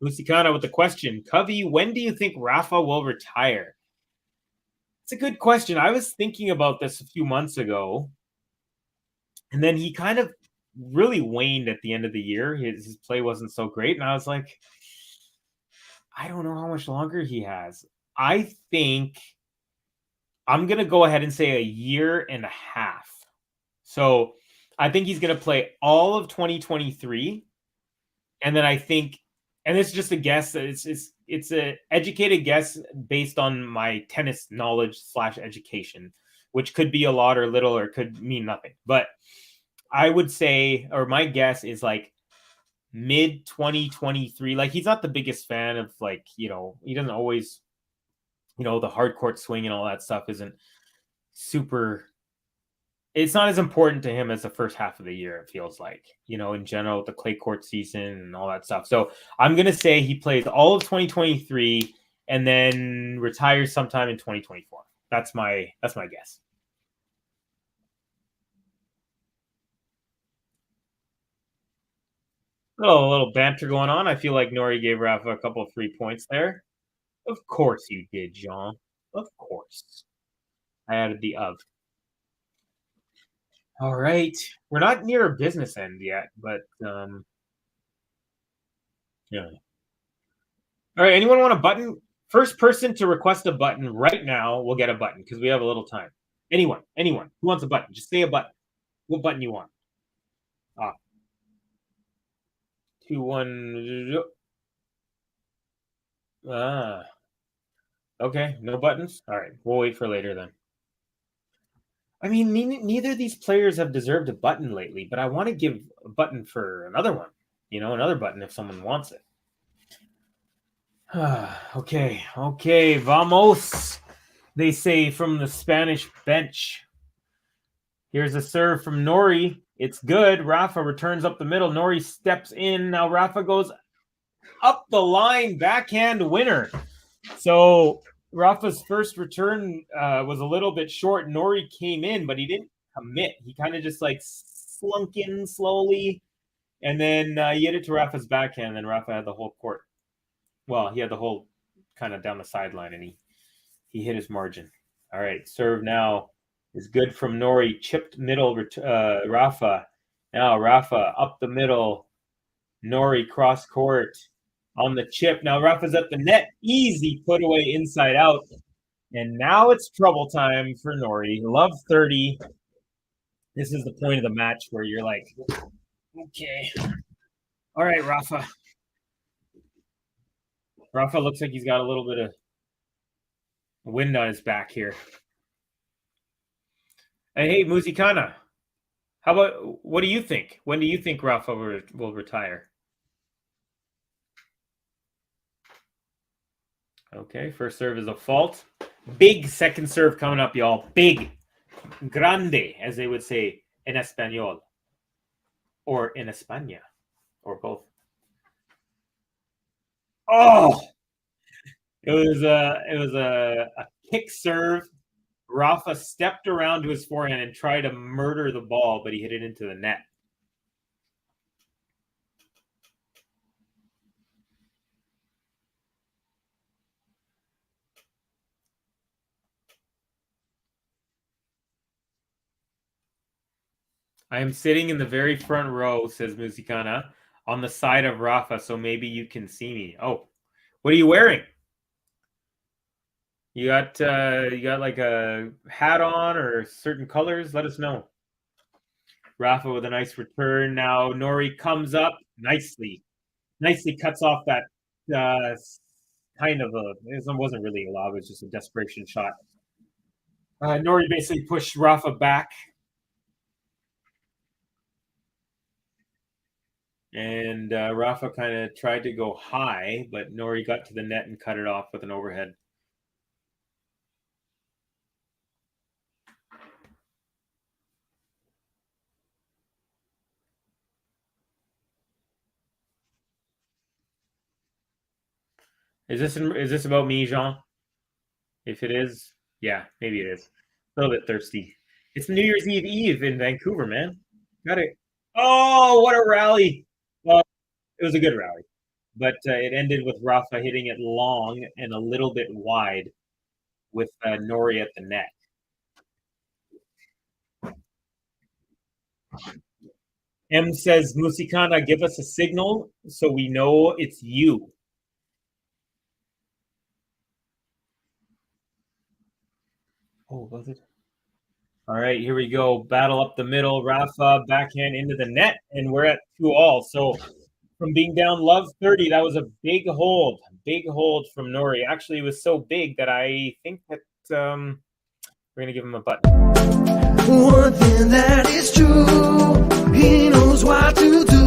Lusikana with the question. Covey, when do you think Rafa will retire? It's a good question. I was thinking about this a few months ago, and then he kind of really waned at the end of the year. His play wasn't so great, and I was like, I don't know how much longer he has. I think I'm going to go ahead and say a year and a half. So I think he's going to play all of 2023, and then I think, and it's just a guess. It's an educated guess based on my tennis knowledge / education, which could be a lot or little, or it could mean nothing. But I would say, or my guess is like mid 2023. Like, he's not the biggest fan of he doesn't always, the hard court swing and all that stuff isn't super. It's not as important to him as the first half of the year, it feels like, in general, with the clay court season and all that stuff. So I'm going to say he plays all of 2023 and then retires sometime in 2024. That's my guess. A little banter going on. I feel like Nori gave Rafa a couple of free points there. Of course you did, Jean. Of course. I added the of. All right. We're not near a business end yet, but yeah. All right. Anyone want a button? First person to request a button right now will get a button because we have a little time. Anyone who wants a button, just say a button. What button you want? 2, 1. Okay. No buttons. All right. We'll wait for later then. I mean, neither of these players have deserved a button lately, but I want to give a button for another one. Another button if someone wants it. Okay, vamos, they say from the Spanish bench. Here's a serve from Nori. It's good. Rafa returns up the middle. Nori steps in. Now Rafa goes up the line. Backhand winner. So Rafa's first return was a little bit short. Nori came in, but he didn't commit. He kind of just slunk in slowly. And then he hit it to Rafa's backhand. And then Rafa had the whole court. Well, he had the whole kind of down the sideline, and he hit his margin. All right, serve now is good from Nori. Chipped middle, Rafa. Now Rafa up the middle. Nori cross court on the chip. Now Rafa's at the net. Easy put away inside out. And now it's trouble time for Nori. Love 30. This is the point of the match where you're like, okay. All right, Rafa. Rafa looks like he's got a little bit of wind on his back here. Hey, Musikana, How about, what do you think? When do you think Rafa will retire? Okay, first serve is a fault. Big second serve coming up, y'all. Big. Grande, as they would say in Espanol. Or in España. Or both. Oh! It was a kick serve. Rafa stepped around to his forehand and tried to murder the ball, but he hit it into the net. I am sitting in the very front row, says Musicana, on the side of Rafa, so maybe you can see me. Oh, what are you wearing? You got like a hat on or certain colors? Let us know. Rafa with a nice return. Now Nori comes up nicely cuts off that kind of it wasn't really a lob, it was just a desperation shot. Nori basically pushed Rafa back. And Rafa kind of tried to go high, but Nori got to the net and cut it off with an overhead. Is this about me, Jean? If it is, yeah, maybe it is. A little bit thirsty. It's New Year's Eve in Vancouver, man. Got it. Oh, what a rally! Well, it was a good rally, but it ended with Rafa hitting it long and a little bit wide with Nori at the net. M says, Musicana, give us a signal so we know it's you. Oh, was it? All right, here we go. Battle up the middle. Rafa backhand into the net, and we're at 2-all. So from being down love 30, that was a big hold. Big hold from Nori. Actually, it was so big that I think that we're going to give him a button. One thing that is true, he knows what to do.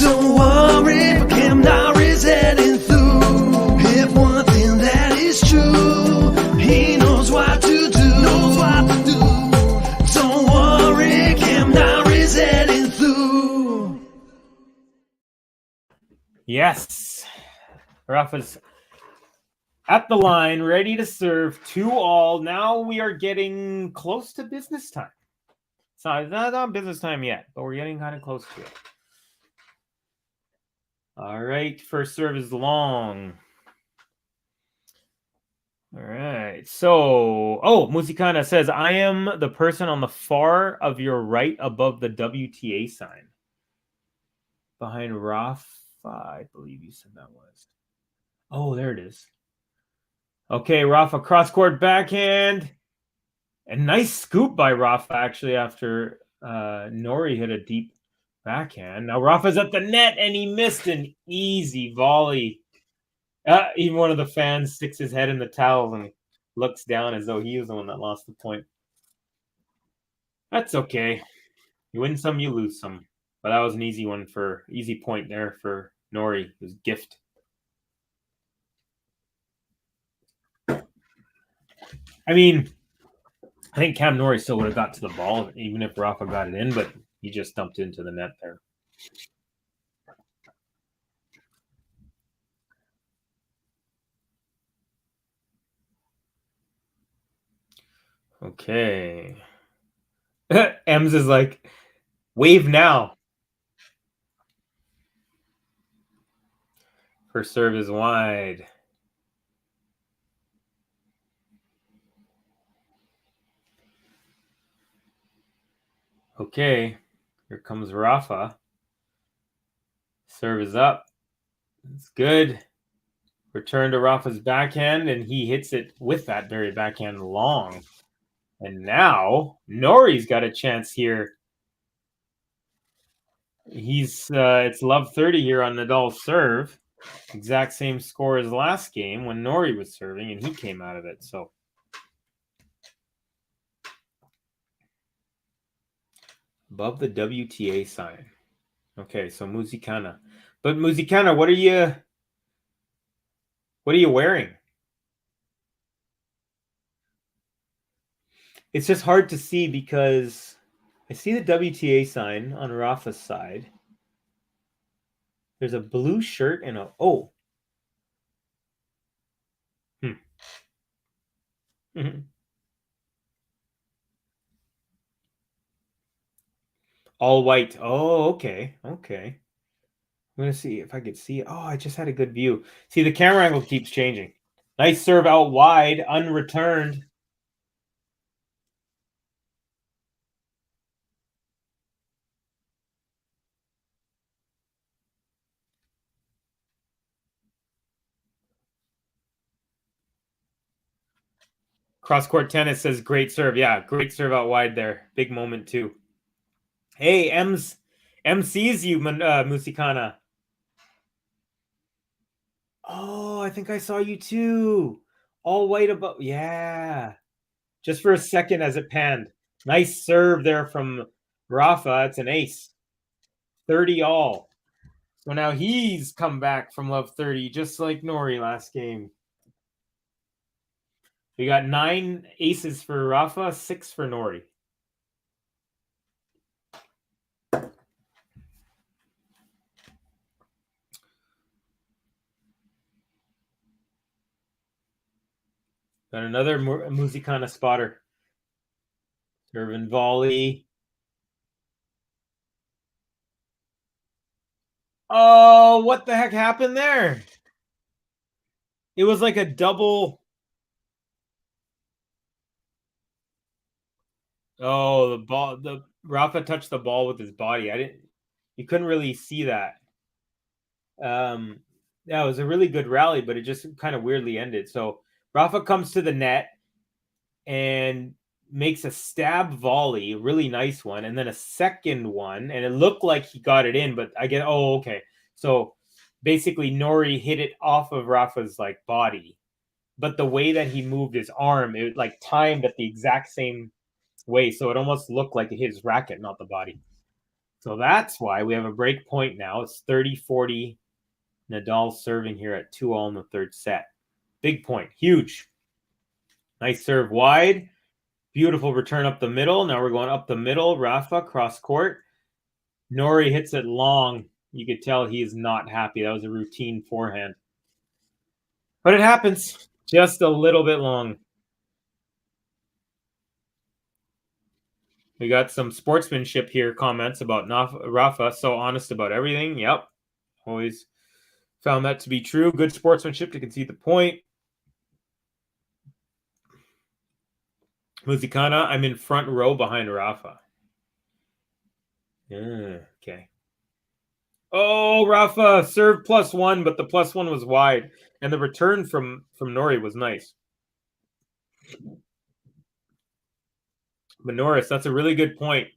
Don't worry, for Cam Norrie's heading through. If one thing that is true, he knows what to do. Knows what to do. Don't worry, Cam Norrie's heading through. Yes. Rafa's at the line, ready to serve 2-all. Now we are getting close to business time. It's not business time yet, but we're getting kind of close to it. All right, first serve is long. All right, so, Musicana says, I am the person on the far of your right above the WTA sign. Behind Rafa, I believe you said that was. Oh, there it is. Okay, Rafa cross-court backhand. A nice scoop by Rafa, actually, after Nori hit a deep backhand. Now Rafa's at the net, and he missed an easy volley. Even one of the fans sticks his head in the towel and looks down as though he was the one that lost the point. That's okay. You win some, you lose some. But that was an easy point there for Nori. It was gift. I mean, I think Cam Nori still would have got to the ball, even if Rafa got it in, but he just dumped into the net there. Okay. Ems is like, wave now. First serve is wide. Okay, here comes Rafa. Serve is up. It's good. Return to Rafa's backhand, and he hits it with that very backhand long. And now Nori's got a chance here. It's love 30 here on Nadal's serve. Exact same score as last game when Nori was serving, and he came out of it. So Above the WTA sign. Okay, so Musicana. But Musicana, what are you wearing? It's just hard to see because I see the WTA sign on Rafa's side. There's a blue shirt and all white. Oh, okay. Okay. I'm going to see if I could see it. Oh, I just had a good view. See, the camera angle keeps changing. Nice serve out wide, unreturned. Cross-court tennis says great serve. Yeah, great serve out wide there. Big moment too. Hey, M sees you, Musicana. Oh, I think I saw you too. All white above. Yeah. Just for a second as it panned. Nice serve there from Rafa. It's an ace. 30 all. So now he's come back from love 30, just like Nori last game. We got 9 aces for Rafa, 6 for Nori. Got another Musicana spotter. Serve and volley. Oh, what the heck happened there? It was like a double. Oh, the Rafa touched the ball with his body. You couldn't really see that. Yeah, it was a really good rally, but it just kind of weirdly ended. So Rafa comes to the net and makes a stab volley, a really nice one, and then a second one, and it looked like he got it in, but okay. So basically Nori hit it off of Rafa's like body, but the way that he moved his arm, it like timed at the exact same way, so it almost looked like it hit his racket, not the body. So that's why we have a break point now. It's 30-40. Nadal serving here at 2-all in the third set. Big point. Huge. Nice serve wide. Beautiful return up the middle. Now we're going up the middle. Rafa, cross court. Nori hits it long. You could tell he is not happy. That was a routine forehand. But it happens. Just a little bit long. We got some sportsmanship here comments about Rafa. So honest about everything. Yep. Always found that to be true. Good sportsmanship to concede the point. Musicana, I'm in front row behind Rafa. Okay. Oh, Rafa served +1, but the +1 was wide. And the return from Nori was nice. But Norris, that's a really good point.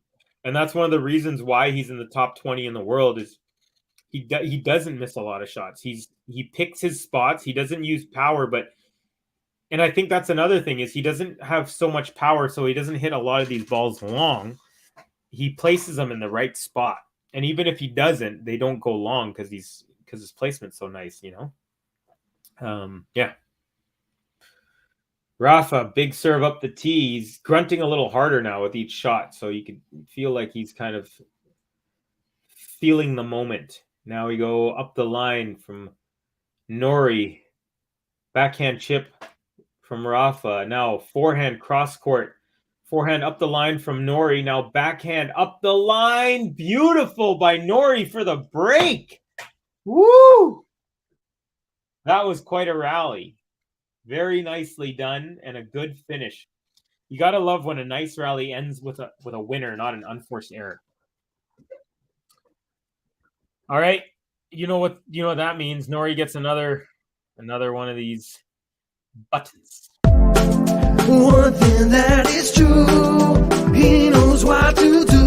And that's one of the reasons why he's in the top 20 in the world is he doesn't miss a lot of shots. He picks his spots. He doesn't use power, and I think that's another thing is he doesn't have so much power, so he doesn't hit a lot of these balls long. He places them in the right spot. And even if he doesn't, they don't go long because his placement's so nice, you know? Yeah. Rafa, big serve up the tee. He's grunting a little harder now with each shot, so you can feel like he's kind of feeling the moment. Now we go up the line from Nori. Backhand chip from Rafa. Now forehand cross court. Forehand up the line from Nori. Now backhand up the line. Beautiful by Nori for the break. Woo! That was quite a rally. Very nicely done and a good finish. You got to love when a nice rally ends with a winner, not an unforced error. All right. You know what that means. Nori gets another one of these buttons. One thing that is true, he knows what to do.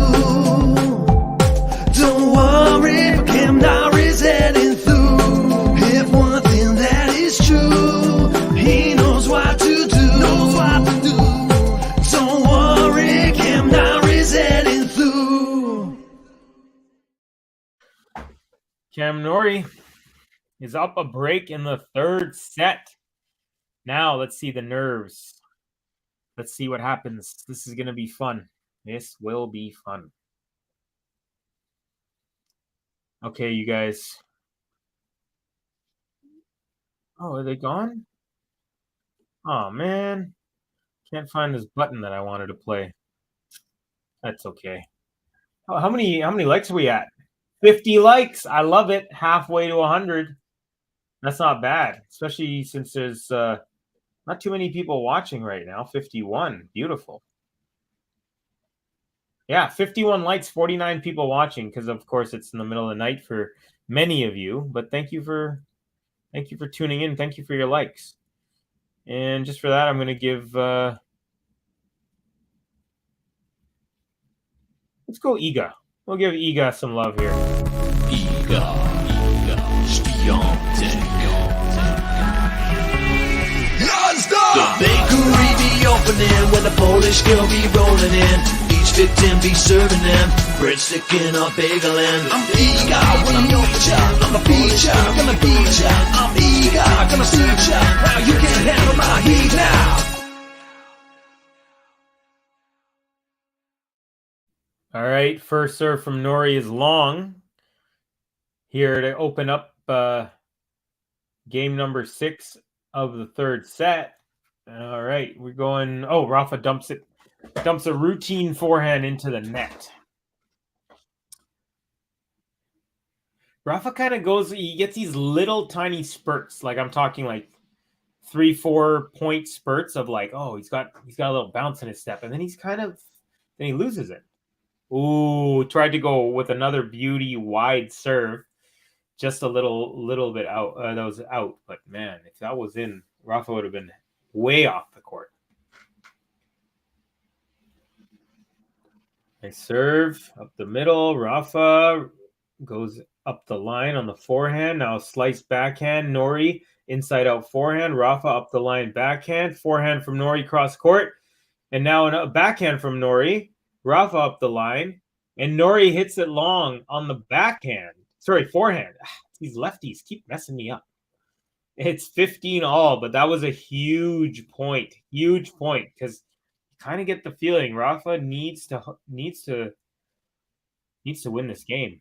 Don't worry, for Cam Norrie's heading through. If one thing that is true, he knows what to do. Don't worry, Cam Norrie's heading through. Cam Nori is up a break in the third set. Now let's see the nerves. Let's see what happens. This is going to be fun. This will be fun. Okay, you guys. Oh, are they gone? Oh, man. Can't find this button that I wanted to play. That's okay. How many likes are we at? 50 likes. I love it. Halfway to 100. That's not bad, especially since there's not too many people watching right now. 51. Beautiful. Yeah, 51 likes, 49 people watching, because of course it's in the middle of the night for many of you. But thank you for tuning in. Thank you for your likes. And just for that, I'm going to give let's go Iga. We'll give Iga some love here. Iga, the bakery be opening when the Polish girl be rolling in. Each victim be serving them breadstick in a bagel and I'm eager when I'm your child. I'm a feature, gonna beat ya. I'm eager, gonna suit ya. Now you can't handle my heat now. All right, first serve from Nori is long. Here to open up game number 6 of the third set. All right, we're going. Oh, Rafa dumps a routine forehand into the net. Rafa kind of goes. He gets these little tiny spurts, like I'm talking like 3-4 point spurts of like, oh, he's got a little bounce in his step, and then then he loses it. Ooh, tried to go with another beauty wide serve, just a little bit out. That was out, but man, if that was in, Rafa would have been way off the court. Nice serve up the middle. Rafa goes up the line on the forehand. Now slice backhand. Nori inside out forehand. Rafa up the line backhand. Forehand from Nori cross court. And now a backhand from Nori. Rafa up the line. And Nori hits it long on the backhand. Sorry, forehand. These lefties keep messing me up. It's 15 all, but that was a huge point because you kind of get the feeling Rafa needs to win this game.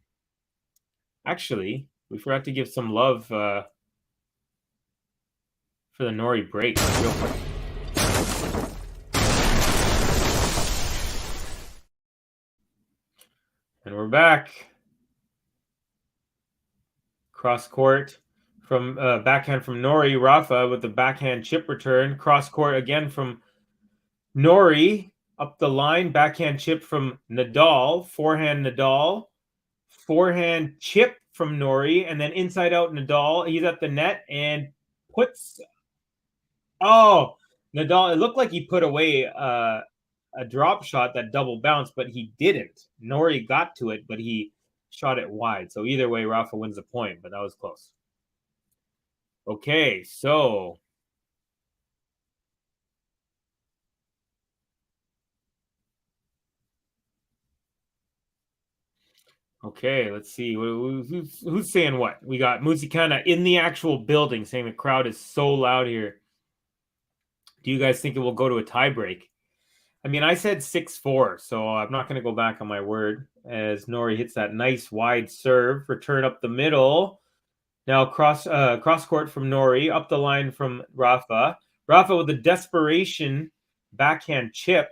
Actually, we forgot to give some love for the Nori break real quick. And we're back. Cross court from backhand from Nori. Rafa with the backhand chip return. Cross court again from Nori. Up the line. Backhand chip from Nadal. Forehand Nadal. Forehand chip from Nori. And then inside out Nadal. He's at the net and puts... Oh, Nadal. It looked like he put away a drop shot that double bounced, but he didn't. Nori got to it, but he shot it wide. So either way, Rafa wins the point, but that was close. Okay, so let's see. Who's saying what? We got Musikana in the actual building saying the crowd is so loud here. Do you guys think it will go to a tie break? I mean, I said 6-4, so I'm not going to go back on my word as Nori hits that nice wide serve. Return up the middle. Now cross court from Nori. Up the line from Rafa. Rafa with a desperation backhand chip.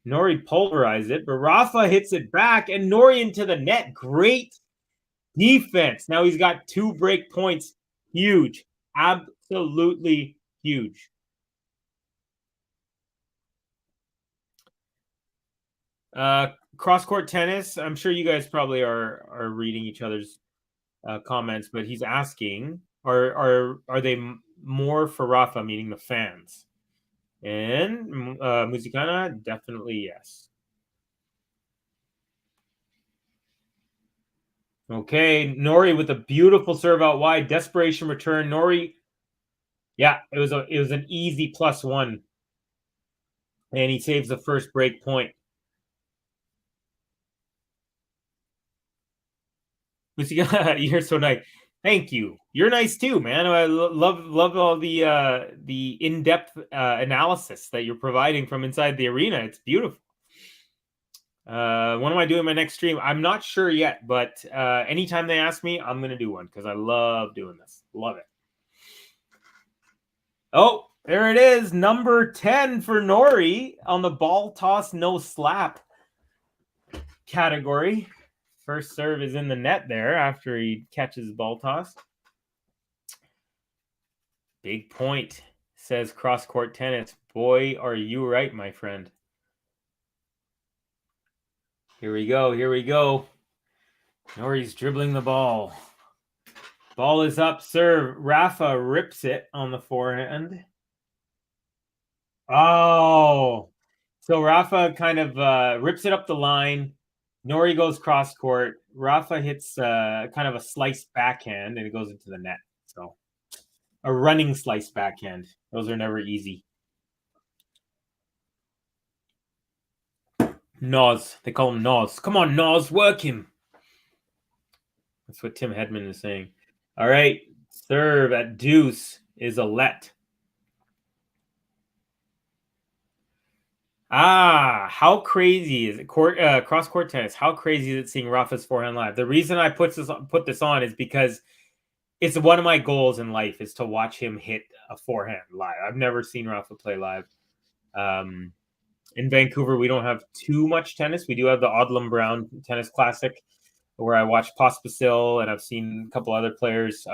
Nori pulverized it, but Rafa hits it back and Nori into the net. Great defense. Now he's got 2 break points. Huge. Absolutely huge. Cross-court tennis. I'm sure you guys probably are reading each other's comments, but he's asking, are they more for Rafa, meaning the fans? And Musikana, definitely yes. Okay, Nori with a beautiful serve out wide, desperation return. Nori, yeah, it was an easy +1, and he saves the first break point. You're so nice. Thank you. You're nice too, man. I love all the in-depth analysis that you're providing from inside the arena. It's beautiful. When am I doing my next stream? I'm not sure yet, but anytime they ask me, I'm gonna do one because I love doing this. Love it. Oh, there it is. Number 10 for Nori on the ball toss no slap category. First serve is in the net there after he catches ball toss. Big point, says cross court tennis. Boy, are you right, my friend. Here we go. Here we go. Nori's dribbling the ball. Ball is up. Serve. Rafa rips it on the forehand. Oh. So Rafa kind of rips it up the line. Nori goes cross court. Rafa hits kind of a slice backhand, and it goes into the net. So a running slice backhand. Those are never easy. Nos. They call him Nos. Come on, Nos. Work him. That's what Tim Hedman is saying. All right. Serve at Deuce is a let. How crazy is it? Cross court tennis. How crazy is it seeing Rafa's forehand live? The reason I put this on is because it's one of my goals in life is to watch him hit a forehand live. I've never seen Rafa play live. In Vancouver, we don't have too much tennis. We do have the Odlum Brown Tennis Classic, where I watch Pospisil, and I've seen a couple other players.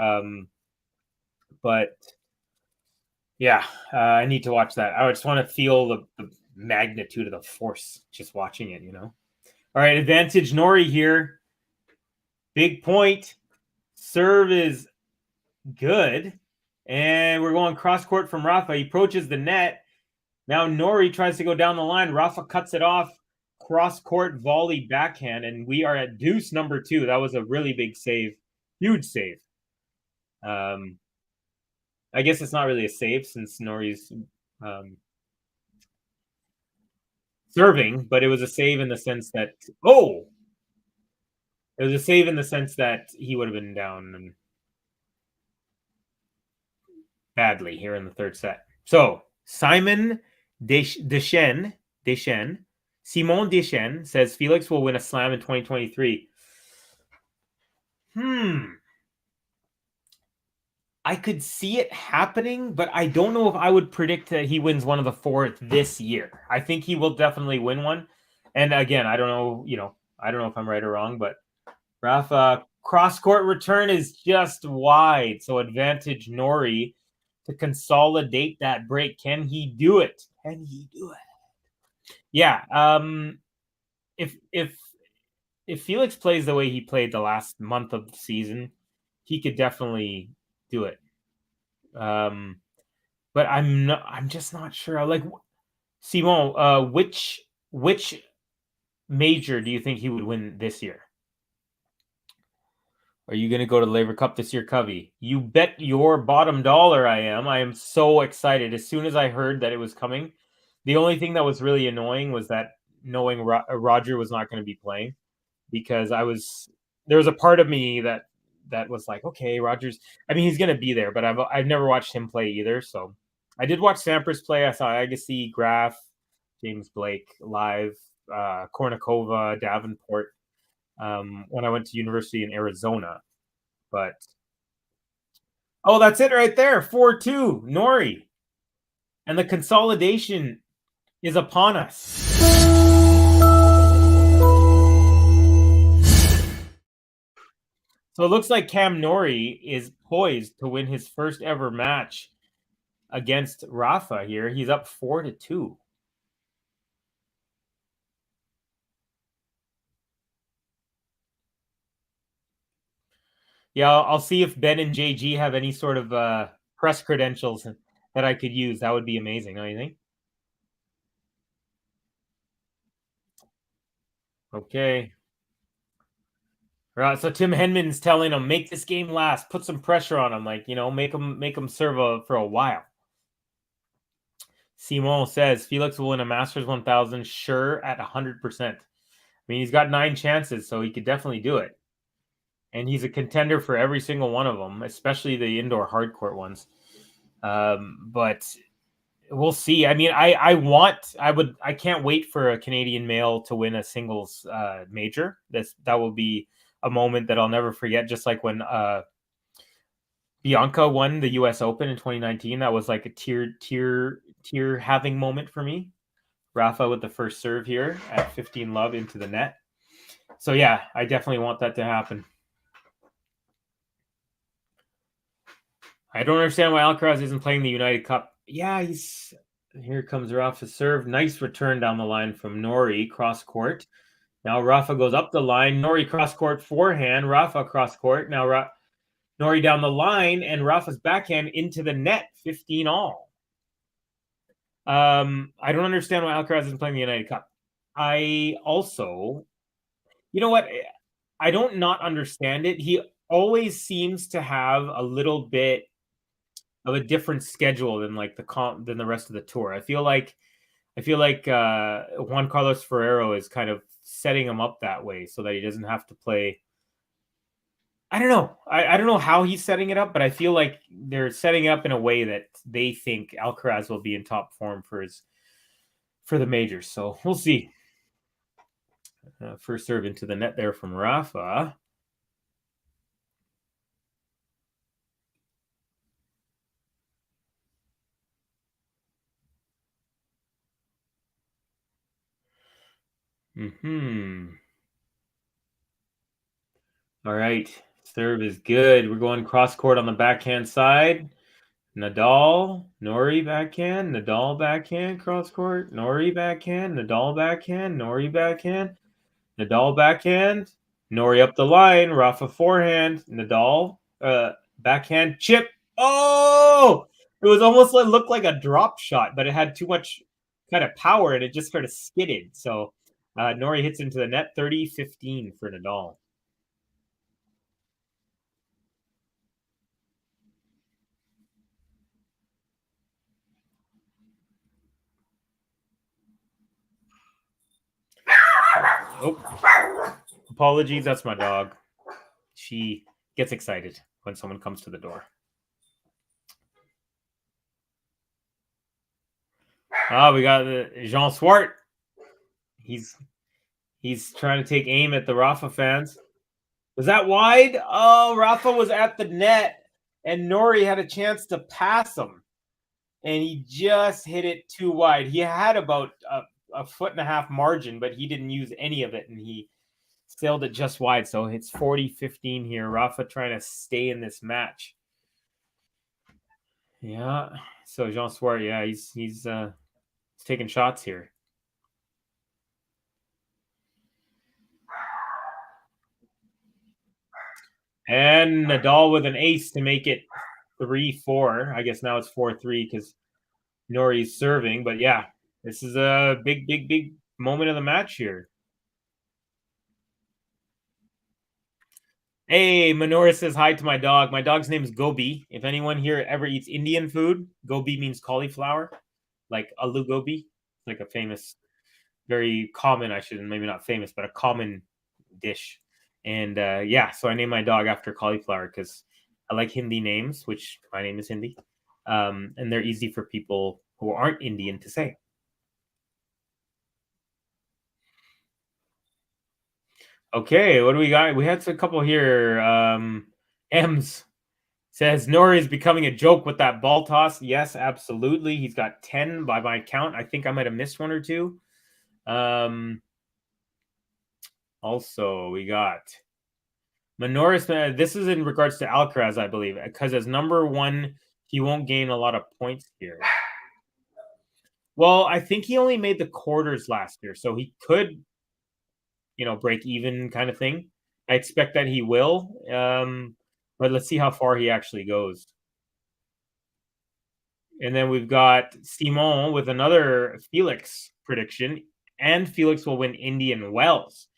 But yeah, I need to watch that. I just want to feel the magnitude of the force just watching it, you know. All right, advantage Nori here. Big point. Serve is good. And we're going cross court from Rafa. He approaches the net. Now Nori tries to go down the line. Rafa cuts it off. Cross court volley backhand. And we are at deuce number 2. That was a really big save. Huge save. I guess it's not really a save since Nori's serving, but it was a save in the sense that it was a save in the sense that he would have been down badly here in the third set. So Simon Deschênes, Simon Deschênes says Felix will win a slam in 2023. I could see it happening, but I don't know if I would predict that he wins one of the 4 this year. I think he will definitely win one. And again, I don't know, I don't know if I'm right or wrong, but Rafa cross-court return is just wide. So advantage Nori to consolidate that break. Can he do it? Can he do it? Yeah. If Felix plays the way he played the last month of the season, he could definitely do it. But I'm just not sure. Like, Simon, which major do you think he would win this year? Are you going to go to the Laver Cup this year, Covey? You bet your bottom dollar I am. I am so excited. As soon as I heard that it was coming, the only thing that was really annoying was that knowing Roger was not going to be playing, because there was a part of me that was like, okay, Rogers, I mean, he's going to be there, but I've never watched him play either. So I did watch Sampras play. I saw Agassi, Graf, James Blake live, Kornikova, Davenport, when I went to university in Arizona. But that's it right there. 4-2, Nori. And the consolidation is upon us. So it looks like Cam Nori is poised to win his first ever match against Rafa here. He's up 4-2. Yeah, I'll see if Ben and JG have any sort of press credentials that I could use. That would be amazing, don't you think? Okay. Right, so Tim Henman's telling him, make this game last, put some pressure on him, like, make him serve for a while. Simon says Felix will win a Masters 1000, sure, at 100%. I mean, he's got 9 chances, so he could definitely do it. and he's a contender for every single one of them, especially the indoor hard court ones. But we'll see. I mean, I can't wait for a Canadian male to win a singles major. That will be a moment that I'll never forget. Just like when Bianca won the U.S. Open in 2019, that was like a tear having moment for me. Rafa with the first serve here at 15 love into the net. So yeah, I definitely want that to happen. I don't understand why Alcaraz isn't playing the United Cup. Yeah, here comes Rafa's serve. Nice return down the line from Nori, cross court. Now Rafa goes up the line. Nori cross court forehand. Rafa cross court. Now Nori down the line, and Rafa's backhand into the net. 15 all. I don't understand why Alcaraz isn't playing the United Cup. I also, you know what? I don't not understand it. He always seems to have a little bit of a different schedule than like than the rest of the tour. I feel like Juan Carlos Ferrero is kind of setting him up that way so that he doesn't have to play. I don't know. I don't know how he's setting it up, but I feel like they're setting it up in a way that they think Alcaraz will be in top form for the majors. So we'll see. First serve into the net there from Rafa. All right. Serve is good. We're going cross court on the backhand side. Nadal, Nori backhand, Nadal backhand, cross court, Nori backhand, Nadal backhand, Nori backhand, Nadal backhand, Nori up the line, Rafa forehand, Nadal backhand, chip. Oh! It was almost looked like a drop shot, but it had too much kind of power and it just sort of skidded. So Nori hits into the net, 30-15 for Nadal. Oh, apologies. That's my dog. She gets excited when someone comes to the door. We got Jean Swart. He's trying to take aim at the Rafa fans. Was that wide? Oh, Rafa was at the net, and Nori had a chance to pass him, and he just hit it too wide. He had about a foot and a half margin, but he didn't use any of it, and he sailed it just wide. So it's 40-15 here. Rafa trying to stay in this match. Yeah. So Jean Swart, yeah, he's taking shots here. And Nadal with an ace to make it 3-4. I guess now it's 4-3 because Nori's serving. But yeah, this is a big moment of the match here. Hey, Minoru says hi to my dog. My dog's name is Gobi. If anyone here ever eats Indian food, Gobi means cauliflower, like aloo gobi. Like a famous, very common, maybe not famous, but a common dish. And yeah, so I named my dog after cauliflower because I like Hindi names, which my name is Hindi. And they're easy for people who aren't Indian to say. Okay, what do we got? We had a couple here. Ems says Nori is becoming a joke with that ball toss. Yes, absolutely. He's got 10 by my count. I think I might have missed one or two. Also, we got Minoris. This is in regards to Alcaraz, I believe, because as number one, he won't gain a lot of points here. Well, I think he only made the quarters last year, so he could, break even kind of thing. I expect that he will, but let's see how far he actually goes. And then we've got Simon with another Felix prediction, and Felix will win Indian Wells.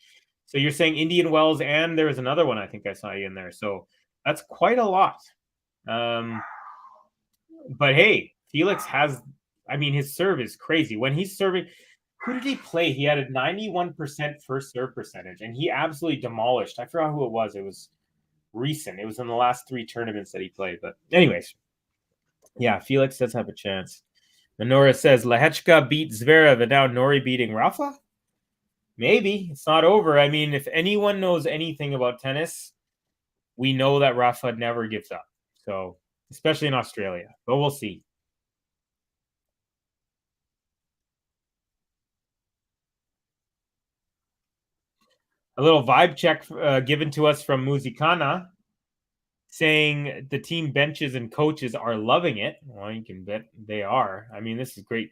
So you're saying Indian Wells, and there was another one I think I saw you in there. So that's quite a lot. But hey, Felix has, his serve is crazy. When he's serving, who did he play? He had a 91% first serve percentage, and he absolutely demolished. I forgot who it was. It was recent. It was in the last 3 tournaments that he played. But anyways, yeah, Felix does have a chance. Minora says Lehechka beat Zverev and now Nori beating Rafa? Maybe. It's not over. I mean, if anyone knows anything about tennis, we know that Rafa never gives up. So, especially in Australia. But we'll see. A little vibe check given to us from Musicana, saying the team benches and coaches are loving it. Well, you can bet they are. I mean, this is great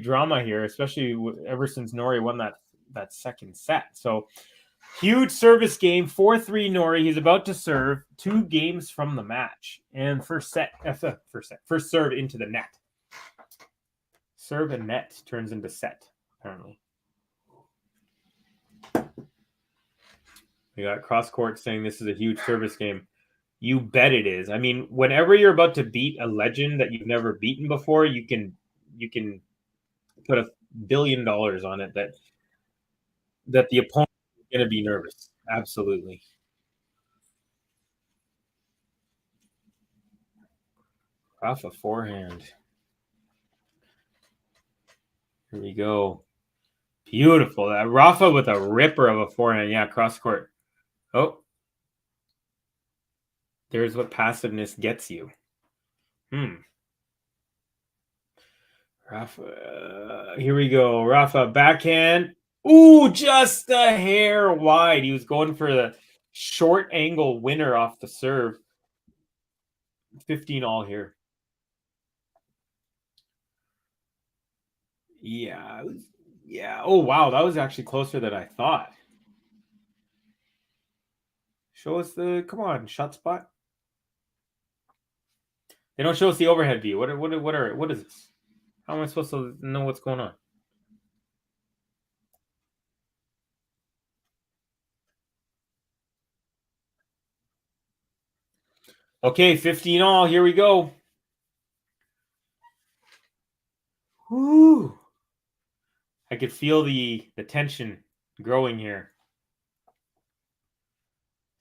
drama here, especially ever since Nori won that second set. So huge service game, 4-3 Nori. He's about to serve 2 games from the match. And first serve into the net. Serve and net turns into set, apparently. We got cross court saying this is a huge service game. You bet it is. I mean, whenever you're about to beat a legend that you've never beaten before, you can put $1 billion on it that the opponent is going to be nervous. Absolutely. Rafa forehand. Here we go. Beautiful. That Rafa with a ripper of a forehand. Yeah, cross court. Oh. There's what passiveness gets you. Rafa. Here we go. Rafa backhand. Ooh, just a hair wide. He was going for the short angle winner off the serve. 15 all here. Yeah. Yeah. Oh, wow. That was actually closer than I thought. Show us the, come on, shot spot. They don't show us the overhead view. What is this? How am I supposed to know what's going on? Okay, 15 all. Here we go. Whoo! I could feel the tension growing here.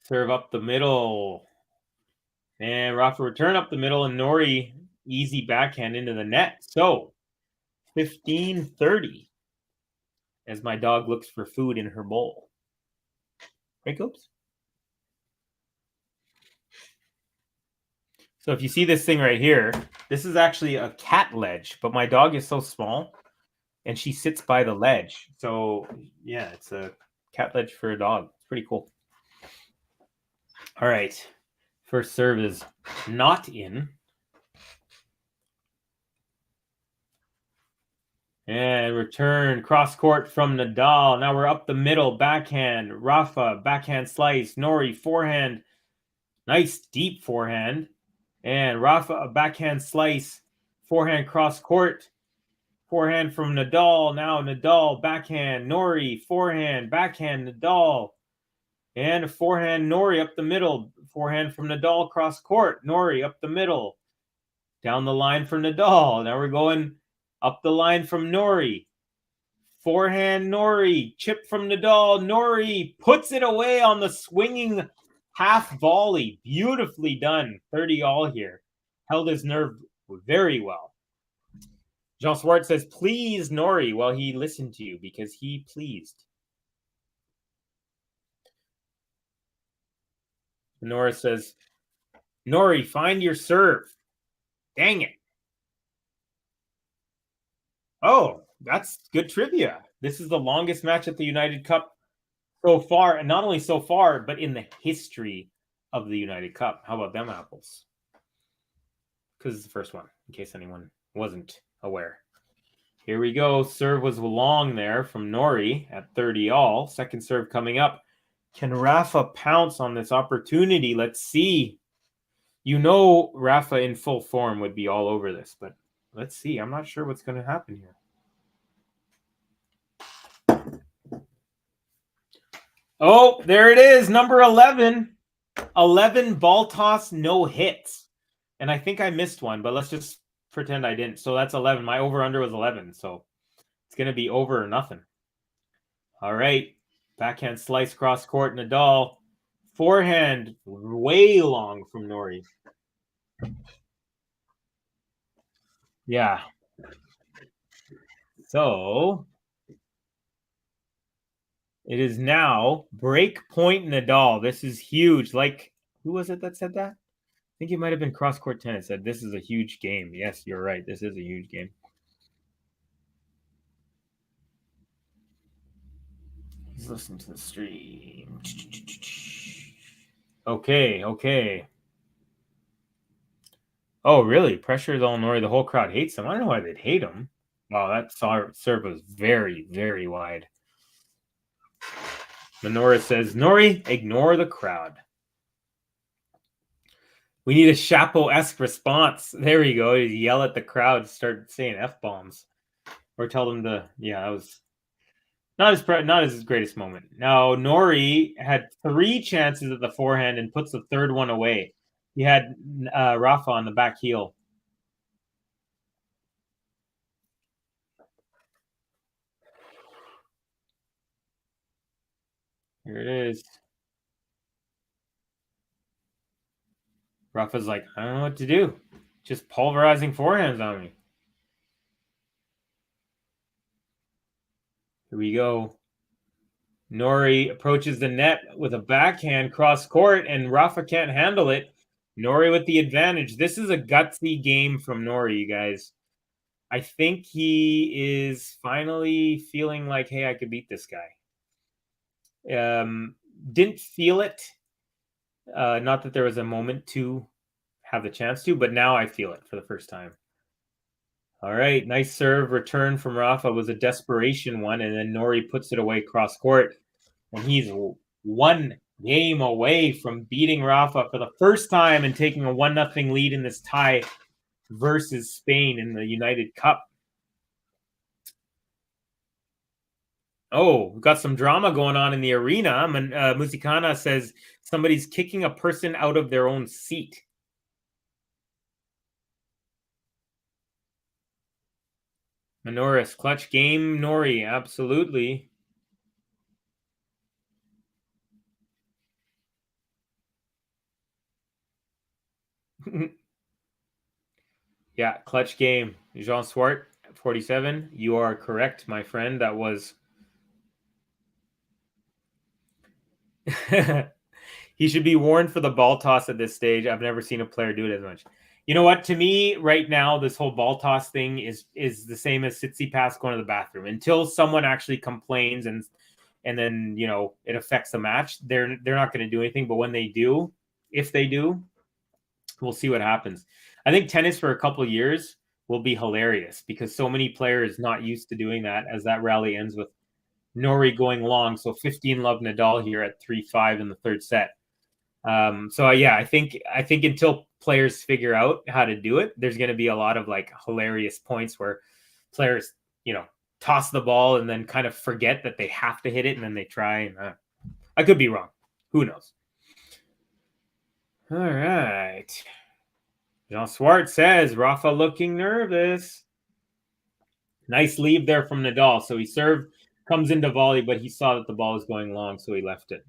Serve up the middle. And Rafa return up the middle, and Nori easy backhand into the net. So 15-30 as my dog looks for food in her bowl. Right, Copes? So if you see this thing right here, this is actually a cat ledge, but my dog is so small and she sits by the ledge. So yeah, it's a cat ledge for a dog. It's pretty cool. All right. First serve is not in. And return cross court from Nadal. Now we're up the middle. Backhand. Rafa. Backhand slice. Nori. Forehand. Nice deep forehand. And Rafa. A backhand slice. Forehand cross court. Forehand from Nadal. Now Nadal. Backhand. Nori. Forehand. Backhand. Nadal. And a forehand Nori up the middle. Forehand from Nadal cross court. Nori up the middle. Down the line for Nadal. Now we're going up the line from Nori. Forehand Nori. Chip from Nadal. Nori puts it away on the swinging half volley. Beautifully done. 30 all here. Held his nerve very well. Jean Swart says, please, Nori. Well, he listened to you because he pleased. Nora says, Nori, find your serve. Dang it. Oh, that's good trivia. This is the longest match at the United Cup so far, and not only so far, but in the history of the United Cup. How about them apples? Because it's the first one, in case anyone wasn't aware. Here we go. Serve was long there from Nori at 30 all. Second serve coming up. Can Rafa pounce on this opportunity? Let's see. You know Rafa in full form would be all over this, but let's see. I'm not sure what's going to happen here. Oh, there it is. Number 11. 11 ball toss, no hits. And I think I missed one, but let's just pretend I didn't. So that's 11. My over-under was 11. So it's going to be over or nothing. All right. Backhand slice cross court. Nadal. Forehand way long from Nori. Yeah. So it is now break point Nadal. This is huge. Like, who was it that said that? I think it might have been Cross Court Tennis said this is a huge game. Yes, you're right. This is a huge game. He's listening to the stream. Okay. Oh, really? Pressure is all Nori. The whole crowd hates him. I don't know why they'd hate him. Wow, that serve was very, very wide. Menorah says, Nori, ignore the crowd. We need a Chapeau-esque response. There we go. You yell at the crowd, start saying F-bombs. Or tell them to, yeah, that was not his greatest moment. Now, Nori had 3 chances at the forehand and puts the third one away. He had Rafa on the back heel. Here it is. Rafa's like, I don't know what to do. Just pulverizing forehands on me. Here we go. Nori approaches the net with a backhand cross court, and Rafa can't handle it. Nori with the advantage. This is a gutsy game from Nori, you guys. I think he is finally feeling like, hey, I could beat this guy. Didn't feel it. Not that there was a moment to have the chance to, but now I feel it for the first time. All right, nice serve return from Rafa was a desperation one, and then Nori puts it away cross court, and he's 1 game away from beating Rafa for the first time and taking a 1-0 lead in this tie versus Spain in the United Cup. Oh, we've got some drama going on in the arena. Musicana says somebody's kicking a person out of their own seat. Menoris, clutch game, Nori, absolutely. Yeah, clutch game. Jean Swart, 47. You are correct, my friend. That was... He should be warned for the ball toss at this stage. I've never seen a player do it as much. You know what? To me, right now, this whole ball toss thing is the same as Tsitsipas going to the bathroom. Until someone actually complains and then it affects the match, they're not going to do anything. But when they do, if they do, we'll see what happens. I think tennis for a couple of years will be hilarious because so many players not used to doing that. As that rally ends with Nori going long, so 15-love Nadal here at 3-5 in the third set. I think until players figure out how to do it, there's going to be a lot of like hilarious points where players, toss the ball and then kind of forget that they have to hit it, and then they try. And I could be wrong. Who knows? All right. Jean Swart says Rafa looking nervous. Nice leave there from Nadal. So he served, comes into volley, but he saw that the ball was going long, so he left it.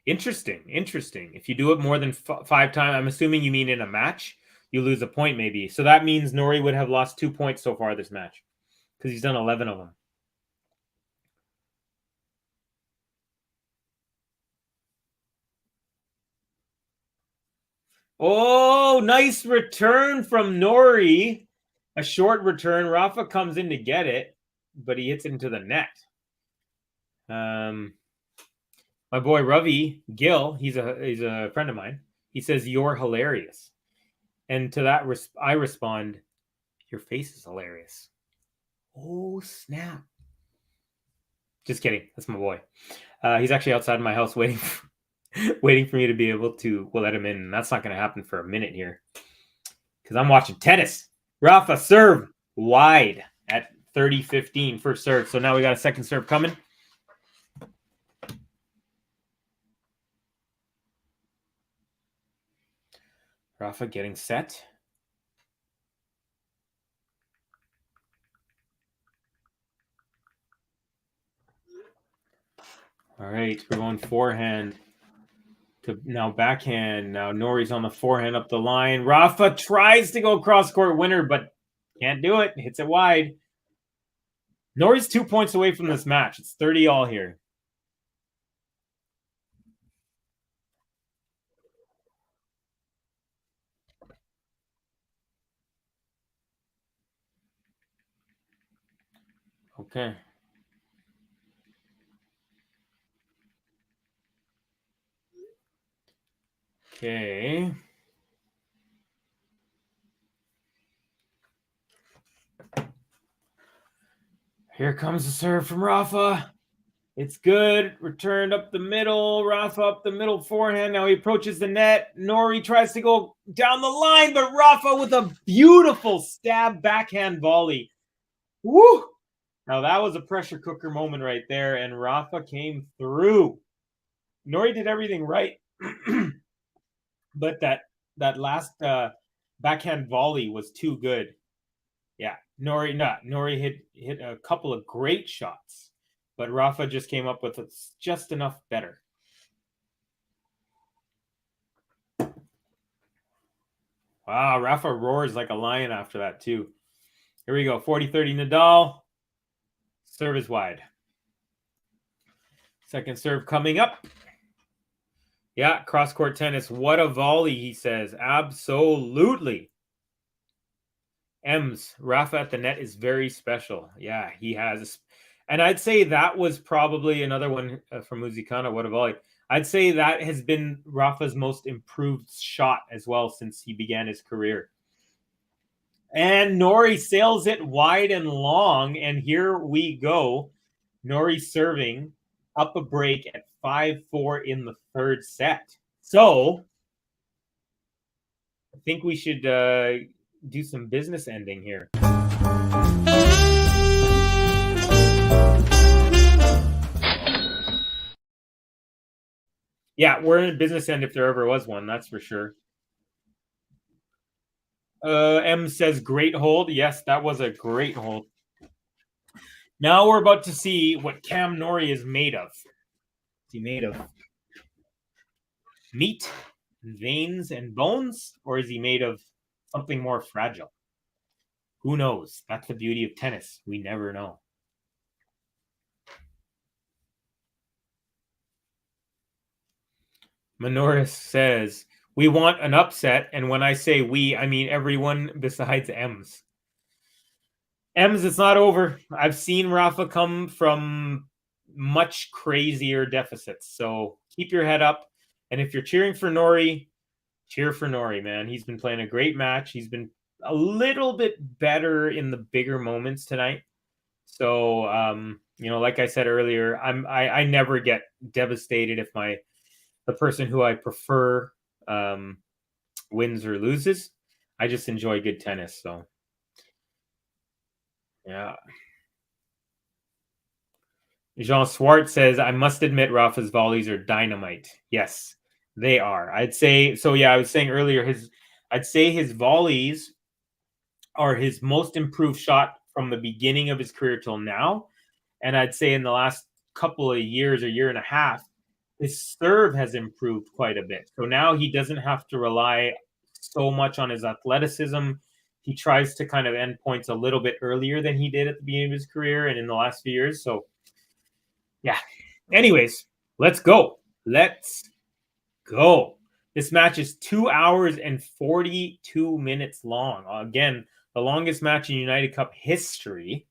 Interesting. If you do it more than 5 times, I'm assuming you mean in a match, you lose a point maybe. So that means Nori would have lost 2 points so far this match because he's done 11 of them. Oh, nice return from Nori. A short return. Rafa comes in to get it, but he hits it into the net. My boy Ravi Gill, he's a friend of mine. He says, "You're hilarious." And to that, I respond, "Your face is hilarious." Oh, snap. Just kidding. That's my boy. He's actually outside my house waiting for me to be able to let him in. And that's not going to happen for a minute here because I'm watching tennis. Rafa serve wide at 30-15 first serve. So now we got a second serve coming. Rafa getting set. All right, we're going forehand to now backhand. Now Nori's on the forehand up the line. Rafa tries to go cross-court winner, but can't do it. Hits it wide. Nori's 2 points away from this match. It's 30 all here. Okay. Okay. Here comes the serve from Rafa. It's good. Returned up the middle. Rafa up the middle forehand. Now he approaches the net. Nori tries to go down the line, but Rafa with a beautiful stab backhand volley. Woo! Now that was a pressure cooker moment right there, and Rafa came through. Nori did everything right, but that last backhand volley was too good. Yeah, Nori hit a couple of great shots, but Rafa just came up with just enough better. Wow, Rafa roars like a lion after that too. Here we go, 40-30 Nadal. Serve is wide. Second serve coming up. Yeah, cross-court tennis. What a volley, he says. Absolutely. Ems, Rafa at the net is very special. Yeah, he has. And I'd say that was probably another one from Muzikana. What a volley. I'd say that has been Rafa's most improved shot as well since he began his career. And Nori sails it wide and long. And here we go. Nori serving up a break at 5-4 in the third set. So I think we should do some business ending here. Yeah, we're in a business end if there ever was one, that's for sure. M says great hold. Yes, that was a great hold. Now we're about to see what Cam Nori is made of. Is he made of meat, veins, and bones? Or is he made of something more fragile? Who knows? That's the beauty of tennis. We never know. Manoris says, we want an upset. And when I say we, I mean everyone besides Ems. Ems, it's not over. I've seen Rafa come from much crazier deficits. So keep your head up. And if you're cheering for Nori, cheer for Nori, man. He's been playing a great match. He's been a little bit better in the bigger moments tonight. So, like I said earlier, I never get devastated if the person who I prefer wins or loses. I just enjoy good tennis. So, yeah. Jean Swart says, I must admit Rafa's volleys are dynamite. Yes, they are. I'd say so. Yeah, I was saying earlier, I'd say his volleys are his most improved shot from the beginning of his career till now. And I'd say in the last couple of years or year and a half, his serve has improved quite a bit. So now he doesn't have to rely so much on his athleticism. He tries to kind of end points a little bit earlier than he did at the beginning of his career and in the last few years. So, yeah. Anyways, let's go. Let's go. This match is 2 hours and 42 minutes long. Again, the longest match in United Cup history.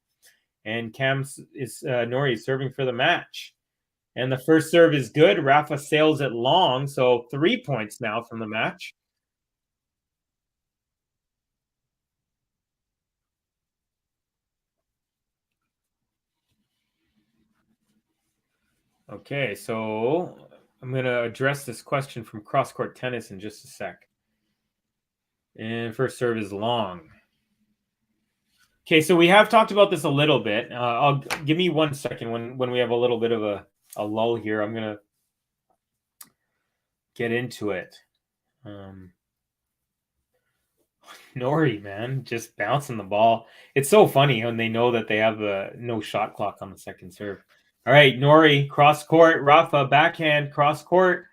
And Nori is serving for the match. And the first serve is good. Rafa sails it long. So 3 points now from the match. Okay, so I'm going to address this question from Cross Court Tennis in just a sec. And first serve is long. Okay, so we have talked about this a little bit. Give me 1 second when we have a little bit of a lull here. I'm going to get into it. Nori, man, just bouncing the ball. It's so funny when they know that they have no shot clock on the second serve. All right, Nori, cross court, Rafa, backhand, cross court,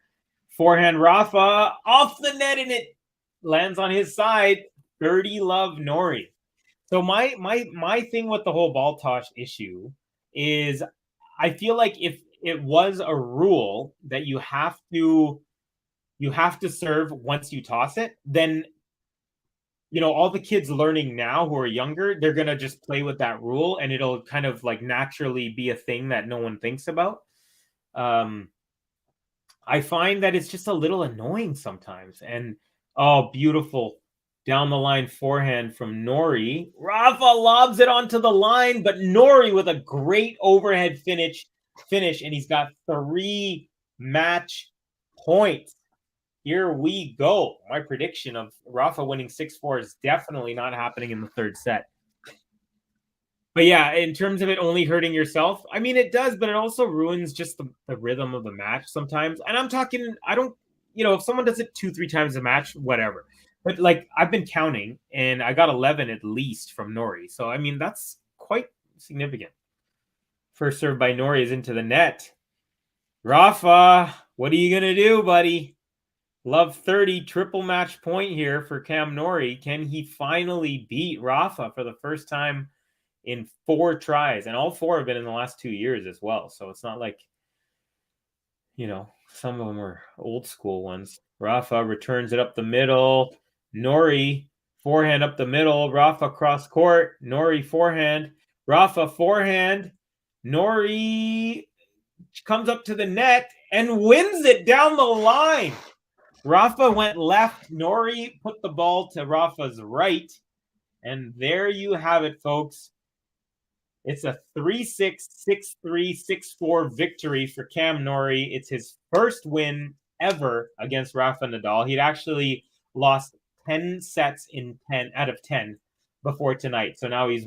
forehand, Rafa, off the net, and it lands on his side. 30 love Nori. So my thing with the whole ball toss issue is I feel like if it was a rule that you have to serve once you toss it, then all the kids learning now who are younger, they're going to just play with that rule and it'll kind of like naturally be a thing that no one thinks about. I find that it's just a little annoying sometimes. And oh, beautiful down the line forehand from Nori. Rafa lobs it onto the line, but Nori with a great overhead finish, and he's got 3 match points. Here we go. My prediction of Rafa winning 6-4 is definitely not happening in the third set. But yeah, in terms of it only hurting yourself, I mean, it does, but it also ruins just the rhythm of the match sometimes. And I'm talking, I don't, if someone does it 2-3 times a match, whatever. But like I've been counting and I got 11 at least from Nori. So, I mean, that's quite significant. First serve by Nori is into the net. Rafa, what are you going to do, buddy? Love 30, triple match point here for Cam Nori. Can he finally beat Rafa for the first time in 4 tries? And all 4 have been in the last 2 years as well. So it's not like, some of them are old school ones. Rafa returns it up the middle. Nori, forehand up the middle. Rafa cross court. Nori forehand. Rafa forehand. Nori comes up to the net and wins it down the line. Rafa went left. Nori put the ball to Rafa's right. And there you have it, folks. It's a 3-6, 6-3, 6-4 victory for Cam Nori. It's his first win ever against Rafa Nadal. He'd actually lost 10 sets in 10 out of 10 before tonight. So now he's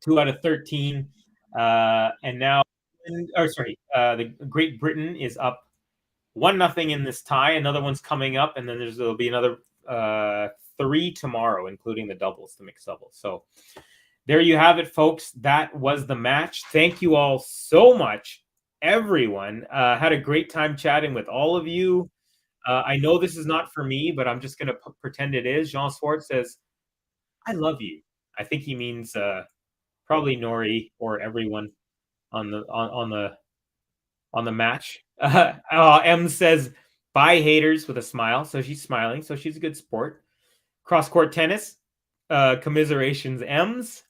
2 out of 13. And now, the Great Britain is up 1-0 in this tie. Another one's coming up, and then there'll be another 3 tomorrow, including the doubles, the mixed doubles. So there you have it, folks. That was the match. Thank you all so much, everyone. Had a great time chatting with all of you. I know this is not for me, but I'm just going to pretend it is. Jean Swartz says, I love you. I think he means probably Nori or everyone on the match. M says, bye, haters, with a smile. So she's smiling. So she's a good sport. Cross-court tennis. Commiserations, M's.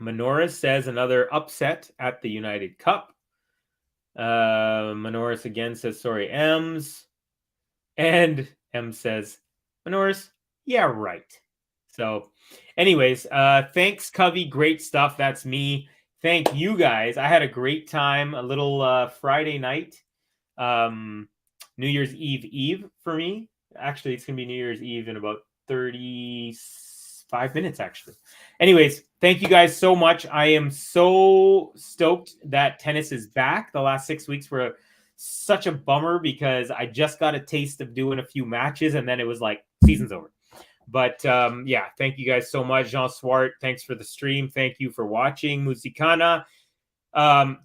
Menoris says another upset at the United Cup. Menoris again says, sorry, M's. And M says, Menoris, yeah, right. So anyways, thanks, Covey. Great stuff. That's me. Thank you guys. I had a great time. A little Friday night. New Year's Eve for me. Actually, it's going to be New Year's Eve in about 35 minutes, actually. Anyways, thank you guys so much. I am so stoked that tennis is back. The last 6 weeks were such a bummer because I just got a taste of doing a few matches and then it was like season's over. But yeah, thank you guys so much. Jean Swart, thanks for the stream. Thank you for watching. Musikana.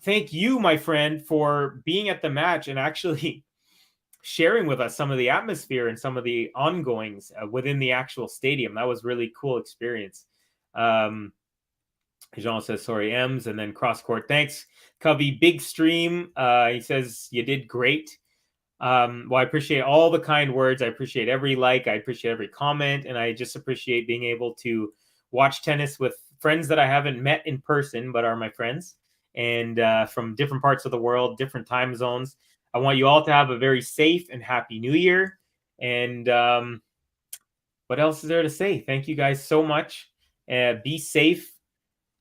Thank you, my friend, for being at the match and actually sharing with us some of the atmosphere and some of the ongoings within the actual stadium. That was really cool experience. Jean says, sorry, M's, and then cross court. Thanks, Covey. Big stream. He says, you did great. Well, I appreciate all the kind words. I appreciate every like. I appreciate every comment. And I just appreciate being able to watch tennis with friends that I haven't met in person, but are my friends. And from different parts of the world, different time zones. I want you all to have a very safe and happy New Year. And what else is there to say? Thank you guys so much. Be safe.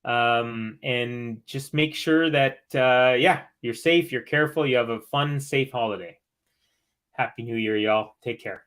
And just make sure that, you're safe, you're careful, you have a fun, safe holiday. Happy New Year, y'all. Take care.